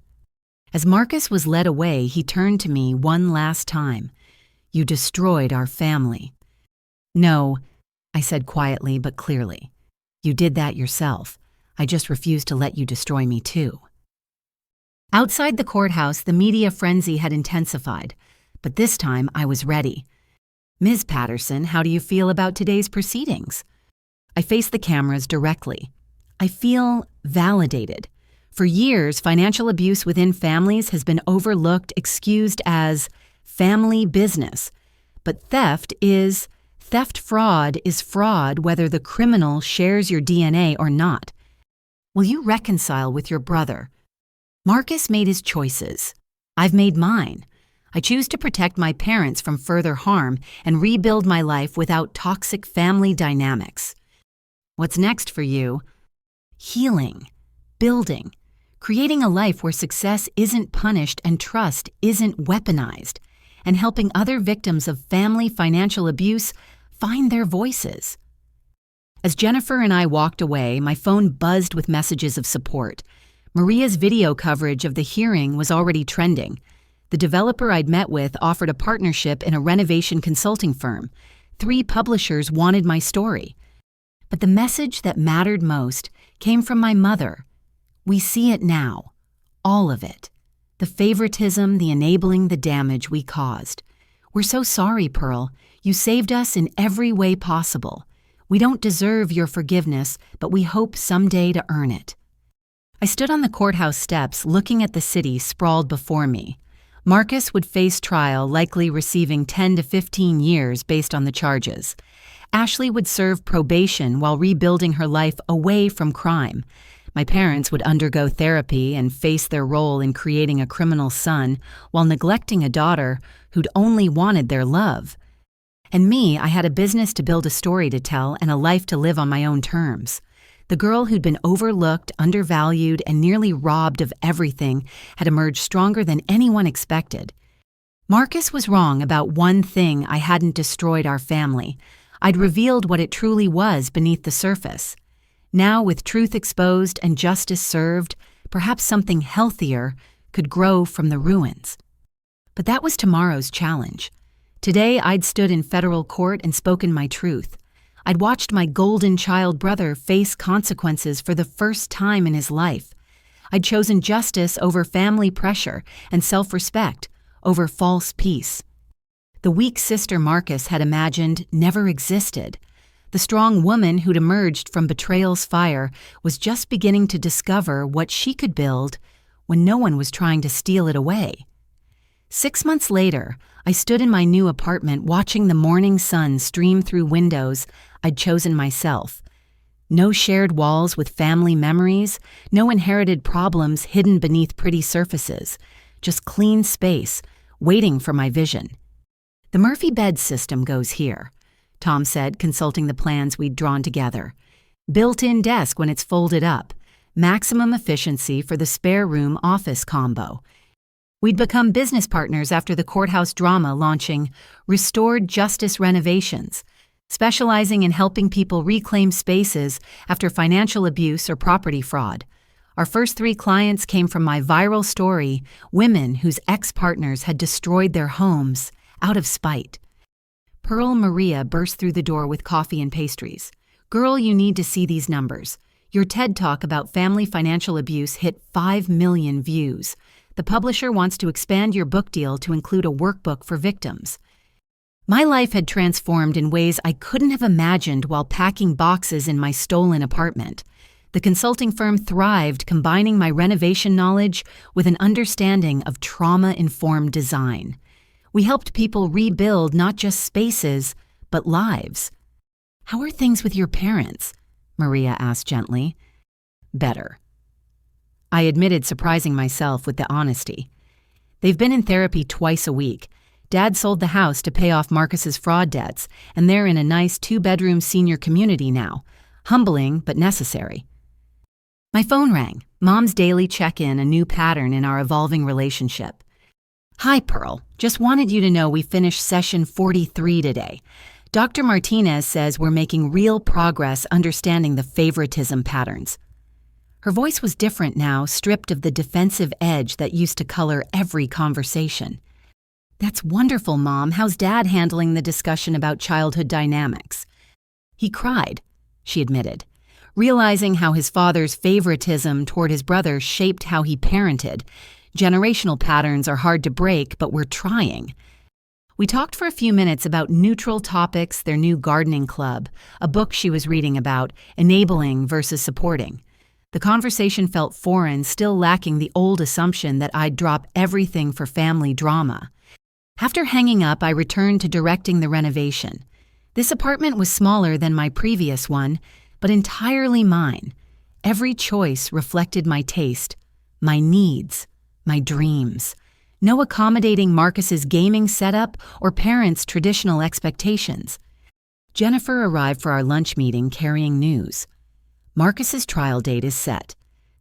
As Marcus was led away, he turned to me one last time. "You destroyed our family." "No," I said quietly but clearly. "You did that yourself. I just refuse to let you destroy me too." Outside the courthouse, the media frenzy had intensified, but this time I was ready. "Ms. Patterson, how do you feel about today's proceedings?" I faced the cameras directly. "I feel validated. For years, financial abuse within families has been overlooked, excused as family business. But theft fraud is fraud whether the criminal shares your DNA or not. Will you reconcile with your brother? Marcus made his choices. I've made mine. I choose to protect my parents from further harm and rebuild my life without toxic family dynamics. What's next for you? Healing, building, creating a life where success isn't punished and trust isn't weaponized, and helping other victims of family financial abuse find their voices." As Jennifer and I walked away, my phone buzzed with messages of support. Maria's video coverage of the hearing was already trending. The developer I'd met with offered a partnership in a renovation consulting firm. 3 publishers wanted my story. But the message that mattered most came from my mother. "We see it now. All of it. The favoritism, the enabling, the damage we caused. We're so sorry, Pearl. You saved us in every way possible. We don't deserve your forgiveness, but we hope someday to earn it." I stood on the courthouse steps looking at the city sprawled before me. Marcus would face trial, likely receiving 10 to 15 years based on the charges. Ashley would serve probation while rebuilding her life away from crime. My parents would undergo therapy and face their role in creating a criminal son while neglecting a daughter who'd only wanted their love. And me, I had a business to build, a story to tell, and a life to live on my own terms. The girl who'd been overlooked, undervalued, and nearly robbed of everything had emerged stronger than anyone expected. Marcus was wrong about one thing: I hadn't destroyed our family. I'd revealed what it truly was beneath the surface. Now, with truth exposed and justice served, perhaps something healthier could grow from the ruins. But that was tomorrow's challenge. Today, I'd stood in federal court and spoken my truth. I'd watched my golden child brother face consequences for the first time in his life. I'd chosen justice over family pressure and self-respect over false peace. The weak sister Marcus had imagined never existed. The strong woman who'd emerged from betrayal's fire was just beginning to discover what she could build when no one was trying to steal it away. 6 months later, I stood in my new apartment watching the morning sun stream through windows I'd chosen myself. No shared walls with family memories, no inherited problems hidden beneath pretty surfaces, just clean space, waiting for my vision. "The Murphy bed system goes here," Tom said, consulting the plans we'd drawn together. "Built-in desk when it's folded up. Maximum efficiency for the spare room office combo." We'd become business partners after the courthouse drama, launching Restored Justice Renovations, specializing in helping people reclaim spaces after financial abuse or property fraud. Our first 3 clients came from my viral story, women whose ex-partners had destroyed their homes out of spite. Pearl Maria burst through the door with coffee and pastries. "Girl, you need to see these numbers. Your TED Talk about family financial abuse hit 5 million views. The publisher wants to expand your book deal to include a workbook for victims." My life had transformed in ways I couldn't have imagined while packing boxes in my stolen apartment. The consulting firm thrived, combining my renovation knowledge with an understanding of trauma-informed design. We helped people rebuild not just spaces, but lives. "How are things with your parents?" Maria asked gently. "Better." I admitted, surprising myself with the honesty. "They've been in therapy twice a week. Dad sold the house to pay off Marcus's fraud debts, and they're in a nice 2-bedroom senior community now. Humbling, but necessary." My phone rang. Mom's daily check-in, a new pattern in our evolving relationship. "Hi, Pearl. Just wanted you to know we finished session 43 today. Dr. Martinez says we're making real progress understanding the favoritism patterns." Her voice was different now, stripped of the defensive edge that used to color every conversation. "That's wonderful, Mom. How's Dad handling the discussion about childhood dynamics?" "He cried," she admitted, realizing how his father's favoritism toward his brother shaped how he parented. Generational patterns are hard to break, but we're trying. We talked for a few minutes about neutral topics, their new gardening club, a book she was reading about enabling versus supporting. The conversation felt foreign, still lacking the old assumption that I'd drop everything for family drama. After hanging up, I returned to directing the renovation. This apartment was smaller than my previous one, but entirely mine. Every choice reflected my taste, my needs, my dreams. No accommodating Marcus's gaming setup or parents' traditional expectations. Jennifer arrived for our lunch meeting carrying news. Marcus's trial date is set.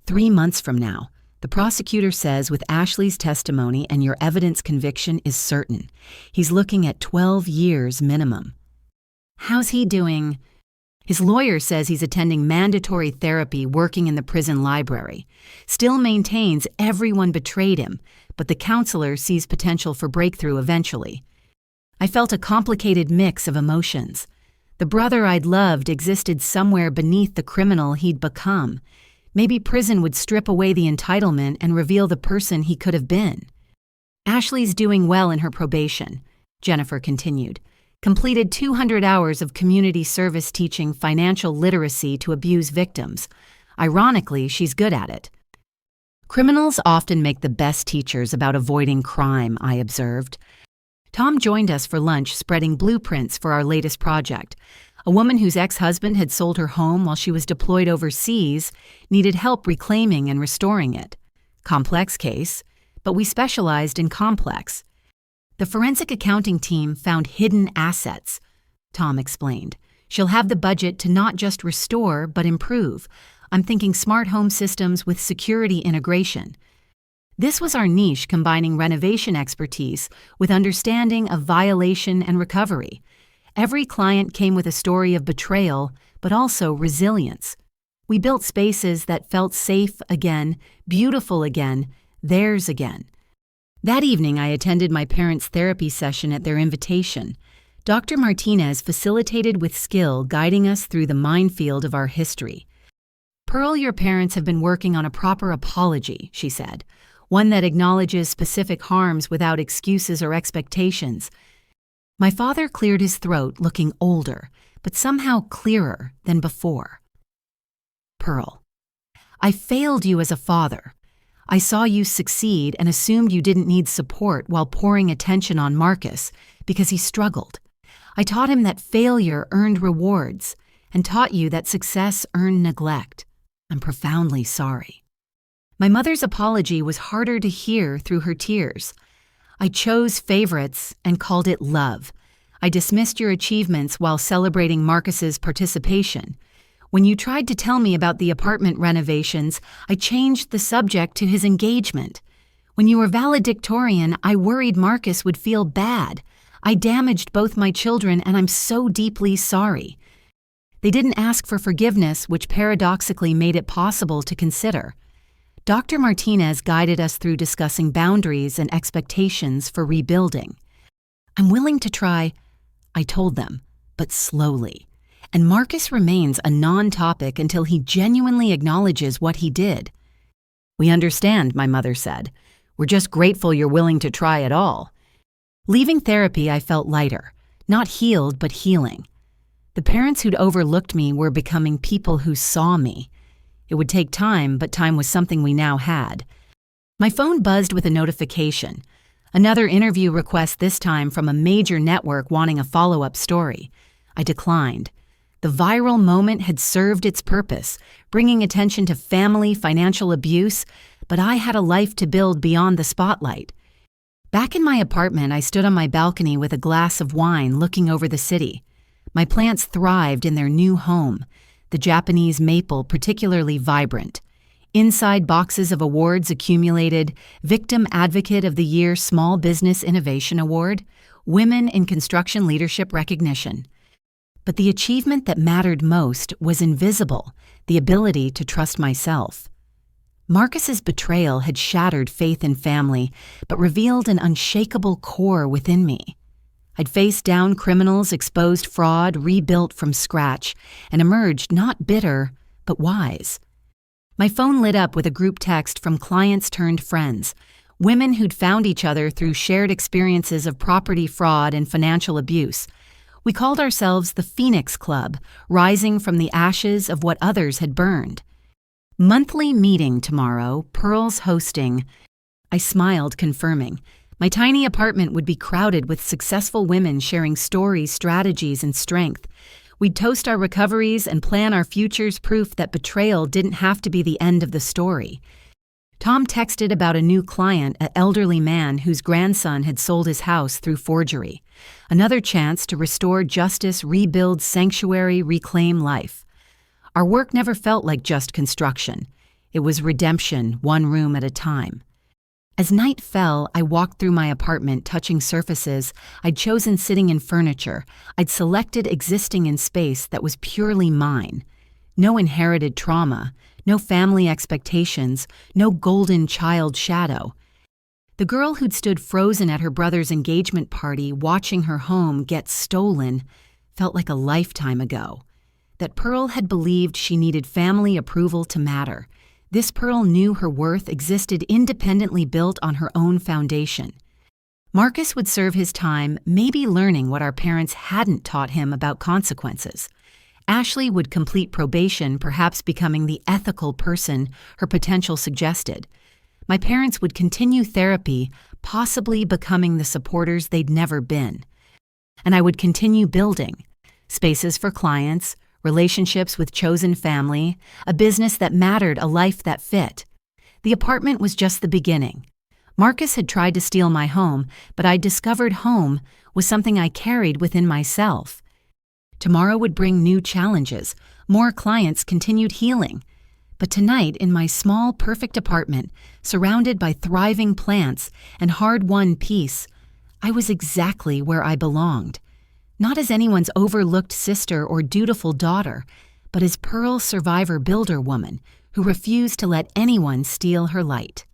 3 months from now. The prosecutor says with Ashley's testimony and your evidence conviction is certain. He's looking at 12 years minimum. How's he doing? His lawyer says he's attending mandatory therapy, working in the prison library. Still maintains everyone betrayed him, but the counselor sees potential for breakthrough eventually. I felt a complicated mix of emotions. The brother I'd loved existed somewhere beneath the criminal he'd become. Maybe prison would strip away the entitlement and reveal the person he could have been. Ashley's doing well in her probation, Jennifer continued. Completed 200 hours of community service teaching financial literacy to abuse victims. Ironically, she's good at it. Criminals often make the best teachers about avoiding crime, I observed. Tom joined us for lunch, spreading blueprints for our latest project. A woman whose ex-husband had sold her home while she was deployed overseas needed help reclaiming and restoring it. Complex case, but we specialized in complex. The forensic accounting team found hidden assets, Tom explained. She'll have the budget to not just restore, but improve. I'm thinking smart home systems with security integration. This was our niche, combining renovation expertise with understanding of violation and recovery. Every client came with a story of betrayal, but also resilience. We built spaces that felt safe again, beautiful again, theirs again. That evening, I attended my parents' therapy session at their invitation. Dr. Martinez facilitated with skill, guiding us through the minefield of our history. "Pearl, your parents have been working on a proper apology," she said, one that acknowledges specific harms without excuses or expectations. My father cleared his throat, looking older, but somehow clearer than before. "Pearl, I failed you as a father. I saw you succeed and assumed you didn't need support while pouring attention on Marcus because he struggled. I taught him that failure earned rewards and taught you that success earned neglect. I'm profoundly sorry." My mother's apology was harder to hear through her tears. "I chose favorites and called it love. I dismissed your achievements while celebrating Marcus's participation. When you tried to tell me about the apartment renovations, I changed the subject to his engagement. When you were valedictorian, I worried Marcus would feel bad. I damaged both my children, and I'm so deeply sorry." They didn't ask for forgiveness, which paradoxically made it possible to consider. Dr. Martinez guided us through discussing boundaries and expectations for rebuilding. "I'm willing to try," I told them, "but slowly. And Marcus remains a non-topic until he genuinely acknowledges what he did." "We understand," my mother said. "We're just grateful you're willing to try at all." Leaving therapy, I felt lighter, not healed, but healing. The parents who'd overlooked me were becoming people who saw me. It would take time, but time was something we now had. My phone buzzed with a notification. Another interview request, this time from a major network wanting a follow-up story. I declined. The viral moment had served its purpose, bringing attention to family financial abuse, but I had a life to build beyond the spotlight. Back in my apartment, I stood on my balcony with a glass of wine looking over the city. My plants thrived in their new home, the Japanese maple particularly vibrant. Inside boxes of awards accumulated Victim Advocate of the Year Small Business Innovation Award, Women in Construction Leadership Recognition. But the achievement that mattered most was invisible, the ability to trust myself. Marcus's betrayal had shattered faith in family, but revealed an unshakable core within me. I'd faced down criminals, exposed fraud, rebuilt from scratch, and emerged not bitter, but wise. My phone lit up with a group text from clients turned friends, women who'd found each other through shared experiences of property fraud and financial abuse. We called ourselves the Phoenix Club, rising from the ashes of what others had burned. Monthly meeting tomorrow, Pearl's hosting. I smiled, confirming. My tiny apartment would be crowded with successful women sharing stories, strategies, and strength. We'd toast our recoveries and plan our futures, proof that betrayal didn't have to be the end of the story. Tom texted about a new client, an elderly man whose grandson had sold his house through forgery. Another chance to restore justice, rebuild sanctuary, reclaim life. Our work never felt like just construction. It was redemption, one room at a time. As night fell, I walked through my apartment, touching surfaces I'd chosen, sitting in furniture I'd selected, existing in space that was purely mine. No inherited trauma, no family expectations, no golden child shadow. The girl who'd stood frozen at her brother's engagement party, watching her home get stolen, felt like a lifetime ago. That Pearl had believed she needed family approval to matter. This Pearl knew her worth existed independently, built on her own foundation. Marcus would serve his time, maybe learning what our parents hadn't taught him about consequences. Ashley would complete probation, perhaps becoming the ethical person her potential suggested. My parents would continue therapy, possibly becoming the supporters they'd never been. And I would continue building spaces for clients, relationships with chosen family, a business that mattered, a life that fit. The apartment was just the beginning. Marcus had tried to steal my home, but I discovered home was something I carried within myself. Tomorrow would bring new challenges, more clients, continued healing. But tonight, in my small, perfect apartment, surrounded by thriving plants and hard-won peace, I was exactly where I belonged. Not as anyone's overlooked sister or dutiful daughter, but as Pearl's survivor builder woman who refused to let anyone steal her light.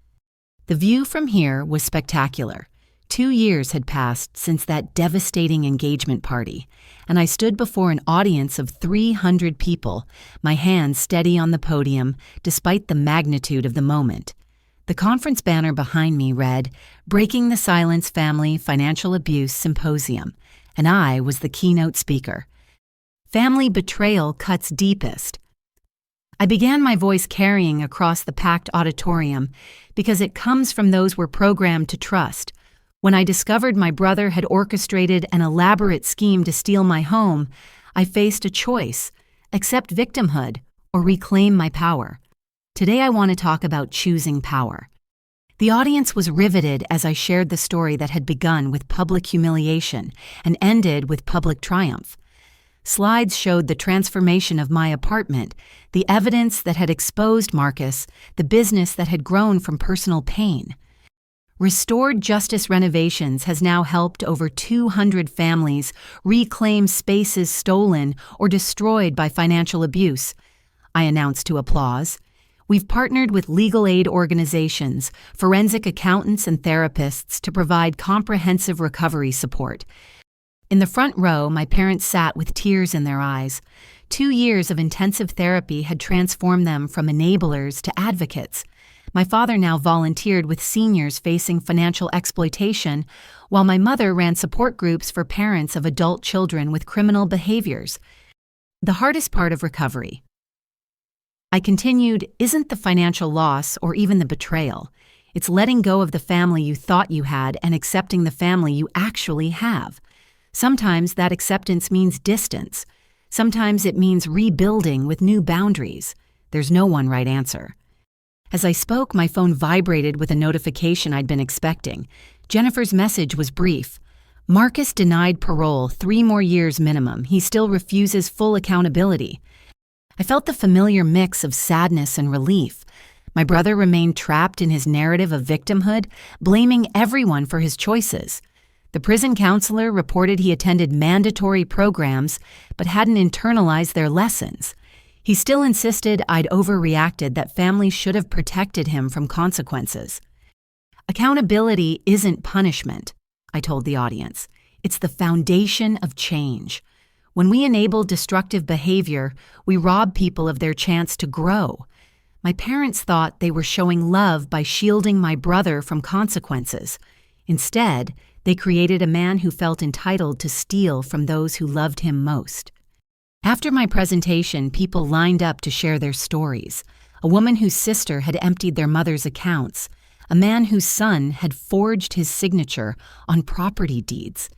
The view from here was spectacular. 2 years had passed since that devastating engagement party, and I stood before an audience of 300 people, my hands steady on the podium despite the magnitude of the moment. The conference banner behind me read, "Breaking the Silence Family Financial Abuse Symposium," and I was the keynote speaker. Family betrayal cuts deepest. I began, my voice carrying across the packed auditorium, because it comes from those we're programmed to trust. When I discovered my brother had orchestrated an elaborate scheme to steal my home, I faced a choice: accept victimhood or reclaim my power. Today I want to talk about choosing power. The audience was riveted as I shared the story that had begun with public humiliation and ended with public triumph. Slides showed the transformation of my apartment, the evidence that had exposed Marcus, the business that had grown from personal pain. Restored Justice Renovations has now helped over 200 families reclaim spaces stolen or destroyed by financial abuse. I announced to applause. We've partnered with legal aid organizations, forensic accountants, and therapists to provide comprehensive recovery support. In the front row, my parents sat with tears in their eyes. 2 years of intensive therapy had transformed them from enablers to advocates. My father now volunteered with seniors facing financial exploitation, while my mother ran support groups for parents of adult children with criminal behaviors. The hardest part of recovery, I continued, isn't the financial loss or even the betrayal. It's letting go of the family you thought you had and accepting the family you actually have. Sometimes that acceptance means distance. Sometimes it means rebuilding with new boundaries. There's no one right answer. As I spoke, my phone vibrated with a notification I'd been expecting. Jennifer's message was brief. Marcus denied parole, 3 more years minimum. He still refuses full accountability. I felt the familiar mix of sadness and relief. My brother remained trapped in his narrative of victimhood, blaming everyone for his choices. The prison counselor reported he attended mandatory programs but hadn't internalized their lessons. He still insisted I'd overreacted, that families should have protected him from consequences. Accountability isn't punishment, I told the audience. It's the foundation of change. When we enable destructive behavior, we rob people of their chance to grow. My parents thought they were showing love by shielding my brother from consequences. Instead, they created a man who felt entitled to steal from those who loved him most. After my presentation, people lined up to share their stories. A woman whose sister had emptied their mother's accounts. A man whose son had forged his signature on property deeds.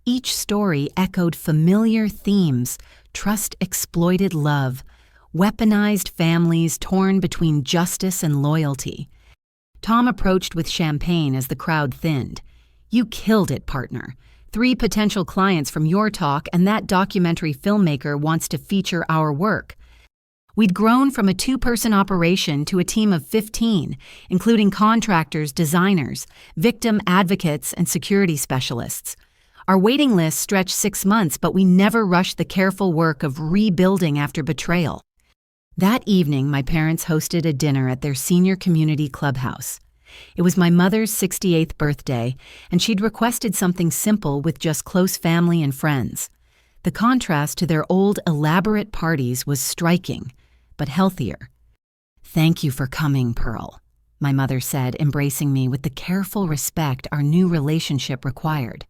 Each story echoed familiar themes: trust-exploited love, weaponized families torn between justice and loyalty. Tom approached with champagne as the crowd thinned. "You killed it, partner. 3 potential clients from your talk, and that documentary filmmaker wants to feature our work." We'd grown from a 2-person operation to a team of 15, including contractors, designers, victim advocates, and security specialists. Our waiting list stretched 6 months, but we never rushed the careful work of rebuilding after betrayal. That evening, my parents hosted a dinner at their senior community clubhouse. It was my mother's 68th birthday, and she'd requested something simple with just close family and friends. The contrast to their old, elaborate parties was striking, but healthier. "Thank you for coming, Pearl," my mother said, embracing me with the careful respect our new relationship required.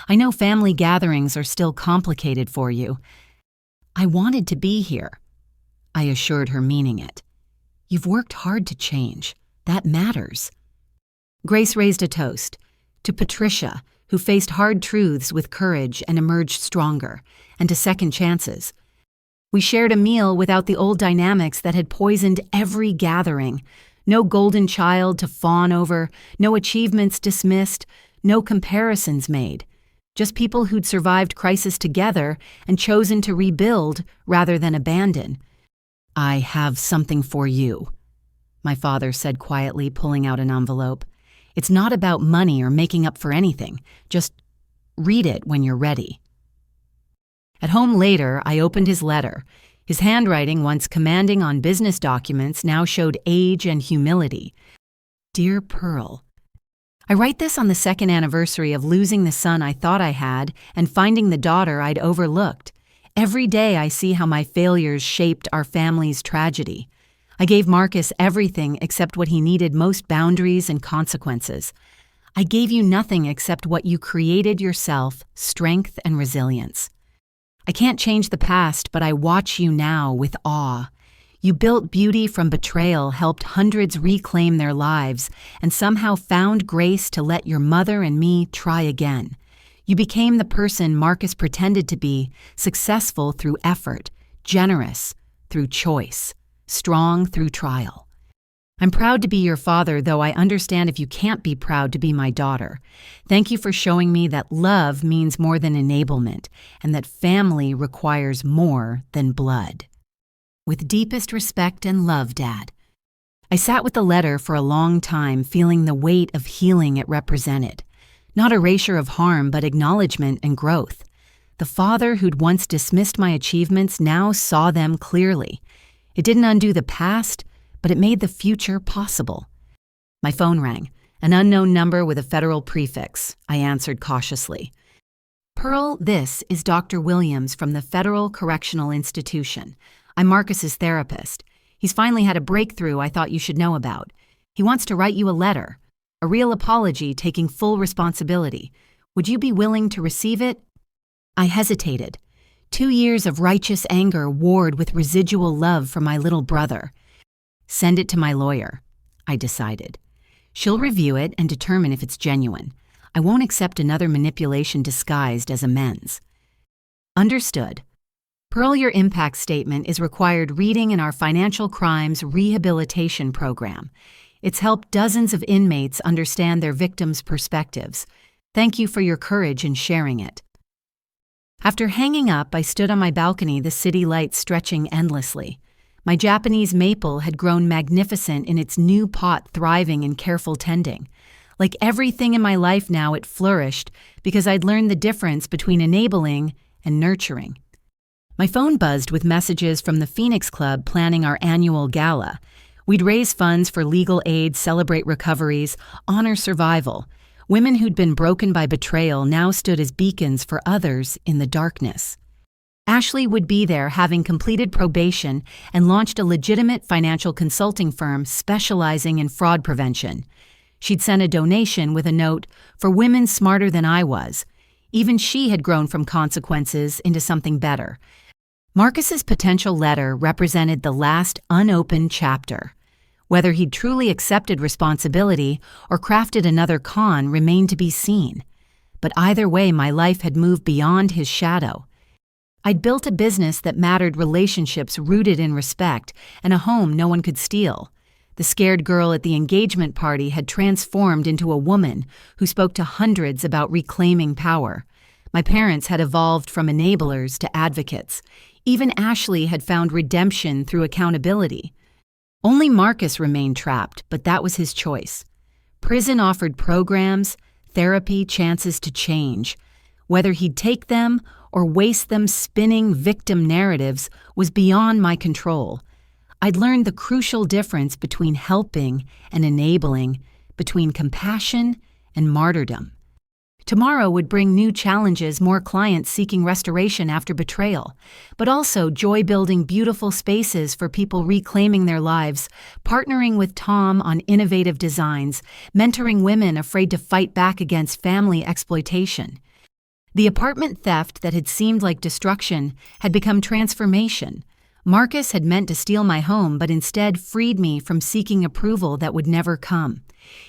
"I know family gatherings are still complicated for you." "I wanted to be here," I assured her, meaning it. "You've worked hard to change. That matters." Grace raised a toast to Patricia, who faced hard truths with courage and emerged stronger, and to second chances. We shared a meal without the old dynamics that had poisoned every gathering. No golden child to fawn over, no achievements dismissed, no comparisons made. Just people who'd survived crisis together and chosen to rebuild rather than abandon. "I have something for you," my father said quietly, pulling out an envelope. "It's not about money or making up for anything. Just read it when you're ready." At home later, I opened his letter. His handwriting, once commanding on business documents, now showed age and humility. "Dear Pearl, I write this on the 2nd anniversary of losing the son I thought I had and finding the daughter I'd overlooked. Every day I see how my failures shaped our family's tragedy. I gave Marcus everything except what he needed most: boundaries and consequences. I gave you nothing except what you created yourself: strength and resilience. I can't change the past, but I watch you now with awe. You built beauty from betrayal, helped hundreds reclaim their lives, and somehow found grace to let your mother and me try again. You became the person Marcus pretended to be: successful through effort, generous through choice, strong through trial. I'm proud to be your father, though I understand if you can't be proud to be my daughter. Thank you for showing me that love means more than enablement, and that family requires more than blood. With deepest respect and love, Dad. I sat with the letter for a long time, feeling the weight of healing it represented. Not erasure of harm, but acknowledgement and growth. The father who'd once dismissed my achievements now saw them clearly. It didn't undo the past, but it made the future possible. My phone rang, an unknown number with a federal prefix. I answered cautiously. "Pearl, this is Dr. Williams from the Federal Correctional Institution. I'm Marcus's therapist. He's finally had a breakthrough I thought you should know about. He wants to write you a letter, a real apology taking full responsibility. Would you be willing to receive it?" I hesitated. 2 years of righteous anger warred with residual love for my little brother. "Send it to my lawyer," I decided. "She'll review it and determine if it's genuine. I won't accept another manipulation disguised as amends." "Understood. Pearl, your impact statement is required reading in our Financial Crimes Rehabilitation Program. It's helped dozens of inmates understand their victims' perspectives. Thank you for your courage in sharing it." After hanging up, I stood on my balcony, the city lights stretching endlessly. My Japanese maple had grown magnificent in its new pot, thriving in careful tending. Like everything in my life now, it flourished because I'd learned the difference between enabling and nurturing. My phone buzzed with messages from the Phoenix Club planning our annual gala. We'd raise funds for legal aid, celebrate recoveries, honor survival. Women who'd been broken by betrayal now stood as beacons for others in the darkness. Ashley would be there, having completed probation and launched a legitimate financial consulting firm specializing in fraud prevention. She'd sent a donation with a note, "For women smarter than I was." Even she had grown from consequences into something better. Marcus's potential letter represented the last unopened chapter. Whether he'd truly accepted responsibility or crafted another con remained to be seen. But either way, my life had moved beyond his shadow. I'd built a business that mattered, relationships rooted in respect, and a home no one could steal. The scared girl at the engagement party had transformed into a woman who spoke to hundreds about reclaiming power. My parents had evolved from enablers to advocates. Even Ashley had found redemption through accountability. Only Marcus remained trapped, but that was his choice. Prison offered programs, therapy, chances to change. Whether he'd take them or waste them spinning victim narratives was beyond my control. I'd learned the crucial difference between helping and enabling, between compassion and martyrdom. Tomorrow would bring new challenges, more clients seeking restoration after betrayal, but also joy-building beautiful spaces for people reclaiming their lives, partnering with Tom on innovative designs, mentoring women afraid to fight back against family exploitation. The apartment theft that had seemed like destruction had become transformation. Marcus had meant to steal my home, but instead freed me from seeking approval that would never come.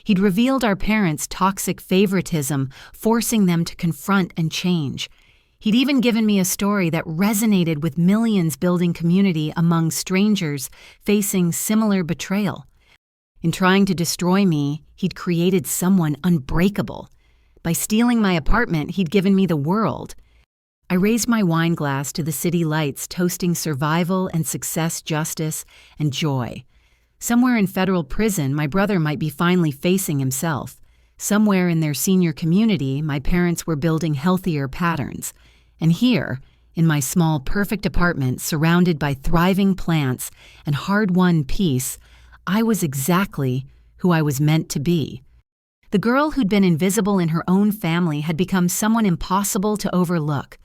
He'd revealed our parents' toxic favoritism, forcing them to confront and change. He'd even given me a story that resonated with millions, building community among strangers facing similar betrayal. In trying to destroy me, he'd created someone unbreakable. By stealing my apartment, he'd given me the world. I raised my wine glass to the city lights, toasting survival and success, justice and joy. Somewhere in federal prison, my brother might be finally facing himself. Somewhere in their senior community, my parents were building healthier patterns. And here, in my small, perfect apartment surrounded by thriving plants and hard-won peace, I was exactly who I was meant to be. The girl who'd been invisible in her own family had become someone impossible to overlook.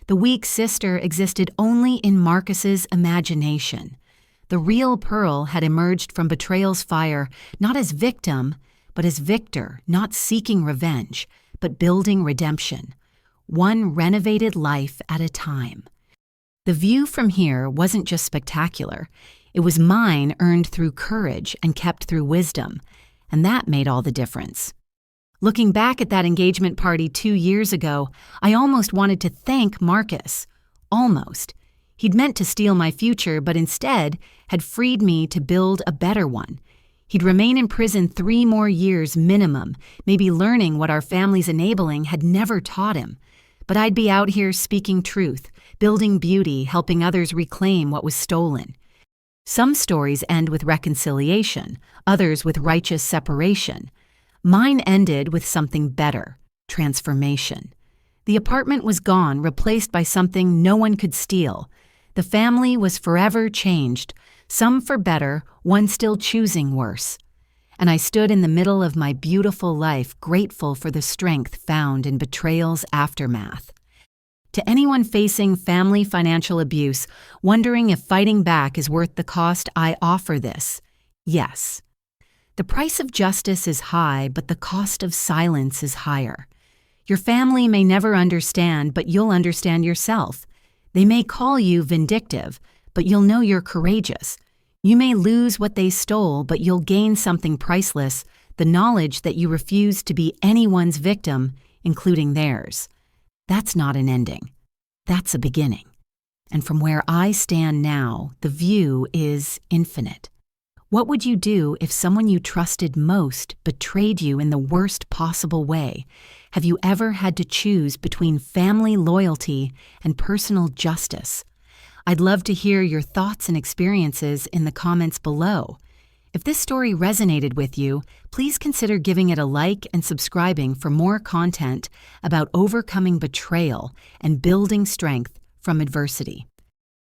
The weak sister existed only in Marcus's imagination. The real Pearl had emerged from betrayal's fire, not as victim, but as victor, not seeking revenge, but building redemption. One renovated life at a time. The view from here wasn't just spectacular. It was mine, earned through courage and kept through wisdom. And that made all the difference. Looking back at that engagement party 2 years ago, I almost wanted to thank Marcus. Almost. He'd meant to steal my future, but instead had freed me to build a better one. He'd remain in prison 3 more years minimum, maybe learning what our family's enabling had never taught him. But I'd be out here speaking truth, building beauty, helping others reclaim what was stolen. Some stories end with reconciliation, others with righteous separation. Mine ended with something better, transformation. The apartment was gone, replaced by something no one could steal. The family was forever changed, some for better, one still choosing worse. And I stood in the middle of my beautiful life, grateful for the strength found in betrayal's aftermath. To anyone facing family financial abuse, wondering if fighting back is worth the cost, I offer this: yes. The price of justice is high, but the cost of silence is higher. Your family may never understand, but you'll understand yourself. They may call you vindictive, but you'll know you're courageous. You may lose what they stole, but you'll gain something priceless, the knowledge that you refused to be anyone's victim, including theirs. That's not an ending. That's a beginning. And from where I stand now, the view is infinite. What would you do if someone you trusted most betrayed you in the worst possible way? Have you ever had to choose between family loyalty and personal justice? I'd love to hear your thoughts and experiences in the comments below. If this story resonated with you, please consider giving it a like and subscribing for more content about overcoming betrayal and building strength from adversity.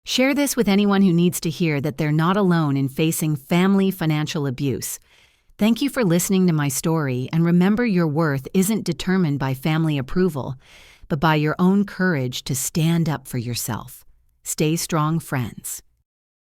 Share this with anyone who needs to hear that they're not alone in facing family financial abuse. Thank you for listening to my story, and remember, your worth isn't determined by family approval, but by your own courage to stand up for yourself. Stay strong, friends.